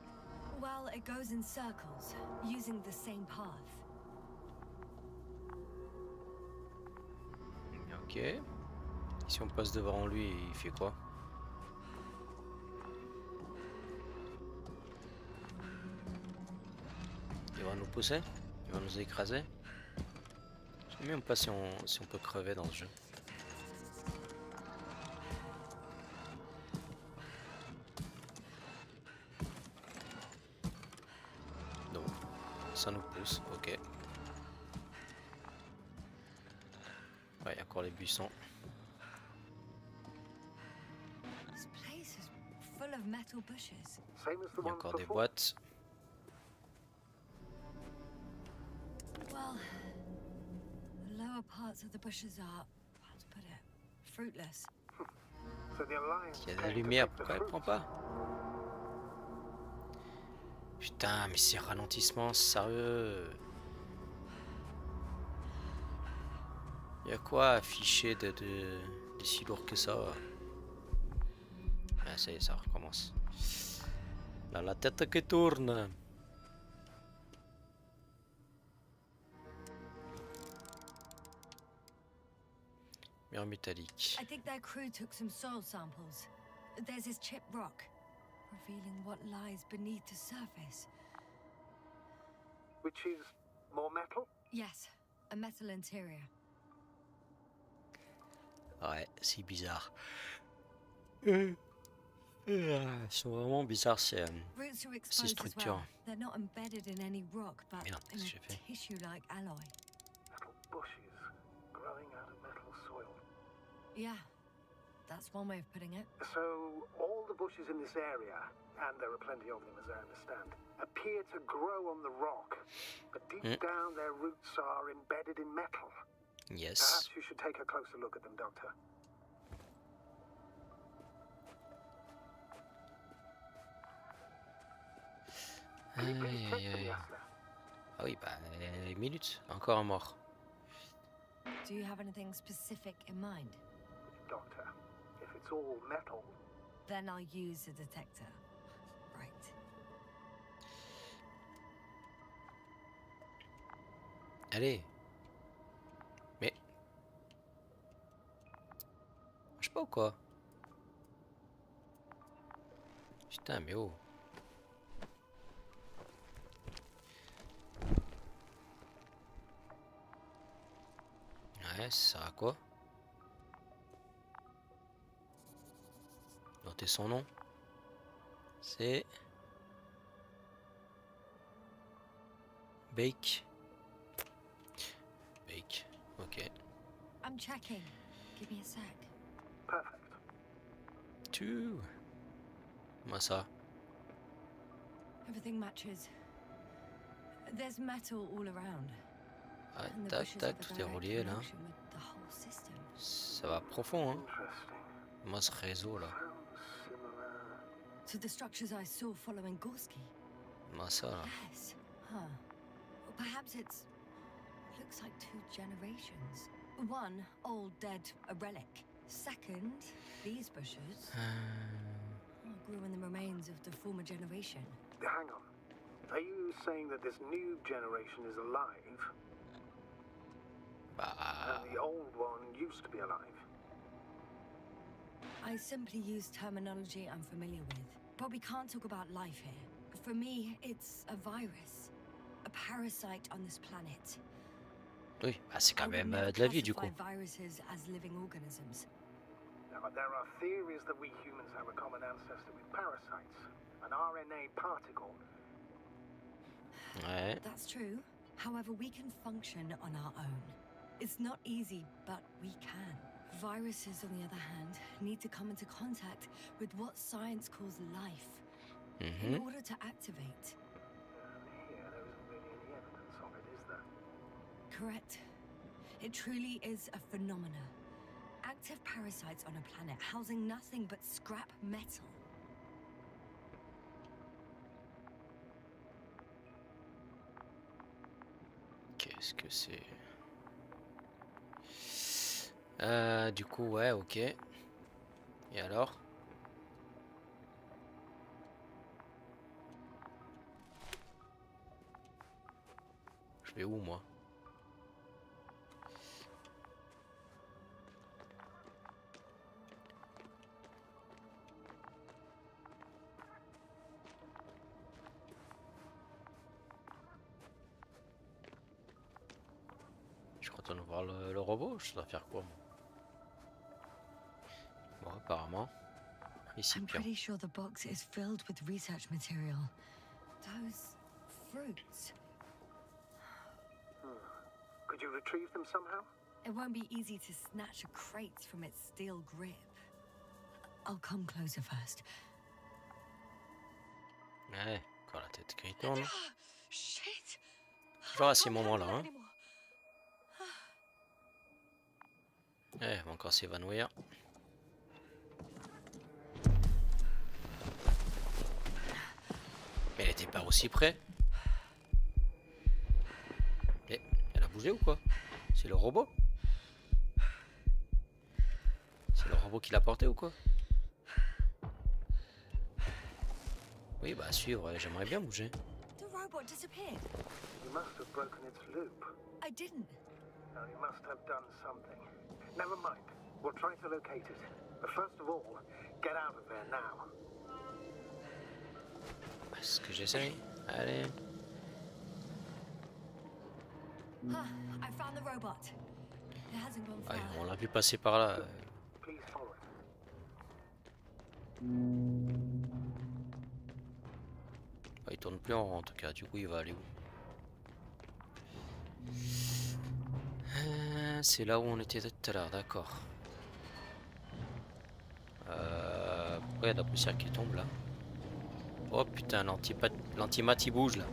S2: Well, it goes in circles, using the same path.
S1: Ok. Si on passe devant lui, il fait quoi? Il va nous pousser? Il va nous écraser? Je sais même pas si on peut crever dans ce jeu. Donc, ça nous pousse, ok. Ouais, il y a encore les buissons.
S2: This place is full of metal bushes.
S4: Same as the
S1: Il y a
S4: ones
S1: encore des
S4: before.
S1: boîtes.
S2: Well, the lower parts of the bushes are, how to put it, fruitless.
S4: So the Alliance
S1: Il y a de la
S4: came to
S1: lumière,
S4: take the
S1: pourquoi elle prend
S4: fruits.
S1: pas? Putain, mais ces ralentissements, sérieux. Il y a quoi affiché de si lourd que ça? Ah, ça y est, ça recommence. Là, la tête qui tourne. Mur métallique.
S2: I think their crew took some soil samples. There's this chipped rock, revealing what lies beneath the surface.
S4: Which is more metal?
S2: Yes, a metal interior.
S1: Ouais, c'est bizarre. Elles sont vraiment bizarres ces
S2: Roots are exposed as
S1: structures.
S2: well. They're not embedded in any rock, but
S1: Merde,
S2: in
S1: qu'est-ce que j'ai
S2: a
S1: fait?
S2: tissue-like alloy.
S4: Metal bushes growing out of metal soil.
S2: Yeah, that's one way of putting it.
S4: So all the bushes in this area, and there are plenty of them as I understand, appear to grow on the rock. But deep down their roots are embedded in metal.
S1: Yes.
S4: Perhaps you should take a closer look at them, Doctor. Can you please check for the Asla?
S1: Ah oui, bah, minutes. Encore un mort.
S2: Do you have anything specific in mind?
S4: Doctor, if it's all metal,
S2: Then I'll use a detector. Right.
S1: Allez. Mais. Je sais pas ou quoi. Putain, mais oh. Ouais, ça sert à quoi? Notez son nom. C'est... Bake. Bake. Ok.
S2: I'm checking. Give me a sec.
S4: perfect.
S1: Tu. Comment ça?
S2: Everything matches. There's metal all around.
S1: Ah,
S2: And the
S1: tac,
S2: bushes
S1: tac,
S2: have a
S1: tout est
S2: direct
S1: relié là.
S2: connection with the whole system.
S1: Ça va profond, hein.
S4: Interesting.
S1: Moi, ce réseau là.
S4: Sounds similar.
S2: To the structures I saw following Gorski.
S1: Moi, ça là.
S2: Yes. Huh. Or perhaps it's... looks like two generations. One, old, dead, a relic. Second, these bushes grew in the remains of the former generation.
S4: Hang on. Are you saying that this new generation is alive
S1: Bah...
S4: and the old one used to be alive?
S2: I simply use terminology I'm familiar with. But we can't talk about life here. For me, it's a virus. A parasite on this planet.
S1: Oui, bah, c'est
S2: I
S1: quand
S2: would
S1: même
S2: never
S1: de la vie du coup.
S2: classify viruses as living organisms.
S4: Now, there are theories that we humans have a common ancestor with parasites, an RNA particle.
S1: Ouais.
S2: That's true. However, we can function on our own. It's not easy, but we can. Viruses, on the other hand, need to come into contact with what science calls life in order to activate.
S4: Here, there isn't really any evidence of it, is there?
S2: Correct. It truly is a phenomena. Active parasites on a planet housing nothing but scrap metal.
S1: Qu'est-ce que c'est? Du coup, ouais, ok. Et alors? Je vais où, moi? Je retourne voir le robot, je dois faire quoi, moi? Bon, apparemment. Ici,
S2: I'm
S1: Pierre.
S2: pretty sure the box is filled with research material. Those fruits.
S4: Could you retrieve them somehow?
S2: It won't be easy to snatch a crate from its steel grip. I'll come closer first.
S1: Ouais, quand la tête qui tourne.
S2: Shit.
S1: Toujours à
S2: I
S1: ces
S2: can't
S1: moments-là,
S2: handle it
S1: hein.
S2: anymore.
S1: Ouais, elle va encore s'évanouir. Mais elle était pas aussi près. Mais elle a bougé ou quoi? C'est le robot? C'est le robot qui l'a porté ou quoi? Oui, bah à suivre, j'aimerais bien bouger.
S2: The robot disappeared.
S4: You must have broken its loop.
S2: I didn't.
S4: Now, you must have done something. Never mind. We'll try to locate it. But first of all, get out of there now.
S1: C'est ce que j'essaye. Allez.
S2: I found the robot. It hasn't gone far.
S1: Ouais, on l'a vu passer par là.
S4: Please follow it.
S1: Il tourne plus en rond en tout cas, du coup il va aller où? C'est là où on était tout à l'heure, d'accord. Pourquoi il y a de la poussière qui tombe là? Oh putain, l'antimat il bouge là.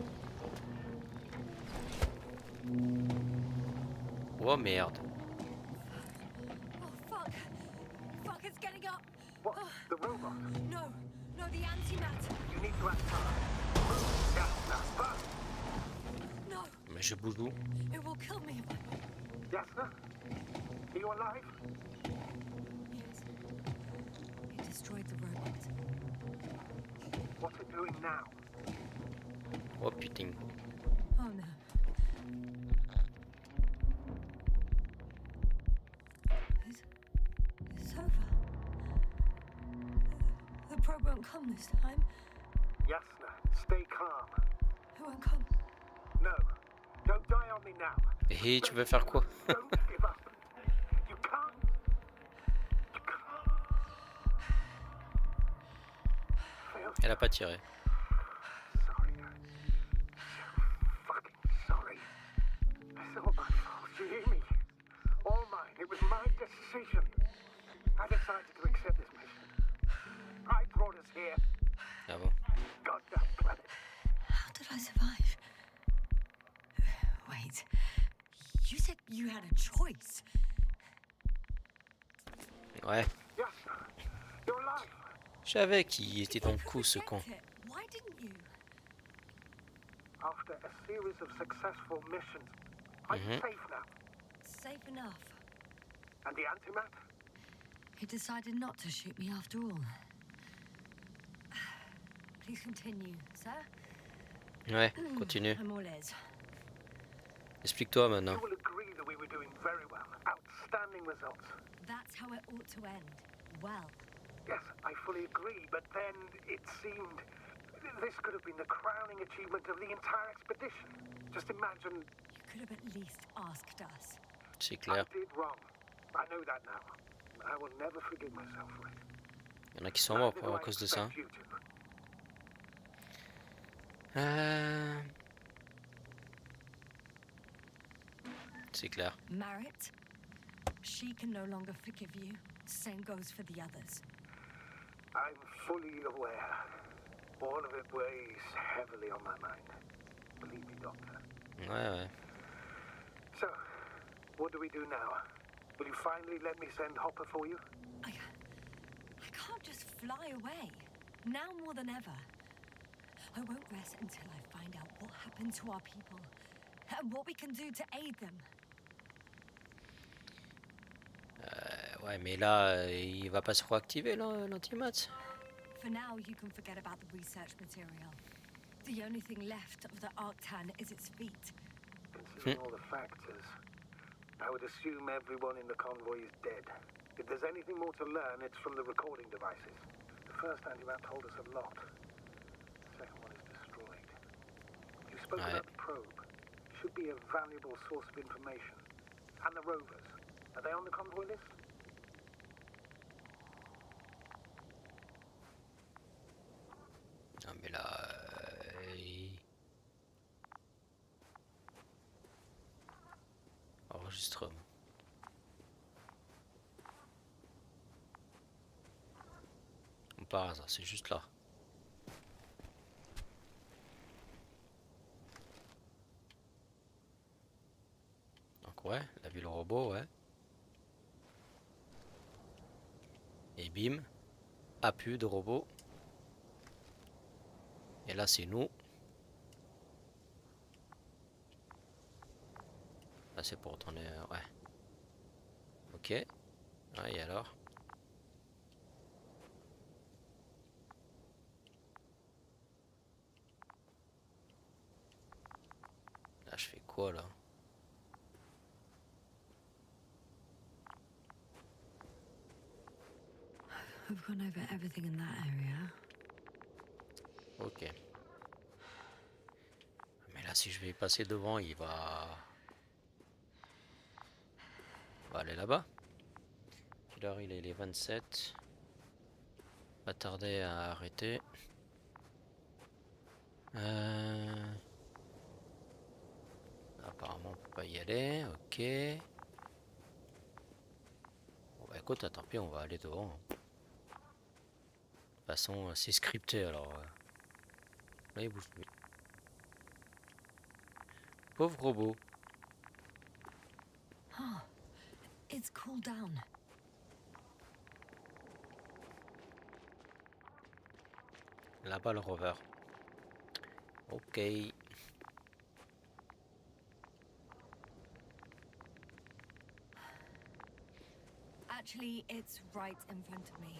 S1: Oh merde.
S2: Oh fuck! Fuck! It's getting up.
S4: What? The robot?
S2: No, no, the antimat.
S4: You need to act fast. Yeah, now, fast.
S2: No,
S1: Mais je bouge où?
S2: it will kill me.
S4: Yasna? Are you alive?
S2: Yes. It destroyed the robot.
S4: What's it doing now?
S1: Oh putain.
S2: Oh no. It's over. The probe won't come this time.
S4: Yasna, stay calm.
S2: It won't come.
S4: No, don't die on me now.
S1: Et tu veux faire quoi?
S4: Don't give up. You can't. You can't. Failed.
S1: Elle a pas tiré.
S4: Sorry. So fucking sorry. It's all my fault. You hear me? All mine. It was my decision. I decided to accept this mission. I brought us here.
S1: Ah bon?
S4: Goddamn planet.
S2: How did I survive? Wait. You said you had a choice.
S1: Ouais.
S4: Yasna, you're alive.
S1: Je savais qu'il était dans le coup ce con.
S2: Reject it. Why didn't you?
S4: After a series of successful missions, I'm safe now.
S2: Safe enough.
S4: And the antimat?
S2: He decided not to shoot me after all. Please continue, sir.
S1: Ouais, continue.
S2: I'm all ears.
S1: Explique-toi maintenant.
S4: You will agree that we were doing very well. Outstanding results.
S2: That's how it ought to end. Well,
S4: Yes, I fully agree, but then it seemed this could have been the crowning achievement of the entire expedition. Just imagine
S2: you could have at least asked us.
S1: C'est
S4: I
S1: clair.
S4: did wrong. I know that now. I will never forgive myself for it.
S1: Il y en a qui sont morts
S4: Neither do
S1: à
S4: I
S1: cause de ça.
S4: expect you to.
S1: C'est clair.
S2: Marit, she can no longer forgive you. Same goes for the others.
S4: I'm fully aware. All of it weighs heavily on my mind. Believe me, Doctor.
S1: Ouais, ouais.
S4: So, what do we do now? Will you finally let me send Hopper for you?
S2: I can't just fly away. Now more than ever. I won't rest until I find out what happened to our people and what we can do to aid them.
S1: Ouais, mais là, il va pas se réactiver l'antimat.
S2: For now, you can forget about the research material. The only thing left of the Arctan is its feet.
S4: Considering all the factors, I would assume everyone in the convoy is dead. If there's anything more to learn, it's from the recording devices. The first antimat told us a lot. The second one is destroyed. You spoke
S1: Ouais.
S4: about the probe. Should be a valuable source of information. And the rovers. Are they on the convoy list?
S1: Non mais là... Enregistrement. Comme par hasard, c'est juste là. ouais, elle a vu le robot, ouais. Et bim, a plus de robot. Et là c'est nous. Là c'est pour retourner, ouais. Ok. Ouais, et alors? Là je fais quoi là?
S2: I've gone over everything in that area.
S1: Ok. Mais là si je vais passer devant, il va aller là-bas. Quelle heure il est? Les 27. Pas tarder à arrêter. Apparemment on peut pas y aller. Ok. Bon bah écoute, tant pis, on va aller devant. De toute façon, c'est scripté alors. Là il bouge plus. Pauvre robot.
S2: Oh, it's cooled down.
S1: Là-bas le rover. Ok.
S2: Actually, it's right in front of me.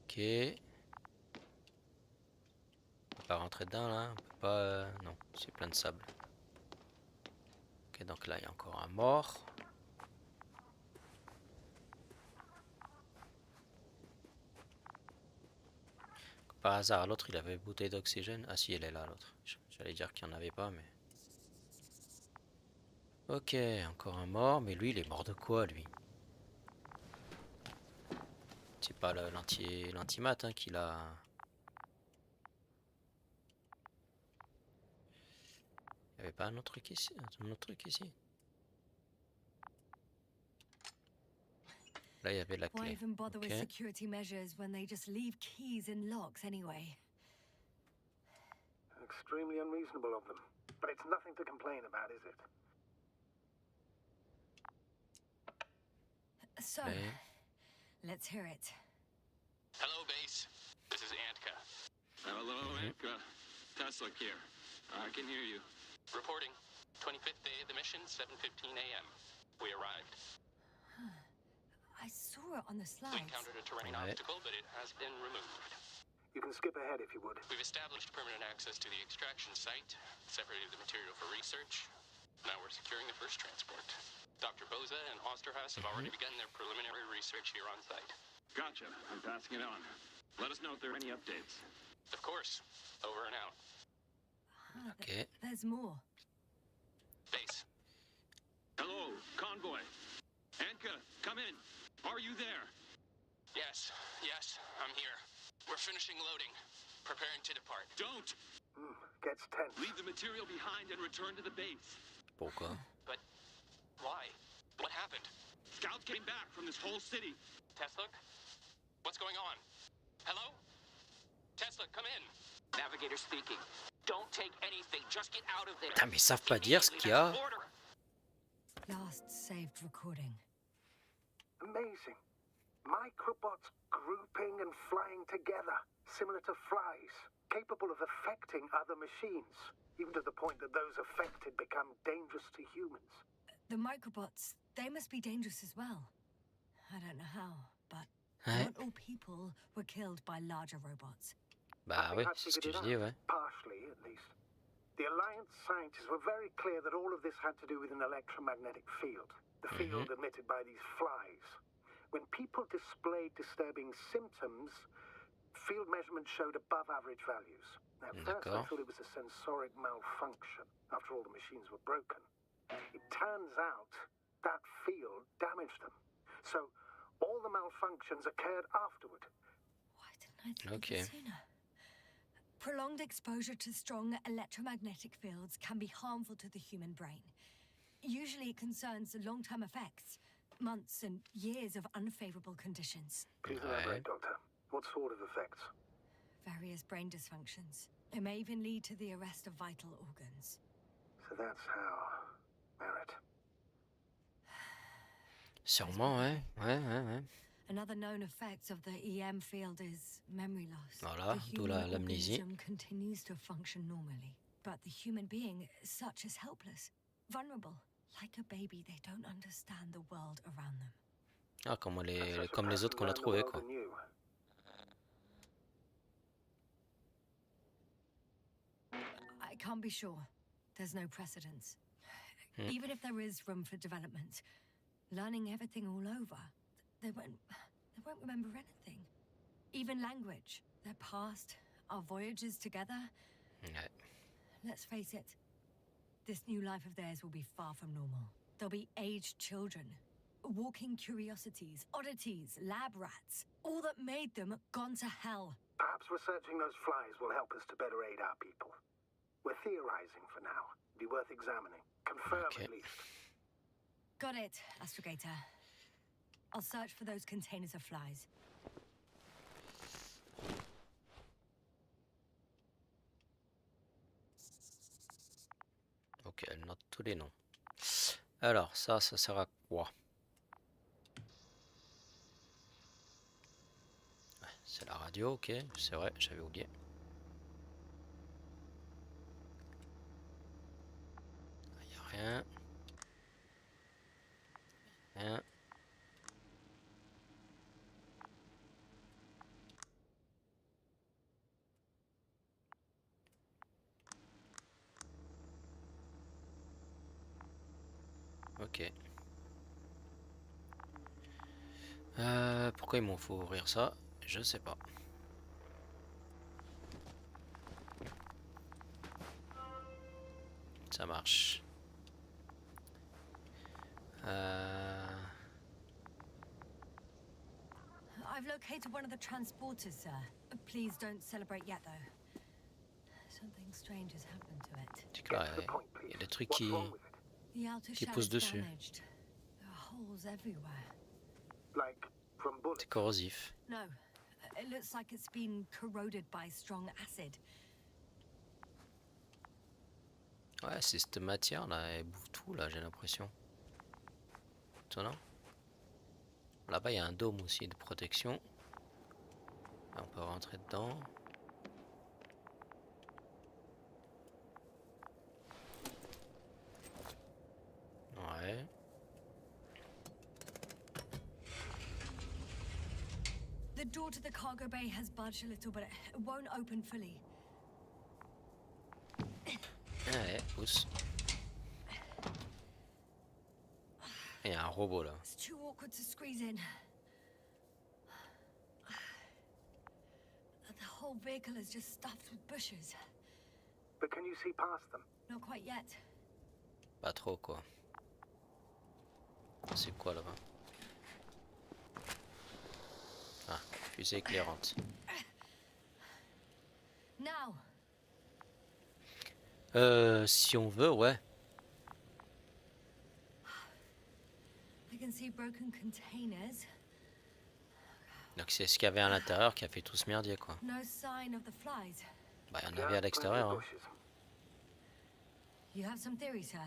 S1: Ok. On peut pas rentrer dedans là. On peut pas. Non, c'est plein de sable. Ok, donc là il y a encore un mort. Par hasard, l'autre il avait une bouteille d'oxygène. Ah si, elle est là l'autre. J'allais dire qu'il n'y en avait pas, mais. Ok, encore un mort. Mais lui, il est mort de quoi lui? C'est pas l'antimat hein, qu'il a. Il y avait pas un autre truc ici? Un autre truc ici? Là, il y avait la
S2: Why
S1: clé.
S2: even bother with
S1: Ok.
S2: security measures when they just leave keys in locks anyway?
S4: Extremely unreasonable of them. But it's nothing to complain about, is it?
S2: So,
S1: Clé.
S2: let's hear it.
S5: Hello, base. This is Antka. Hello, Antka. Tesla here. I can hear you. Reporting. 25th day of the mission, 7:15 a.m. We arrived.
S2: I saw it on the
S5: We
S2: slides.
S5: encountered a terrain
S1: Ouais.
S5: obstacle, but it has been removed.
S4: You can skip ahead if you would.
S5: We've established permanent access to the extraction site, separated the material for research. Now we're securing the first transport. Dr. Boza and Osterhaus have already begun their preliminary research here on site.
S6: Gotcha. I'm passing it on. Let us know if there are any updates.
S5: Of course. Over and out.
S1: Ok.
S2: There's more.
S5: Base.
S6: Hello, convoy. Anka, come in. Are you there?
S5: Yes, I'm here. We're finishing loading. Preparing to depart.
S6: Don't!
S4: Gets tense.
S6: Leave the material behind and return to the base.
S1: Pourquoi?
S5: But why? What happened?
S6: Scouts came back from this whole city.
S5: Tesla? What's going on? Hello? Tesla, come in. Navigator speaking. Don't take anything. Just get out of there.
S1: Putain, mais ils savent pas dire ce qu'il y a.
S5: Order.
S2: Last saved recording.
S4: Amazing. Microbots grouping and flying together, similar to flies, capable of affecting other machines, even to the point that those affected become dangerous to humans.
S2: The microbots, they must be dangerous as well. I don't know how, but
S1: Ouais.
S2: not all people were killed by larger robots.
S1: Bah
S4: I
S1: oui,
S4: think I've
S1: c'est ce que
S4: figured
S1: je
S4: it
S1: dis,
S4: out,
S1: ouais.
S4: partially at least. The Alliance scientists were very clear that all of this had to do with an electromagnetic field, the field emitted by these flies. When people displayed disturbing symptoms, field measurements showed above average values. At first, I
S1: D'accord.
S4: thought it was a sensoric malfunction, after all the machines were broken. It turns out that field damaged them. So, all the malfunctions occurred afterward.
S2: Why didn't I think of
S1: Okay.
S2: this sooner? Prolonged exposure to strong electromagnetic fields can be harmful to the human brain. Usually it concerns the long-term effects, Months and years of unfavorable conditions.
S4: Please elaborate, Doctor. What sort of effects?
S2: Various brain dysfunctions. It may even lead to the arrest of vital organs.
S4: So that's how... Merit.
S1: Sûrement, ouais. Ouais.
S2: Another known effect of the EM field is memory loss.
S1: Voilà,
S2: The
S1: d'où
S2: human
S1: l'amnésie.
S2: organism continues to function normally, but the human being is such as helpless, vulnerable. Like a baby, they don't understand the world around them.
S1: Ah, comme les autres qu'on a
S4: Learn the
S1: trouvés,
S4: world
S1: quoi.
S4: anew.
S2: I can't be sure. There's no precedence. Even if there is room for development, learning everything all over, they won't remember anything. Even language, their past, our voyages together.
S1: Ouais.
S2: Let's face it, this new life of theirs will be far from normal. They'll be aged children, walking curiosities, oddities, lab rats, all that made them gone to hell.
S4: Perhaps researching those flies will help us to better aid our people. We're theorizing for now. Be worth examining. Confirm
S1: Okay.
S4: at least.
S2: Got it, Astrogator. I'll search for those containers of flies.
S1: Ok, elle note tous les noms. Alors, ça sert à quoi? Ouais, c'est la radio, ok, c'est vrai, j'avais oublié. Il n'y a rien. Rien. Ok. Pourquoi il m'en faut ouvrir ça? Je sais pas. Ça marche.
S2: I've located one of the transporters, sir. Please don't celebrate yet, though. Something strange has happened to it.
S1: C'est que là,
S4: Get to the point,
S1: il y
S4: please.
S1: a des trucs
S4: What's
S1: qui...
S4: wrong with it?
S2: The outer
S1: Qui
S2: shell
S1: pousse
S2: is
S1: dessus.
S2: damaged. There are holes everywhere.
S4: Like from bullets?
S1: C'est corrosif.
S2: No, it looks like it's been corroded by strong acid.
S1: Ouais, c'est cette matière là, elle bouffe tout là, j'ai l'impression. Étonnant. Là-bas, il y a un dôme aussi de protection. Là, on peut rentrer dedans. Ouais.
S2: The door to the cargo bay has budged a little, but it won't open fully.
S1: Ouais, pousse. Il y a un robot là.
S2: It's too awkward to squeeze in. The whole vehicle is just stuffed with bushes.
S4: But can you see past them?
S2: Not quite yet.
S1: Pas trop quoi. C'est quoi là-bas? Ah, fusée éclairante.
S2: Now,
S1: Si on veut, ouais.
S2: I can see broken containers.
S1: Donc c'est ce qu'il y avait à l'intérieur qui a fait tout ce merdier quoi.
S2: No sign of the flies.
S1: Bah il y en
S4: Yeah,
S1: avait à
S4: plenty
S1: l'extérieur.
S4: of
S1: Hein.
S4: bushes.
S2: You have some theories, sir?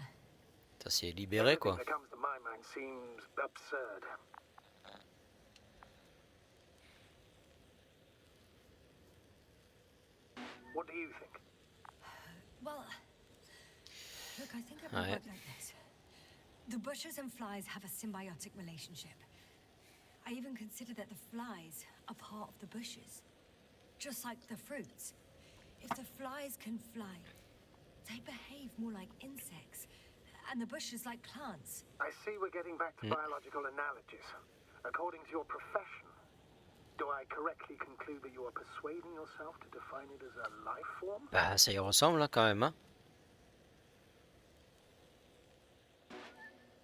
S1: Ça s'est libéré quoi.
S4: Everything that comes to my mind seems absurd. What do you think?
S2: Well, look, I think it
S1: Ouais.
S2: would work like this. The bushes and flies have a symbiotic relationship. I even consider that the flies are part of the bushes, just like the fruits. If the flies can fly, they behave more like insects, and the bushes like plants.
S4: I see we're getting back to biological analogies. According to your profession, do I correctly conclude that you are persuading yourself to define it as a life form?
S1: Bah ça y ressemble là quand même. Hein.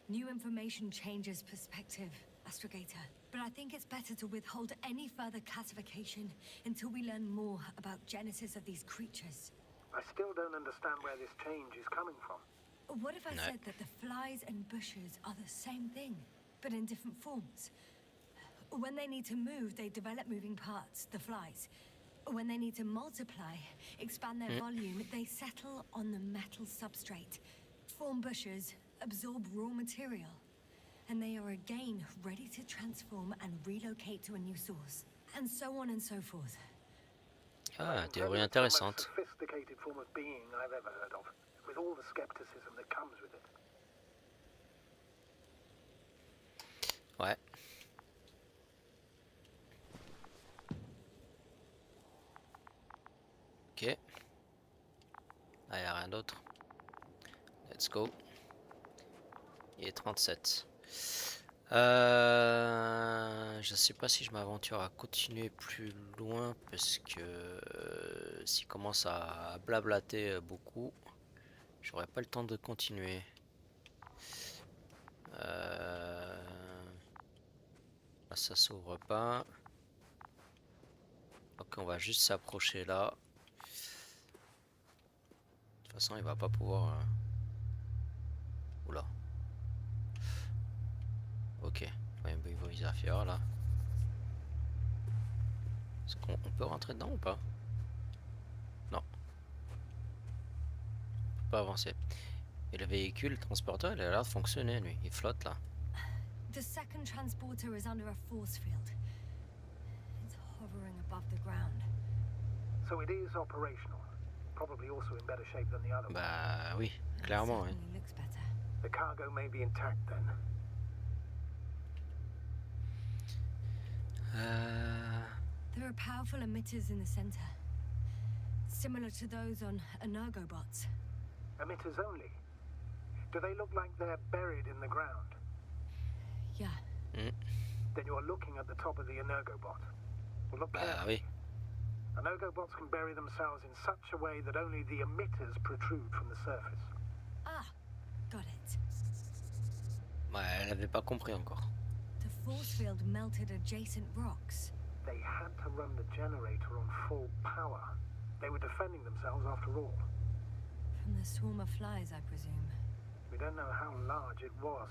S2: New information changes perspective, Astrogator. But I think it's better to withhold any further classification until we learn more about genesis of these creatures.
S4: I still don't understand where this change is coming from.
S2: What if I
S1: No.
S2: said that the flies and bushes are the same thing? but in different forms. When they need to move, they develop moving parts, the flies. When they need to multiply, expand their volume, they settle on the metal substrate, form bushes, absorb raw material. And they are again ready to transform and relocate to a new source. And so on and so forth.
S1: Ah,
S4: It's
S1: théorie
S4: the most
S1: intéressante.
S4: sophisticated form of being I've ever heard of, with all the skepticism that comes with it.
S1: Ouais. Ok. Ah, y a rien d'autre. Let's go. Il est 37. Je sais pas si je m'aventure à continuer plus loin parce que s'il commence à blablater beaucoup, j'aurai pas le temps de continuer. Là, ça s'ouvre pas. Ok, on va juste s'approcher là. De toute façon, il va pas pouvoir. Oula. Ok. Ouais, il va faire là. Est-ce qu'on peut rentrer dedans ou pas? Non. On peut pas avancer. Et le véhicule, le transporteur, il a l'air de fonctionner, lui. Il flotte là.
S2: The second transporter is under a force field. It's hovering above the ground.
S4: So it is operational. Probably also in better shape than the other one.
S1: Bah oui,
S2: It
S1: clairement. Oui.
S2: certainly looks better.
S4: The cargo may be intact then.
S2: There are powerful emitters in the center, similar to those on energobots.
S4: Emitters only? Do they look like they're buried in the ground?
S2: Yeah.
S4: Then you're looking at the top of the energobot. Well, look
S1: Bah
S4: carefully.
S1: oui.
S4: Energobots can bury themselves in such a way that only the emitters protrude from the surface.
S2: Ah, got it.
S1: Ouais, elle avait pas compris encore.
S2: The force field melted adjacent rocks.
S4: They had to run the generator on full power. They were defending themselves after all.
S2: From the swarm of flies, I presume.
S4: We don't know how large it was.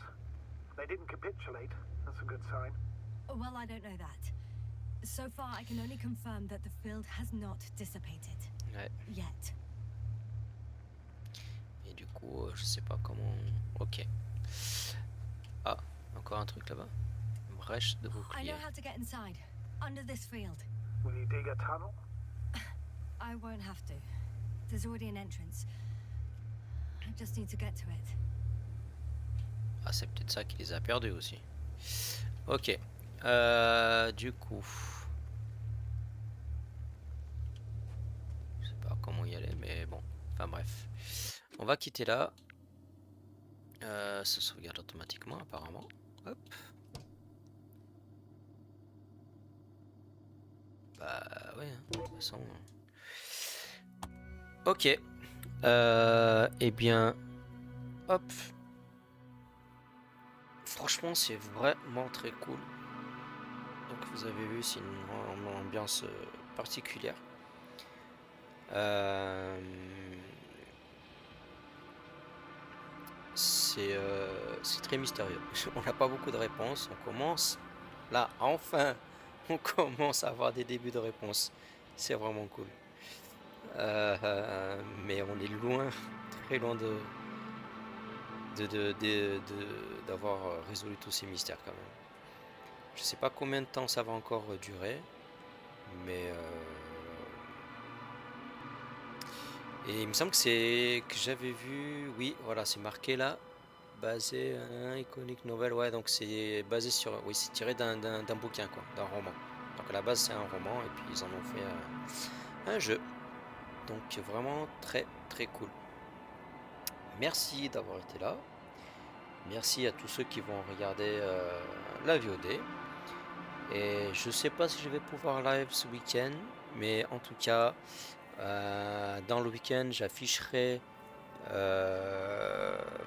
S4: They didn't capitulate. That's a good sign.
S2: Well, I don't know that. So far, I can only confirm that the field has not dissipated.
S1: Ouais.
S2: Yet.
S1: Et du coup, je sais pas comment. Ok. Ah, encore un truc là-bas. Brèche de
S2: I
S1: bouclier.
S2: know how to get inside. Under this field.
S4: Will you dig a tunnel?
S2: I won't have to. There's already an entrance. I just need to get to it.
S1: Ah, c'est peut-être ça qui les a perdus aussi. Ok. Du coup. Je sais pas comment y aller, mais bon. Enfin bref. On va quitter là. Ça sauvegarde automatiquement apparemment. Hop. Bah ouais, hein, de toute façon. Ok. Eh bien. Hop. Franchement, c'est vraiment très cool. Donc vous avez vu, c'est une ambiance particulière. C'est très mystérieux. On n'a pas beaucoup de réponses. On commence là, enfin, on commence à avoir des débuts de réponses. C'est vraiment cool. Mais on est loin, très loin d'avoir résolu tous ces mystères quand même. Je sais pas combien de temps ça va encore durer, mais et il me semble que j'avais vu, oui, voilà, c'est marqué là, basé iconic novel, ouais, donc c'est basé sur, oui, c'est tiré d'un bouquin quoi, d'un roman. Donc à la base c'est un roman et puis ils en ont fait un jeu. Donc vraiment très très cool. Merci d'avoir été là. Merci à tous ceux qui vont regarder la VOD. Et je sais pas si je vais pouvoir live ce week-end, mais en tout cas, dans le week-end, j'afficherai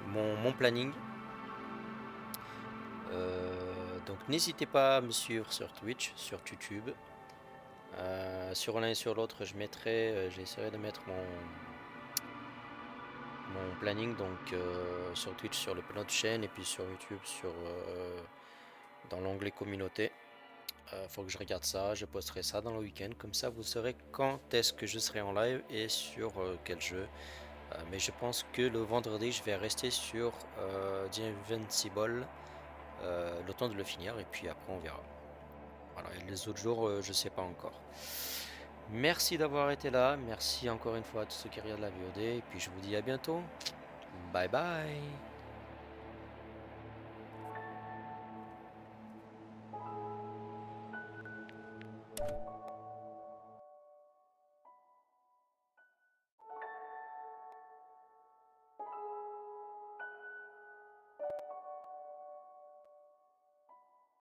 S1: mon planning. Donc n'hésitez pas à me suivre sur Twitch, sur YouTube. Sur l'un et sur l'autre, j'essaierai de mettre mon planning donc sur Twitch sur notre chaîne et puis sur YouTube sur dans l'onglet communauté. Faut que je regarde ça, je posterai ça dans le week-end, comme ça vous saurez quand est-ce que je serai en live et sur quel jeu. Mais je pense que le vendredi je vais rester sur The Invincible, le temps de le finir et puis après on verra. Voilà, et les autres jours je sais pas encore. Merci d'avoir été là, merci encore une fois à tous ceux qui regardent la VOD et puis je vous dis à bientôt. Bye bye.